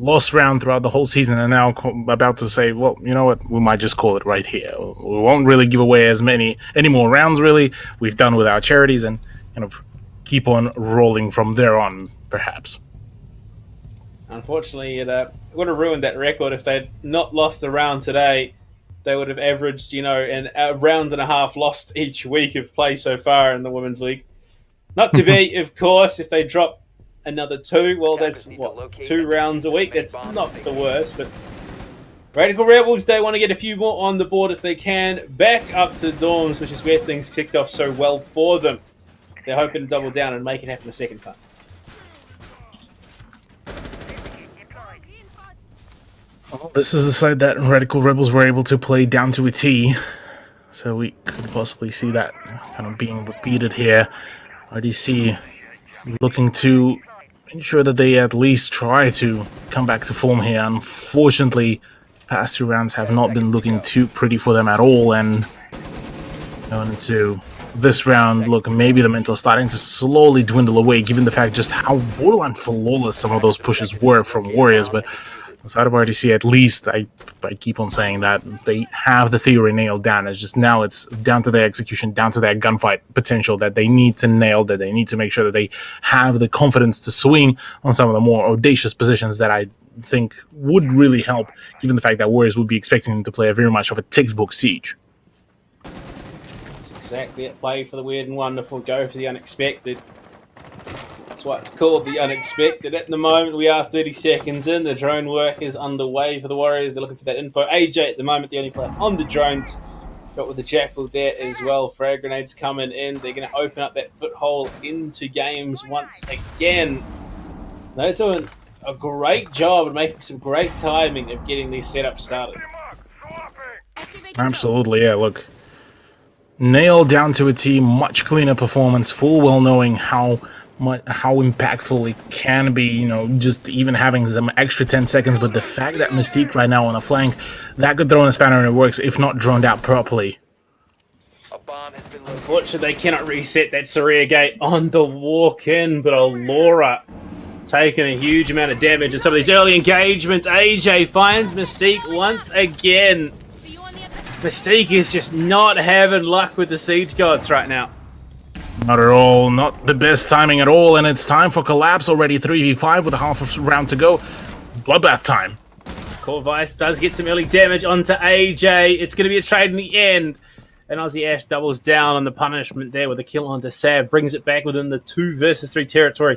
lost round throughout the whole season, and now about to say, well, you know what, we might just call it right here. We won't really give away any more rounds, really. We've done with our charities, and kind of keep on rolling from there on, perhaps. Unfortunately, it would have ruined that record if they'd not lost a round today. They would have averaged, a round and a half lost each week of play so far in the Women's League. Not to be, of course, if they drop another 2, well, that's, 2 rounds a week. That's not the worst, but Radical Rebels, they want to get a few more on the board if they can. Back up to Dorms, which is where things kicked off so well for them. They're hoping to double down and make it happen a second time. Well, this is the side that Radical Rebels were able to play down to a T, so we could possibly see that kind of being repeated here. RDC looking to ensure that they at least try to come back to form here. Unfortunately, past 2 rounds have not been looking too pretty for them at all, and going into this round, look, maybe the mental starting to slowly dwindle away, given the fact just how borderline flawless some of those pushes were from Warriors. But outside of RDC, at least, I keep on saying that they have the theory nailed down. It's just now it's down to their execution, down to their gunfight potential that they need to nail, that they need to make sure that they have the confidence to swing on some of the more audacious positions that I think would really help, given the fact that Warriors would be expecting them to play a very much of a textbook siege. That's exactly it. Play for the weird and wonderful, go for the unexpected. That's what it's called, the unexpected. At the moment, we are 30 seconds in. The drone work is underway for the Warriors. They're looking for that info. AJ, at the moment, the only player on the drones. Got with the Jackal there as well. Frag grenades coming in. They're going to open up that foothold into games once again. They're doing a great job of making some great timing of getting these setups started. Absolutely, yeah, look. Nailed down to a T, much cleaner performance, full well knowing how impactful it can be, just even having some extra 10 seconds, but the fact that Mystique right now on the flank, that could throw in a spanner in the works if not droned out properly. Unfortunately, they cannot reset that Saria gate on the walk-in, but Allura taking a huge amount of damage in some of these early engagements. AJ finds Mystique once again. Mystique is just not having luck with the Siege Gods right now. Not at all, not the best timing at all, and it's time for Collapse already, 3v5 with a half a round to go. Bloodbath time. Core Vice does get some early damage onto AJ. It's going to be a trade in the end. And Aussie Ash doubles down on the punishment there with a kill onto Sav, brings it back within the 2 versus 3 territory.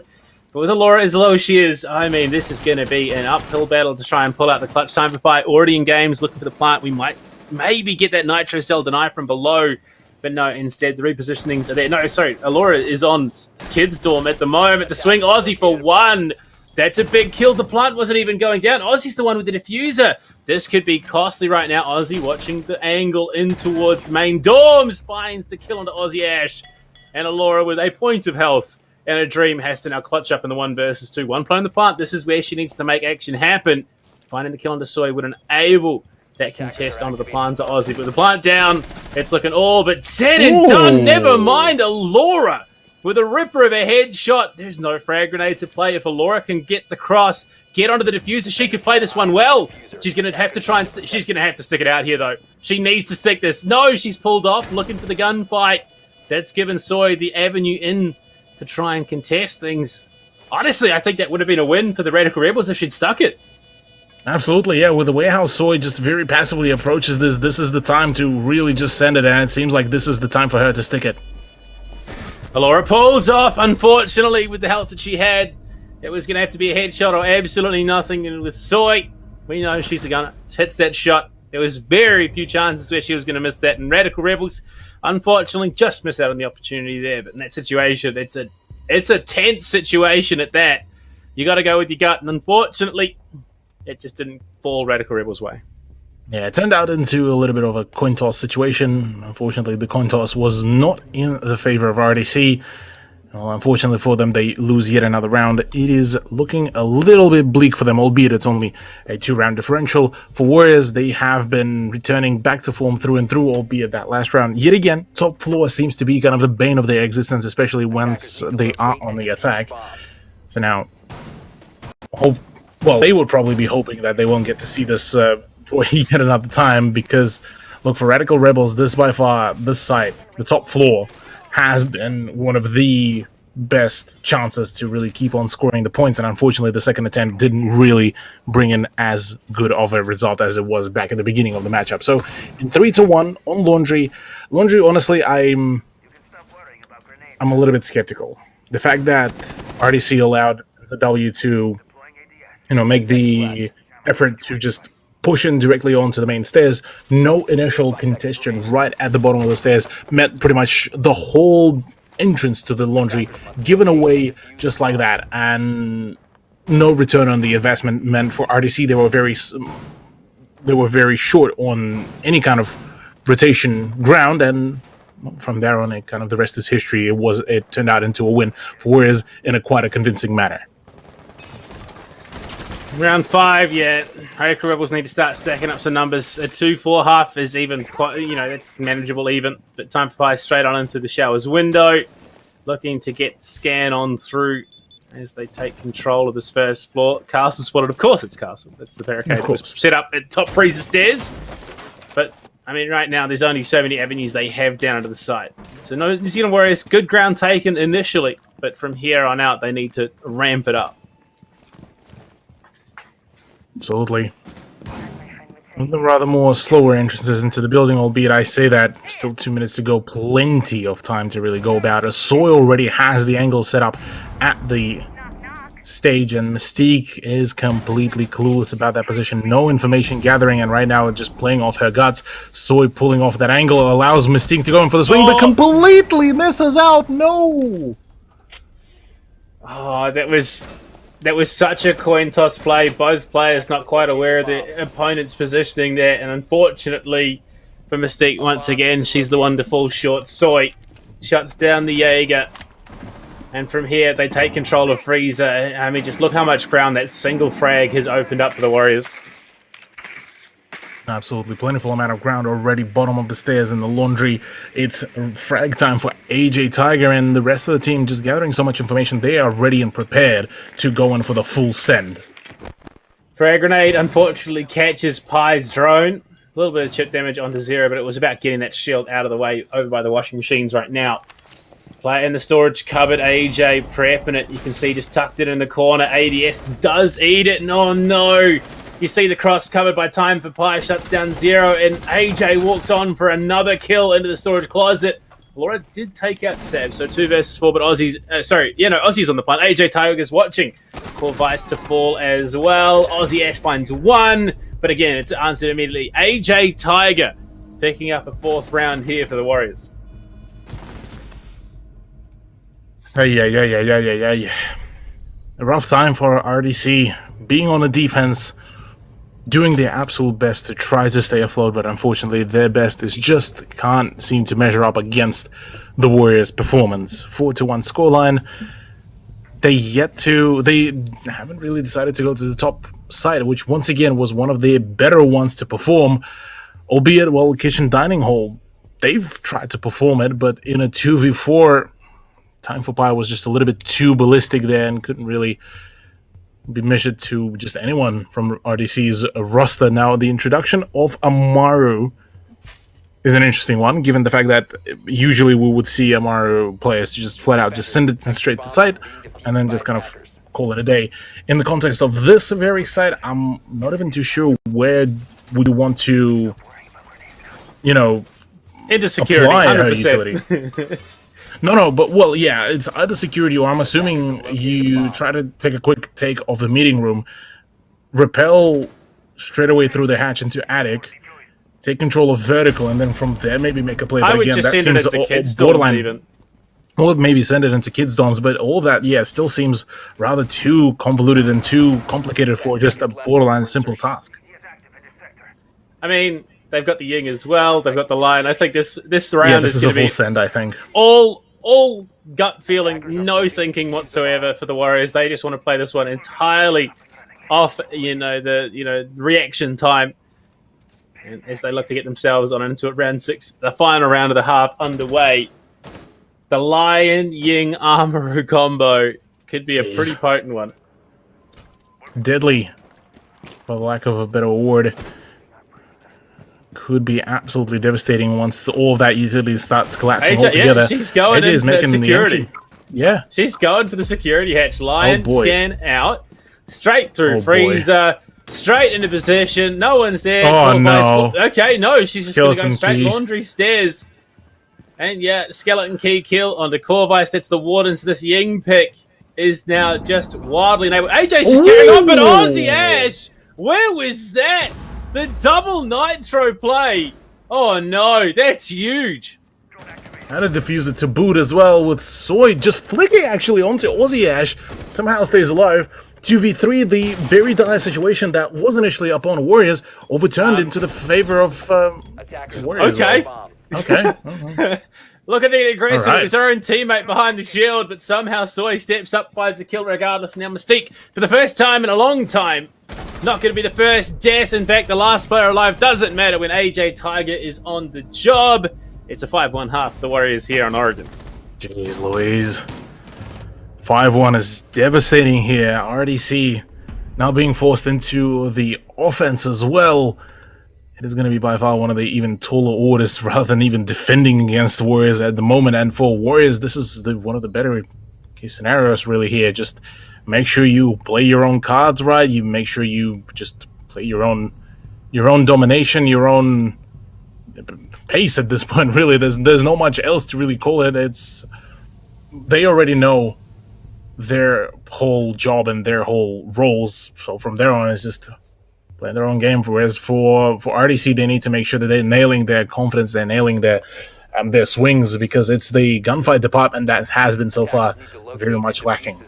But with Allura as low as she is, I mean, this is going to be an uphill battle to try and pull out the clutch. Time for Pi already in games, looking for the plant. We might maybe get that Nitro Cell deny from below. But no, instead, the repositionings are there. No, sorry, Allura is on Kids Dorm at the moment. The swing, Aussie for 1. That's a big kill. The plant wasn't even going down. Aussie's the one with the diffuser. This could be costly right now. Aussie watching the angle in towards the main dorms. Finds the kill onto Aussie Ash. And Allura with a point of health and a dream has to now clutch up in the 1 versus 2. 1 play on the plant. This is where she needs to make action happen. Finding the kill onto Soy would enable that contest onto the plant to Aussie. But the plant down, it's looking all but said and done. Never mind Allura with a ripper of a headshot. There's no frag grenade to play. If Alora can get the cross, get onto the diffuser, she could play this one well. She's going to have to try and she's going to have to stick it out here, though. She needs to stick this. No, she's pulled off, looking for the gunfight. That's given Soy the avenue in to try and contest things. Honestly, I think that would have been a win for the Radical Rebels if she'd stuck it. Absolutely, yeah. With the way how Soy just very passively approaches this is the time to really just send it, and it seems like this is the time for her to stick it. Alora pulls off, unfortunately, with the health that she had. It was going to have to be a headshot or absolutely nothing. And with Soy, we know she's a gunner. She hits that shot. There was very few chances where she was going to miss that. And Radical Rebels, unfortunately, just missed out on the opportunity there. But in that situation, it's a tense situation at that. You got to go with your gut. And unfortunately, it just didn't fall Radical Rebels' way. Yeah, it turned out into a little bit of a coin toss situation. Unfortunately, the coin toss was not in the favor of RDC. Well, unfortunately for them, they lose yet another round. It is looking a little bit bleak for them, albeit it's only a 2-round differential. For Warriors, they have been returning back to form through and through, albeit that last round. Yet again, top floor seems to be kind of the bane of their existence, especially once they are on the attack. So now, they would probably be hoping that they won't get to see this for yet another time, because look, for Radical Rebels, this by far, this side, the top floor, has been one of the best chances to really keep on scoring the points, and unfortunately the second attempt didn't really bring in as good of a result as it was back at the beginning of the matchup. So in 3-1 on Laundry, honestly, I'm a little bit skeptical. The fact that RDC allowed the W to make the effort to just push in directly onto the main stairs, no initial congestion right at the bottom of the stairs, meant pretty much the whole entrance to the Laundry given away just like that, and no return on the investment meant for RDC. They were very short on any kind of rotation ground, and from there on, the rest is history. It turned out into a win for Warriors in quite a convincing manner. Round 5, yeah. Radical Rebels need to start stacking up some numbers. A 2-4 half is even quite, it's manageable even. But time for Pie straight on into the showers window. Looking to get the scan on through as they take control of this first floor. Castle spotted, of course it's Castle. That's the barricade that was set up at top freezer stairs. But, right now there's only so many avenues they have down into the site. So no New Zealand Warriors, good ground taken initially. But from here on out, they need to ramp it up. Absolutely. The rather more slower entrances into the building, albeit I say that, still 2 minutes to go, plenty of time to really go about it. Soy already has the angle set up at the stage, and Mystique is completely clueless about that position. No information gathering, and right now just playing off her guts. Soy pulling off that angle allows Mystique to go in for the swing, but completely misses out. No! Oh, that was such a coin toss play. Both players not quite aware of the opponent's positioning there. And unfortunately for Mystique, once again, she's the one to fall short. Soy shuts down the Jaeger. And from here, they take control of Freezer. Just look how much ground that single frag has opened up for the Warriors. Absolutely plentiful amount of ground already, bottom of the stairs in the Laundry. It's frag time for AJ Tiger and the rest of the team, just gathering so much information. They are ready and prepared to go in for the full send. Frag grenade unfortunately catches Pie's drone. A little bit of chip damage onto Zero, but it was about getting that shield out of the way over by the washing machines right now. Player in the storage cupboard, AJ prepping it. You can see just tucked it in the corner. ADS does eat it. No, no. You see the cross covered by time for Pie, shuts down Zero, and AJ walks on for another kill into the storage closet. Laura did take out Sab, so 2 versus 4, but Aussie's, Aussie's on the punt. AJ Tiger's watching. Core Vice to fall as well. Aussie Ash finds 1, but again, it's answered immediately. AJ Tiger picking up a 4th round here for the Warriors. Yeah. A rough time for RDC, being on the defense, doing their absolute best to try to stay afloat, but unfortunately their best is just can't seem to measure up against the Warriors' performance. 4-1 scoreline. They haven't really decided to go to the top side, which once again was one of the better ones to perform, albeit, kitchen dining hall, they've tried to perform it, but in a 2v4, Time for Pi was just a little bit too ballistic there and couldn't really be measured to just anyone from RDC's roster. Now, the introduction of Amaru is an interesting one, given the fact that usually we would see Amaru players just flat out just send it straight to site and then just kind of call it a day. In the context of this very site, I'm not even too sure where would you want to, into security, apply 100%. her utility. No, but well, yeah, it's either security or I'm assuming you try to take a quick take of the meeting room, rappel straight away through the hatch into attic, take control of vertical, and then from there maybe make a play. But I would again, just that send it seems into kids' dorms borderline. even. Or maybe send it into kids' dorms, but all of that, yeah, still seems rather too convoluted and too complicated for just a borderline simple task. I mean, they've got the Ying as well. They've got the Lion. I think this round Yeah, this is a going to full be send, I think. all gut feeling, no thinking whatsoever for the Warriors. They just want to play this one entirely off, the reaction time. And as they look to get themselves on into it, round 6, the final round of the half underway. The Lion Ying Amaru combo could be a pretty potent one. Deadly, for the lack of a better word. Could be absolutely devastating once all of that utility starts collapsing altogether. Yeah, she's going AJ is making security. the entry. Yeah. She's going for the security hatch. Lion scan out. Straight through. Boy. Freezer. Straight into position. No one's there. Oh, no. Okay, no. She's just going to go Skeleton straight key. laundry stairs. And yeah, skeleton key kill onto Corvice. That's the Wardens. This Ying pick is now just wildly enabled. AJ's just getting up at Aussie Ash. Where was that? The double nitro play. Oh no, that's huge. And a diffuser to boot as well, with Soy just flicking actually onto Aussie Ash. Somehow stays alive. 2v3, the very dire situation that was initially up on Warriors, overturned into the favor of Warriors. Okay. Okay. Look at the aggressive. All right. It was her own teammate behind the shield, but somehow Soy steps up, finds a kill regardless. Now Mystique, for the first time in a long time, not going to be the first death. In fact, the last player alive doesn't matter when AJ Tiger is on the job. It's a 5-1 half for the Warriors here on Oregon. Jeez Louise. 5-1 is devastating here. RDC now being forced into the offense as well. It is going to be by far one of the even taller orders rather than even defending against the Warriors at the moment. And for Warriors, this is one of the better case scenarios really here. Just make sure you play your own cards right. You make sure you just play your own domination, your own pace at this point. Really, there's not much else to really call it. They already know their whole job and their whole roles. So from there on, it's just playing their own game. Whereas for RDC, they need to make sure that they're nailing their confidence, they're nailing their swings, because it's the gunfight department that has been so far very much lacking.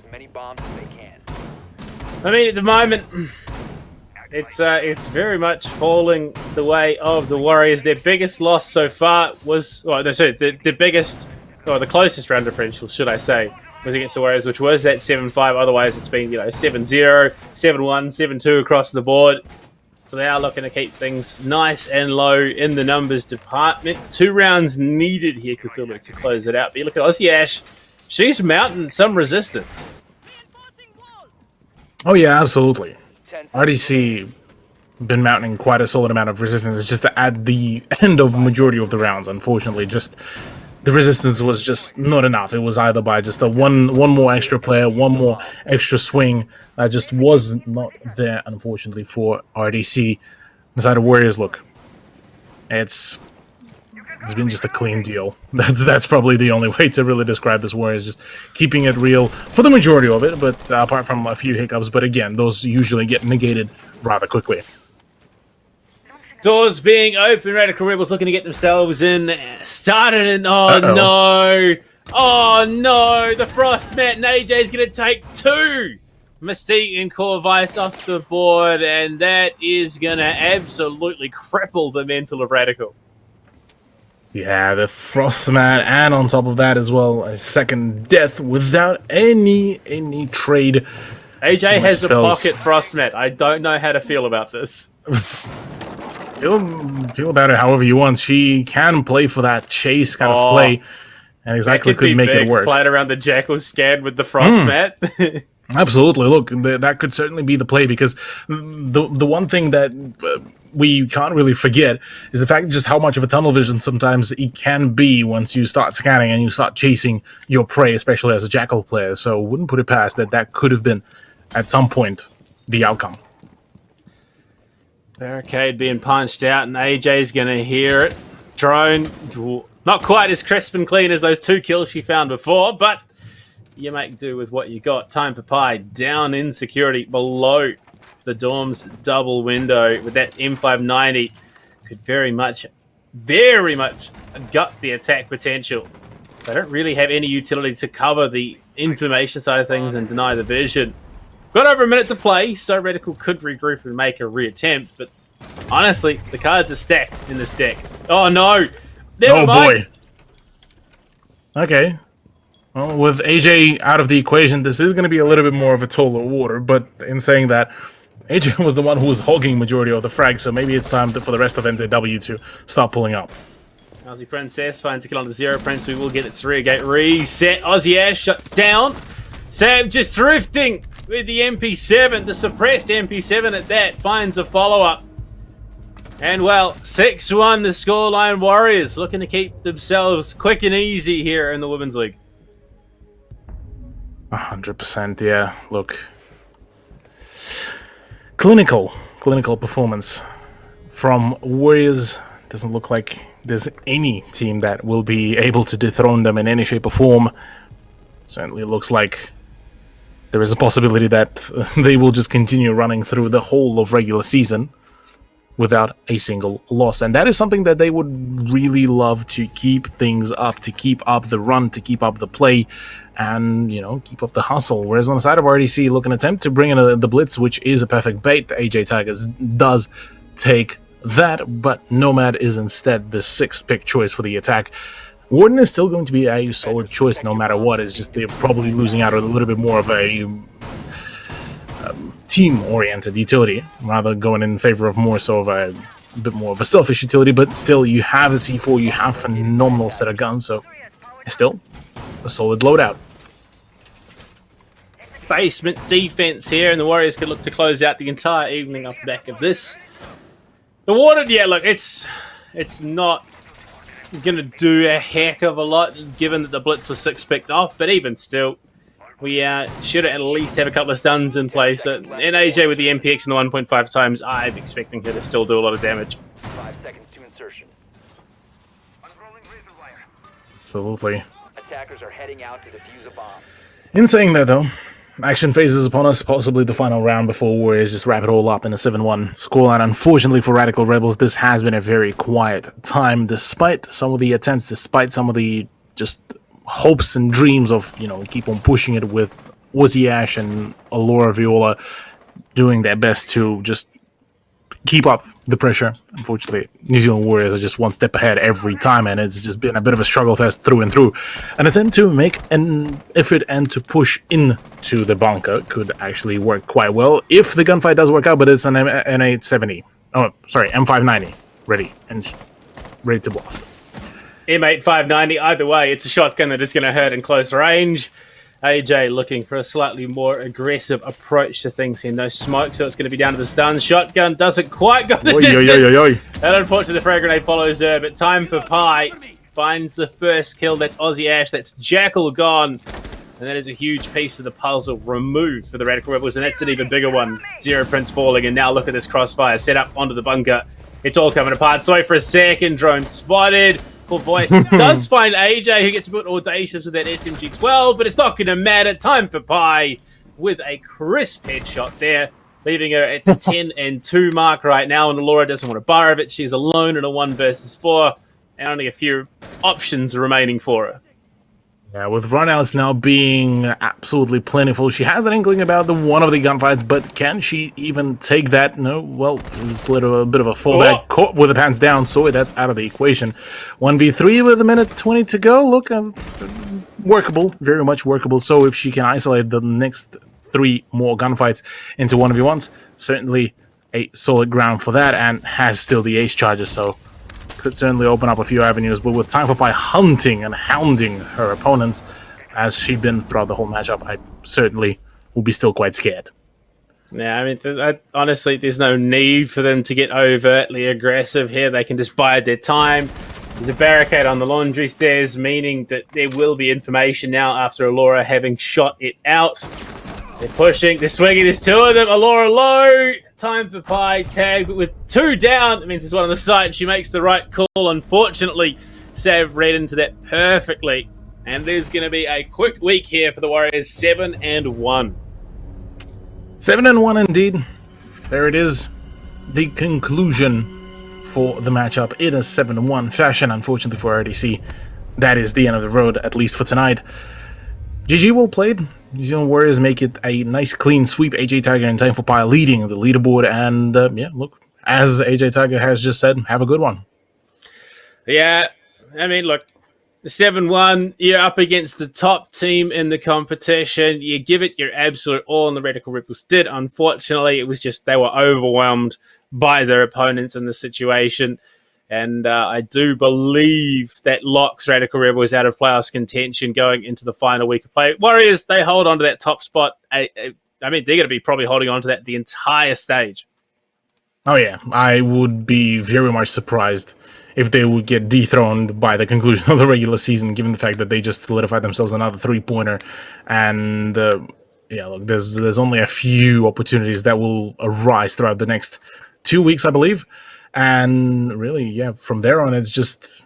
I mean, at the moment, it's very much falling the way of the Warriors. Their biggest loss so far was, the biggest, or the closest round differential, should I say, was against the Warriors, which was that 7-5. Otherwise, it's been 7-0, 7-1, 7-2 across the board. So they are looking to keep things nice and low in the numbers department. 2 rounds needed here, Cthulhu, to close it out. But you look at Aussie Ash, she's mounting some resistance. Oh yeah, absolutely. RDC been mounting quite a solid amount of resistance. It's just at the end of the majority of the rounds, unfortunately, just the resistance was just not enough. It was either by just a one more extra player, one more extra swing that just was not there, unfortunately, for RDC. Inside of Warriors, look, it's been just a clean deal. That's probably the only way to really describe this Warriors, just keeping it real for the majority of it, but apart from a few hiccups. But again, those usually get negated rather quickly. Doors being open, Radical Rebels looking to get themselves in. Started and no! Oh no! The Frostmat and AJ's going to take 2! Mystique and Corvice off the board, and that is going to absolutely cripple the mental of Radical. Yeah, the Frostmat, and on top of that as well, a second death without any trade. AJ has a pocket Frostmat. I don't know how to feel about this. Feel about it however you want. She can play for that chase kind of play. and exactly could be make big, it work. playing around the Jackal scan with the frost mat. Absolutely. Look, that could certainly be the play, because the one thing that we can't really forget is the fact just how much of a tunnel vision sometimes it can be once you start scanning and you start chasing your prey, especially as a Jackal player. So wouldn't put it past that could have been, at some point, the outcome. Barricade being punched out, and AJ's going to hear it. Drone, not quite as crisp and clean as those 2 kills she found before, but you make do with what you got. Time for Pi down in security below the dorm's double window with that M590. Could very much gut the attack potential. They don't really have any utility to cover the information side of things and deny the vision. Got over a minute to play, so Radical could regroup and make a reattempt, but honestly, the cards are stacked in this deck. Oh no! Never mind. Boy. Okay. Well, with AJ out of the equation, this is going to be a little bit more of a tall order, but in saying that, AJ was the one who was hogging majority of the frag, so maybe it's time for the rest of NZW to start pulling up. Aussie Princess finds a kill on the 0. Prince, we will get its rear gate reset. Aussie Ash shut down. Sam just drifting with the MP7, the suppressed MP7 at that, finds a follow-up. And well, 6-1 the scoreline. Warriors looking to keep themselves quick and easy here in the Women's League. 100%, yeah. Look. Clinical performance from Warriors. Doesn't look like there's any team that will be able to dethrone them in any shape or form. Certainly looks like there is a possibility that they will just continue running through the whole of regular season without a single loss. And that is something that they would really love to keep things up, to keep up the run, to keep up the play, and, you know, keep up the hustle. Whereas on the side of RDC, look, an attempt to bring in the Blitz, which is a perfect bait. AJ Tigers does take that, but Nomad is instead the 6th pick choice for the attack. Warden is still going to be a solid choice no matter what. It's just they're probably losing out a little bit more of a team-oriented utility, rather going in favor of more so of a bit more of a selfish utility, but still you have a C4, you have a phenomenal set of guns, so still a solid loadout. Basement defense here, and the Warriors could look to close out the entire evening off the back of this. The Water, yeah, look, it's not going to do a heck of a lot, given that the Blitz was 6 picked off, but even still, we should at least have a couple of stuns in place. And AJ with the MPX and the 1.5 times, I'm expecting her to still do a lot of damage. 5 seconds to insertion. Absolutely. Attackers are heading out to defuse a bomb. In saying that, though, action phases upon us, possibly the final round before Warriors just wrap it all up in a 7-1 scoreline. Unfortunately for Radical Rebels, this has been a very quiet time, despite some of the attempts, despite some of the just hopes and dreams of, you know, keep on pushing it with Aussie Ash and Allura Viola doing their best to just keep up the pressure. Unfortunately, New Zealand Warriors are just one step ahead every time, and it's just been a bit of a struggle fest through and through. An attempt to make an effort and to push into the bunker could actually work quite well if the gunfight does work out, but it's an M870. Oh, sorry, M590 ready to blast. M8590, either way, it's a shotgun that is going to hurt in close range. AJ looking for a slightly more aggressive approach to things here. No smoke, so it's going to be down to the stun. Shotgun doesn't quite go the distance. And unfortunately, the frag grenade follows her, but time for Pi. Finds the first kill. That's Aussie Ash. That's Jackal gone. And that is a huge piece of the puzzle removed for the Radical Rebels, and that's an even bigger one. 0 Prince falling, and now look at this crossfire set up onto the bunker. It's all coming apart. Sorry for a second. Drone spotted. Full voice does find AJ, who gets a bit audacious with that SMG-12, but it's not going to matter. Time for Pi with a crisp headshot there, leaving her at the 10-2 mark right now, and Laura doesn't want to borrow it. She's alone in a 1 versus 4, and only a few options remaining for her. Yeah, with runouts now being absolutely plentiful, she has an inkling about one of the gunfights, but can she even take that? No, well, it's a little bit of a fallback. Caught with the pants down, so that's out of the equation. 1v3 with a minute 20 to go. Look, workable, very much workable. So if she can isolate the next 3 more gunfights into 1v1s, certainly a solid ground for that, and has still the ace charges, so could certainly open up a few avenues, but with Time for Pi hunting and hounding her opponents, as she's been throughout the whole matchup, I certainly will be still quite scared. Yeah, I mean, honestly, there's no need for them to get overtly aggressive here. They can just bide their time. There's a barricade on the laundry stairs, meaning that there will be information now after Allura having shot it out. They're pushing, they're swinging, there's two of them. Allura low, Time for Pi tagged, but with two down, it means there's one on the side. She makes the right call. Unfortunately, Sav read into that perfectly. And there's going to be a quick week here for the Warriors, 7-1. 7-1 indeed. There it is. The conclusion for the matchup in a 7-1 fashion. Unfortunately for RDC, that is the end of the road, at least for tonight. GG well played. New Zealand Warriors make it a nice clean sweep. AJ Tiger and Time for Pi leading the leaderboard. And yeah, look, as AJ Tiger has just said, have a good one. Yeah, I mean, look, 7-1, you're up against the top team in the competition. You give it your absolute all, and the Radical Rebels did. Unfortunately, it was just they were overwhelmed by their opponents in the situation. And I do believe that locks Radical Rebels out of playoffs contention going into the final week of play. Warriors, they hold on to that top spot. I mean, they're going to be probably holding on to that the entire stage. Oh yeah, I would be very much surprised if they would get dethroned by the conclusion of the regular season, given the fact that they just solidified themselves another three-pointer. And yeah, look, there's only a few opportunities that will arise throughout the next 2 weeks, I believe. And really, yeah, from there on, it's just...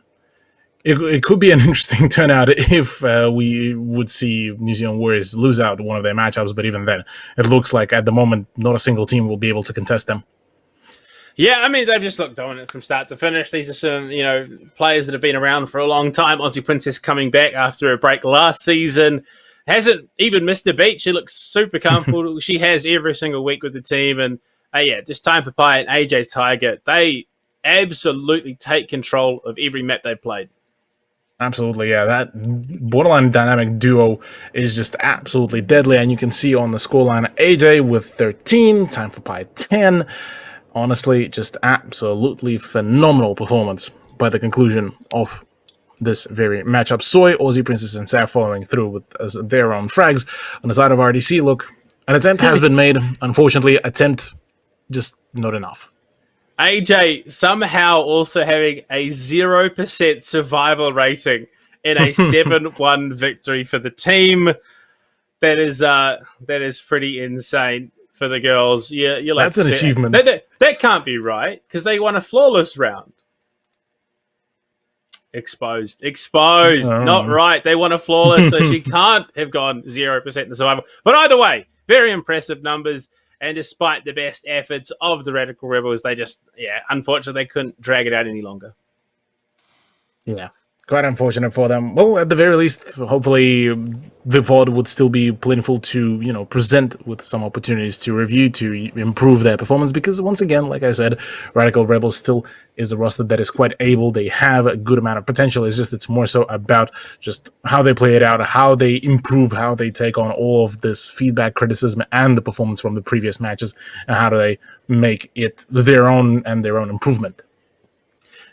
It could be an interesting turnout if we would see New Zealand Warriors lose out one of their matchups, but even then, it looks like at the moment, not a single team will be able to contest them. Yeah, I mean, they've just looked dominant from start to finish. These are some, players that have been around for a long time. Aussie Princess coming back after a break last season. Hasn't even missed a beat. She looks super comfortable. She has every single week with the team. And, yeah, just Time for Pi and AJ Tiger. They absolutely take control of every map they've played. Absolutely, yeah. That borderline dynamic duo is just absolutely deadly. And you can see on the scoreline, AJ with 13, Time for Pi 10. Honestly, just absolutely phenomenal performance by the conclusion of this very matchup. Soy, Aussie Princess, and Sav following through with their own frags. On the side of RDC, look, an attempt has been made. Unfortunately, attempt just not enough. AJ somehow also having a 0% survival rating in a 7-1 victory for the team. That is pretty insane. For the girls, you're like, that's an achievement. That can't be right because they won a flawless round. Exposed. Not right. They won a flawless, so she can't have gone 0% in the survival. But either way, very impressive numbers. And despite the best efforts of the Radical Rebels, they just, unfortunately, they couldn't drag it out any longer. Yeah. Quite unfortunate for them. Well, at the very least, hopefully the VOD would still be plentiful to, present with some opportunities to review, to improve their performance, because once again, like I said, Radical Rebels still is a roster that is quite able. They have a good amount of potential. It's more so about just how they play it out, how they improve, how they take on all of this feedback, criticism, and the performance from the previous matches, and how do they make it their own and their own improvement.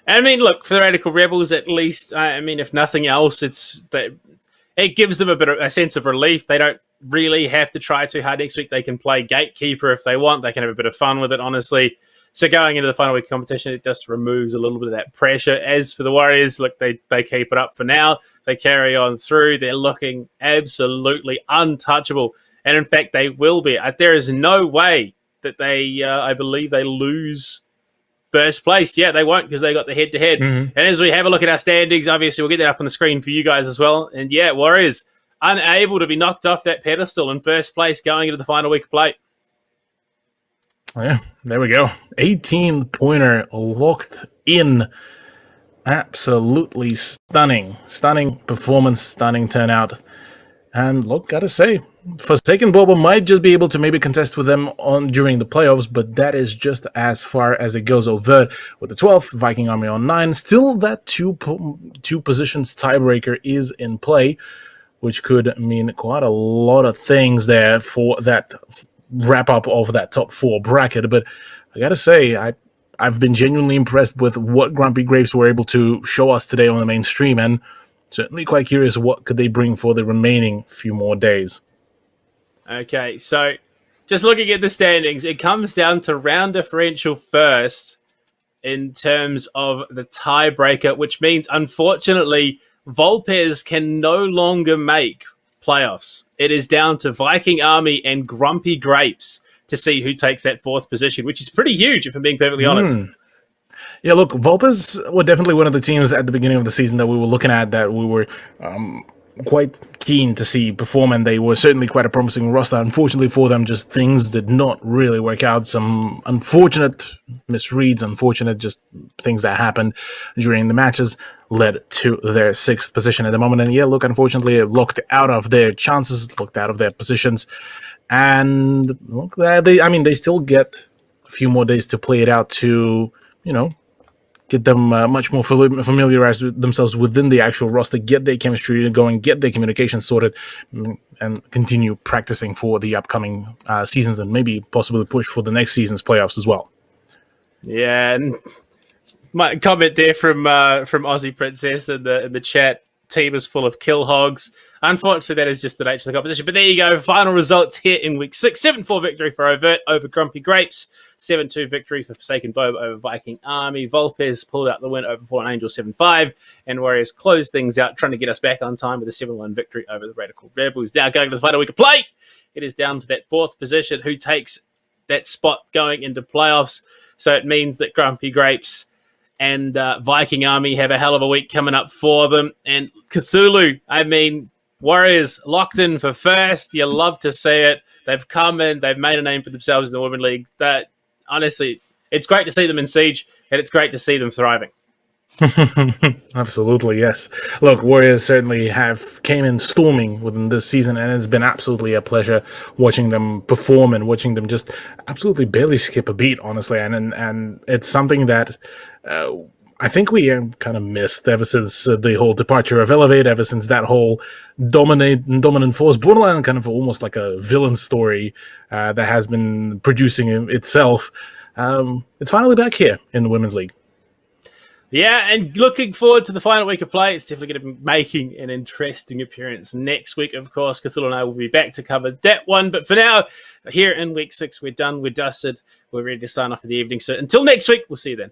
I mean, look, for the Radical Rebels, at least, if nothing else, it gives them a sense of relief. They don't really have to try too hard next week. They can play Gatekeeper if they want. They can have a bit of fun with it, honestly. So going into the final week competition, it just removes a little bit of that pressure. As for the Warriors, look, they keep it up for now. They carry on through. They're looking absolutely untouchable. And in fact, they will be. There is no way that I believe they lose first place. Yeah, they won't because they got the head-to-head. Mm-hmm. And as we have a look at our standings, obviously we'll get that up on the screen for you guys as well. And yeah, Warriors unable to be knocked off that pedestal in first place going into the final week of play. Oh, yeah, there we go. 18-pointer locked in. Absolutely stunning. Stunning performance, stunning turnout. And look, gotta say, Forsaken Boba might just be able to maybe contest with them during the playoffs, but that is just as far as it goes overt. With the 12th, Viking Army on 9, still that two positions tiebreaker is in play, which could mean quite a lot of things there for that wrap-up of that top 4 bracket. But I gotta say, I've been genuinely impressed with what Grumpy Grapes were able to show us today on the main stream, and certainly quite curious what could they bring for the remaining few more days. Okay, so just looking at the standings, it comes down to round differential first in terms of the tiebreaker, which means, unfortunately, Volpez can no longer make playoffs. It is down to Viking Army and Grumpy Grapes to see who takes that 4th position, which is pretty huge, if I'm being perfectly honest. Yeah, look, Volpez were definitely one of the teams at the beginning of the season that we were looking at that we were quite keen to see perform, and they were certainly quite a promising roster. Unfortunately for them, just things did not really work out. Some unfortunate misreads, unfortunate just things that happened during the matches led to their 6th position at the moment. And yeah, look, unfortunately, it looked out of their chances, looked out of their positions. And look, they still get a few more days to play it out to, get them much more familiarized with themselves within the actual roster, get their chemistry going, get their communication sorted, and continue practicing for the upcoming seasons, and maybe possibly push for the next season's playoffs as well. Yeah, and my comment there from Aussie Princess in the chat, team is full of kill hogs. Unfortunately, that is just the nature of the competition. But there you go. Final results here in week 6. 7-4 victory for Overt over Grumpy Grapes. 7-2 victory for Forsaken Boba over Viking Army. Volpez pulled out the win over Fallen Angel 7-5. And Warriors closed things out, trying to get us back on time with a 7-1 victory over the Radical Rebels. Now going to the final week of play. It is down to that 4th position. Who takes that spot going into playoffs? So it means that Grumpy Grapes and Viking Army have a hell of a week coming up for them. And Cthulhu, Warriors locked in for first. You love to see it. They've come in. They've made a name for themselves in the Women's League. That honestly, it's great to see them in siege, and it's great to see them thriving. Absolutely, yes. Look, Warriors certainly came in storming within this season, and it's been absolutely a pleasure watching them perform and watching them just absolutely barely skip a beat, honestly. And it's something that I think we kind of missed ever since the whole departure of Elevate, ever since that whole dominant force, borderline kind of almost like a villain story that has been producing itself. It's finally back here in the Women's League. Yeah, and looking forward to the final week of play. It's definitely going to be making an interesting appearance next week. Of course, Cthulhu and I will be back to cover that one. But for now, here in week 6, we're done. We're dusted. We're ready to sign off for the evening. So until next week, we'll see you then.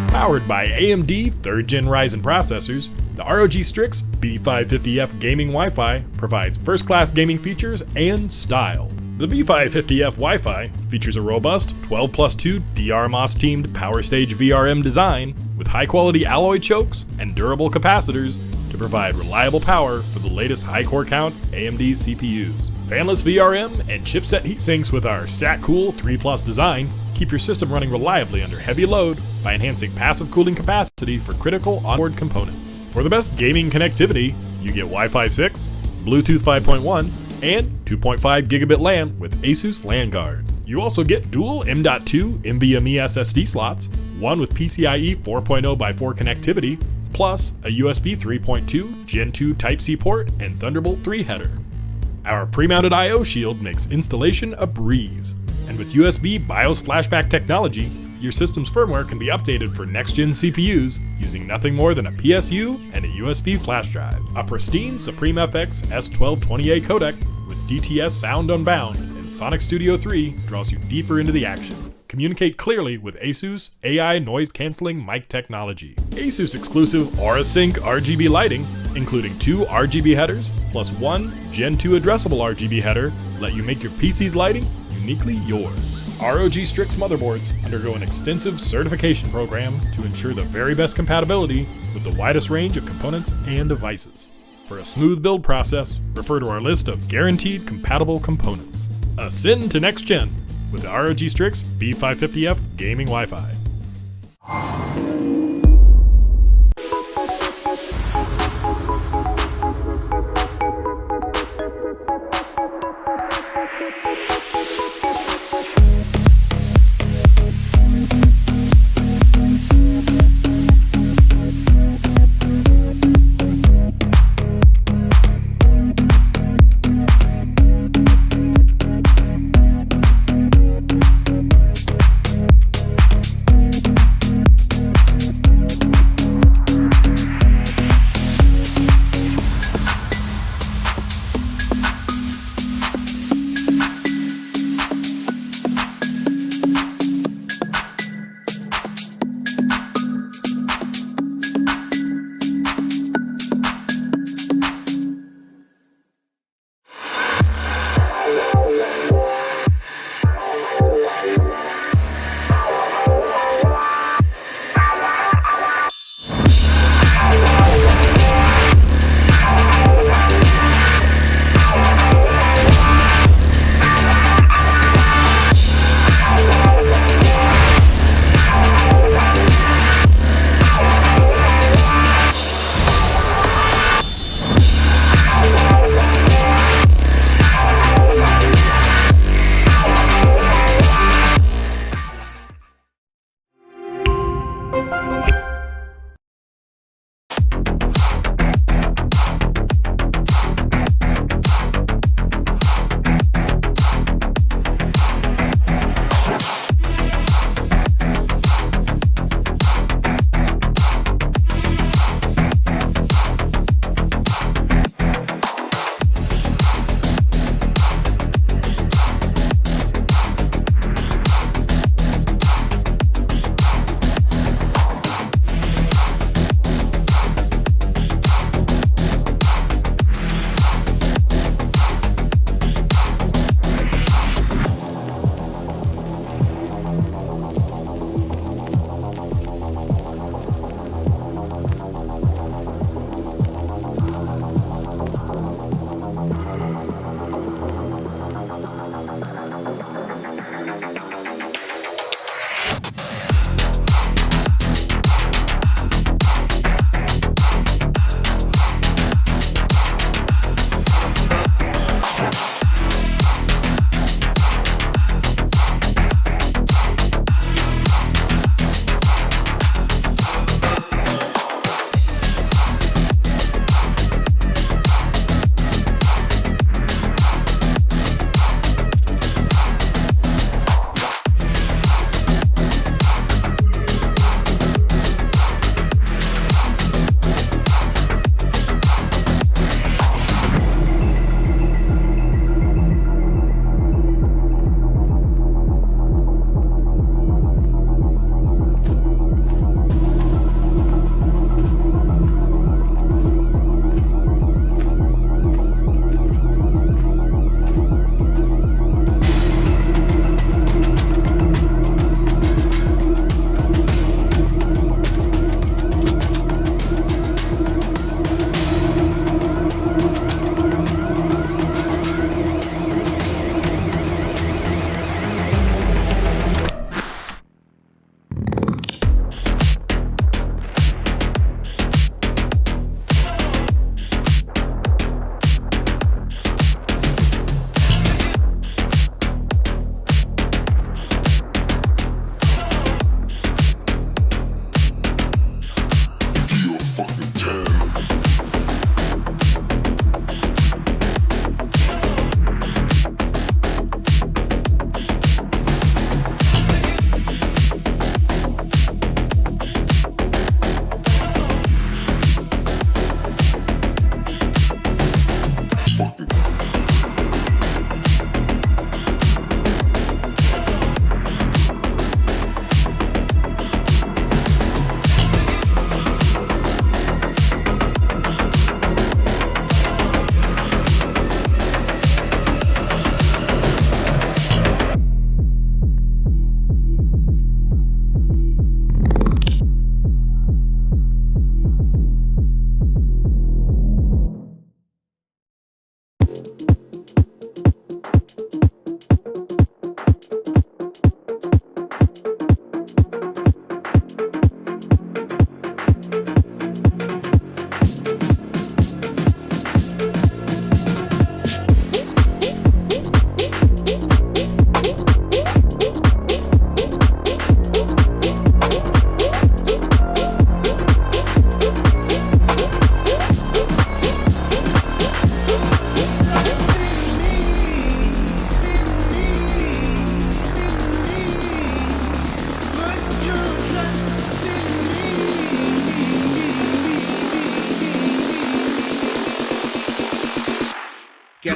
Powered by AMD 3rd Gen Ryzen processors, the ROG Strix B550F gaming Wi-Fi provides first-class gaming features and style. The B550F Wi-Fi features a robust 12+2 DRMOS-teamed Power Stage VRM design with high-quality alloy chokes and durable capacitors to provide reliable power for the latest high-core count AMD CPUs. Fanless VRM and chipset heatsinks with our StatCool 3+ design keep your system running reliably under heavy load by enhancing passive cooling capacity for critical onboard components. For the best gaming connectivity, you get Wi-Fi 6, Bluetooth 5.1, and 2.5 gigabit LAN with Asus LAN Guard. You also get dual M.2 NVMe SSD slots, one with PCIe 4.0x4 connectivity, plus a USB 3.2 Gen 2 Type-C port and Thunderbolt 3 header. Our pre-mounted I/O shield makes installation a breeze, and with USB BIOS flashback technology, your system's firmware can be updated for next-gen CPUs using nothing more than a PSU and a USB flash drive. A pristine Supreme FX S1220A codec with DTS Sound Unbound and Sonic Studio 3 draws you deeper into the action. Communicate clearly with Asus AI noise-canceling mic technology. Asus exclusive Aura Sync RGB lighting, including 2 RGB headers plus 1 Gen 2 addressable RGB header, let you make your PC's lighting uniquely yours. ROG Strix motherboards undergo an extensive certification program to ensure the very best compatibility with the widest range of components and devices. For a smooth build process, refer to our list of guaranteed compatible components. Ascend to next gen with the ROG Strix B550F gaming Wi-Fi.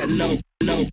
Get low, low.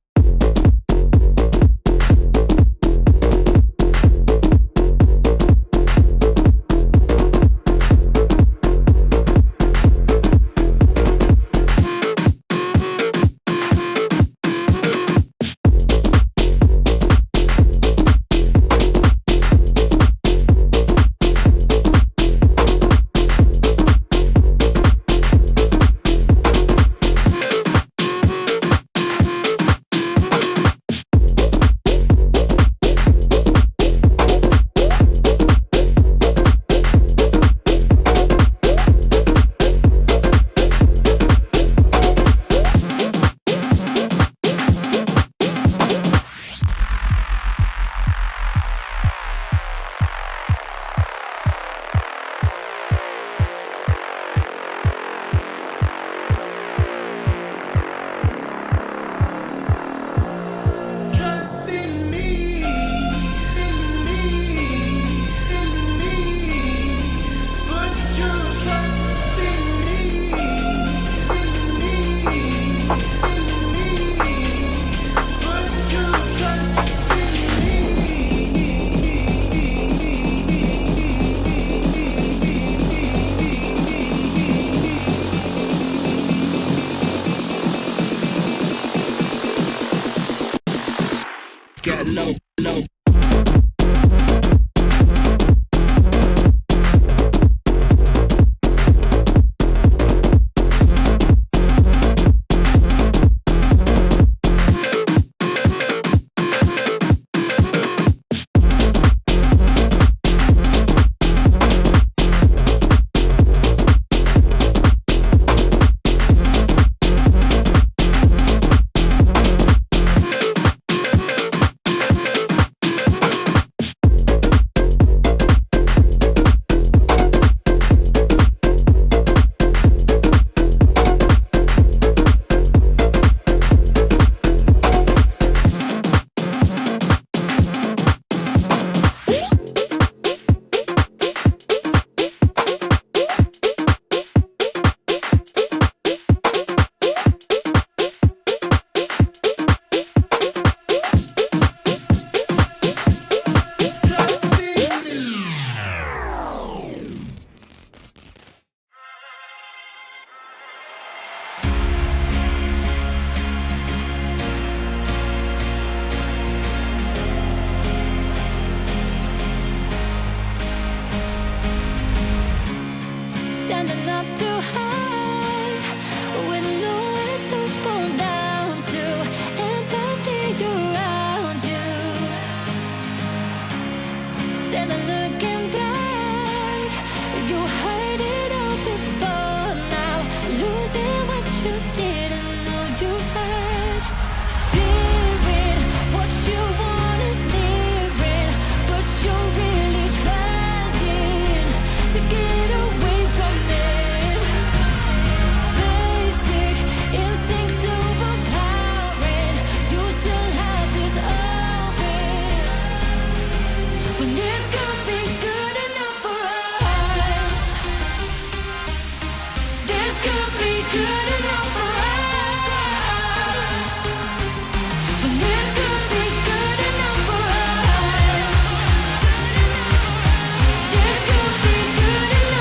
Get low, low. Standing up too high with nowhere to fall down to. Empathy around you. Standing looking back. You heard it all before now. Losing what you didn't know you had. Fearing what you want is nearing, but you're really trying to get away from it. Basic instincts overpowering. You still have this open. When this could be good enough for us. This could be good enough for us. When this could be good enough for us. This could be good enough.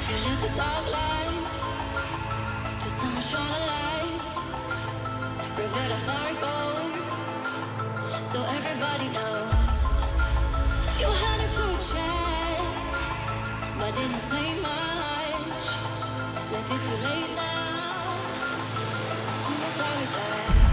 You live the dark life till someone shone a light. Reveal how far it goes, so everybody knows. You had a good chance, but didn't say much. Left it too late now to apologize.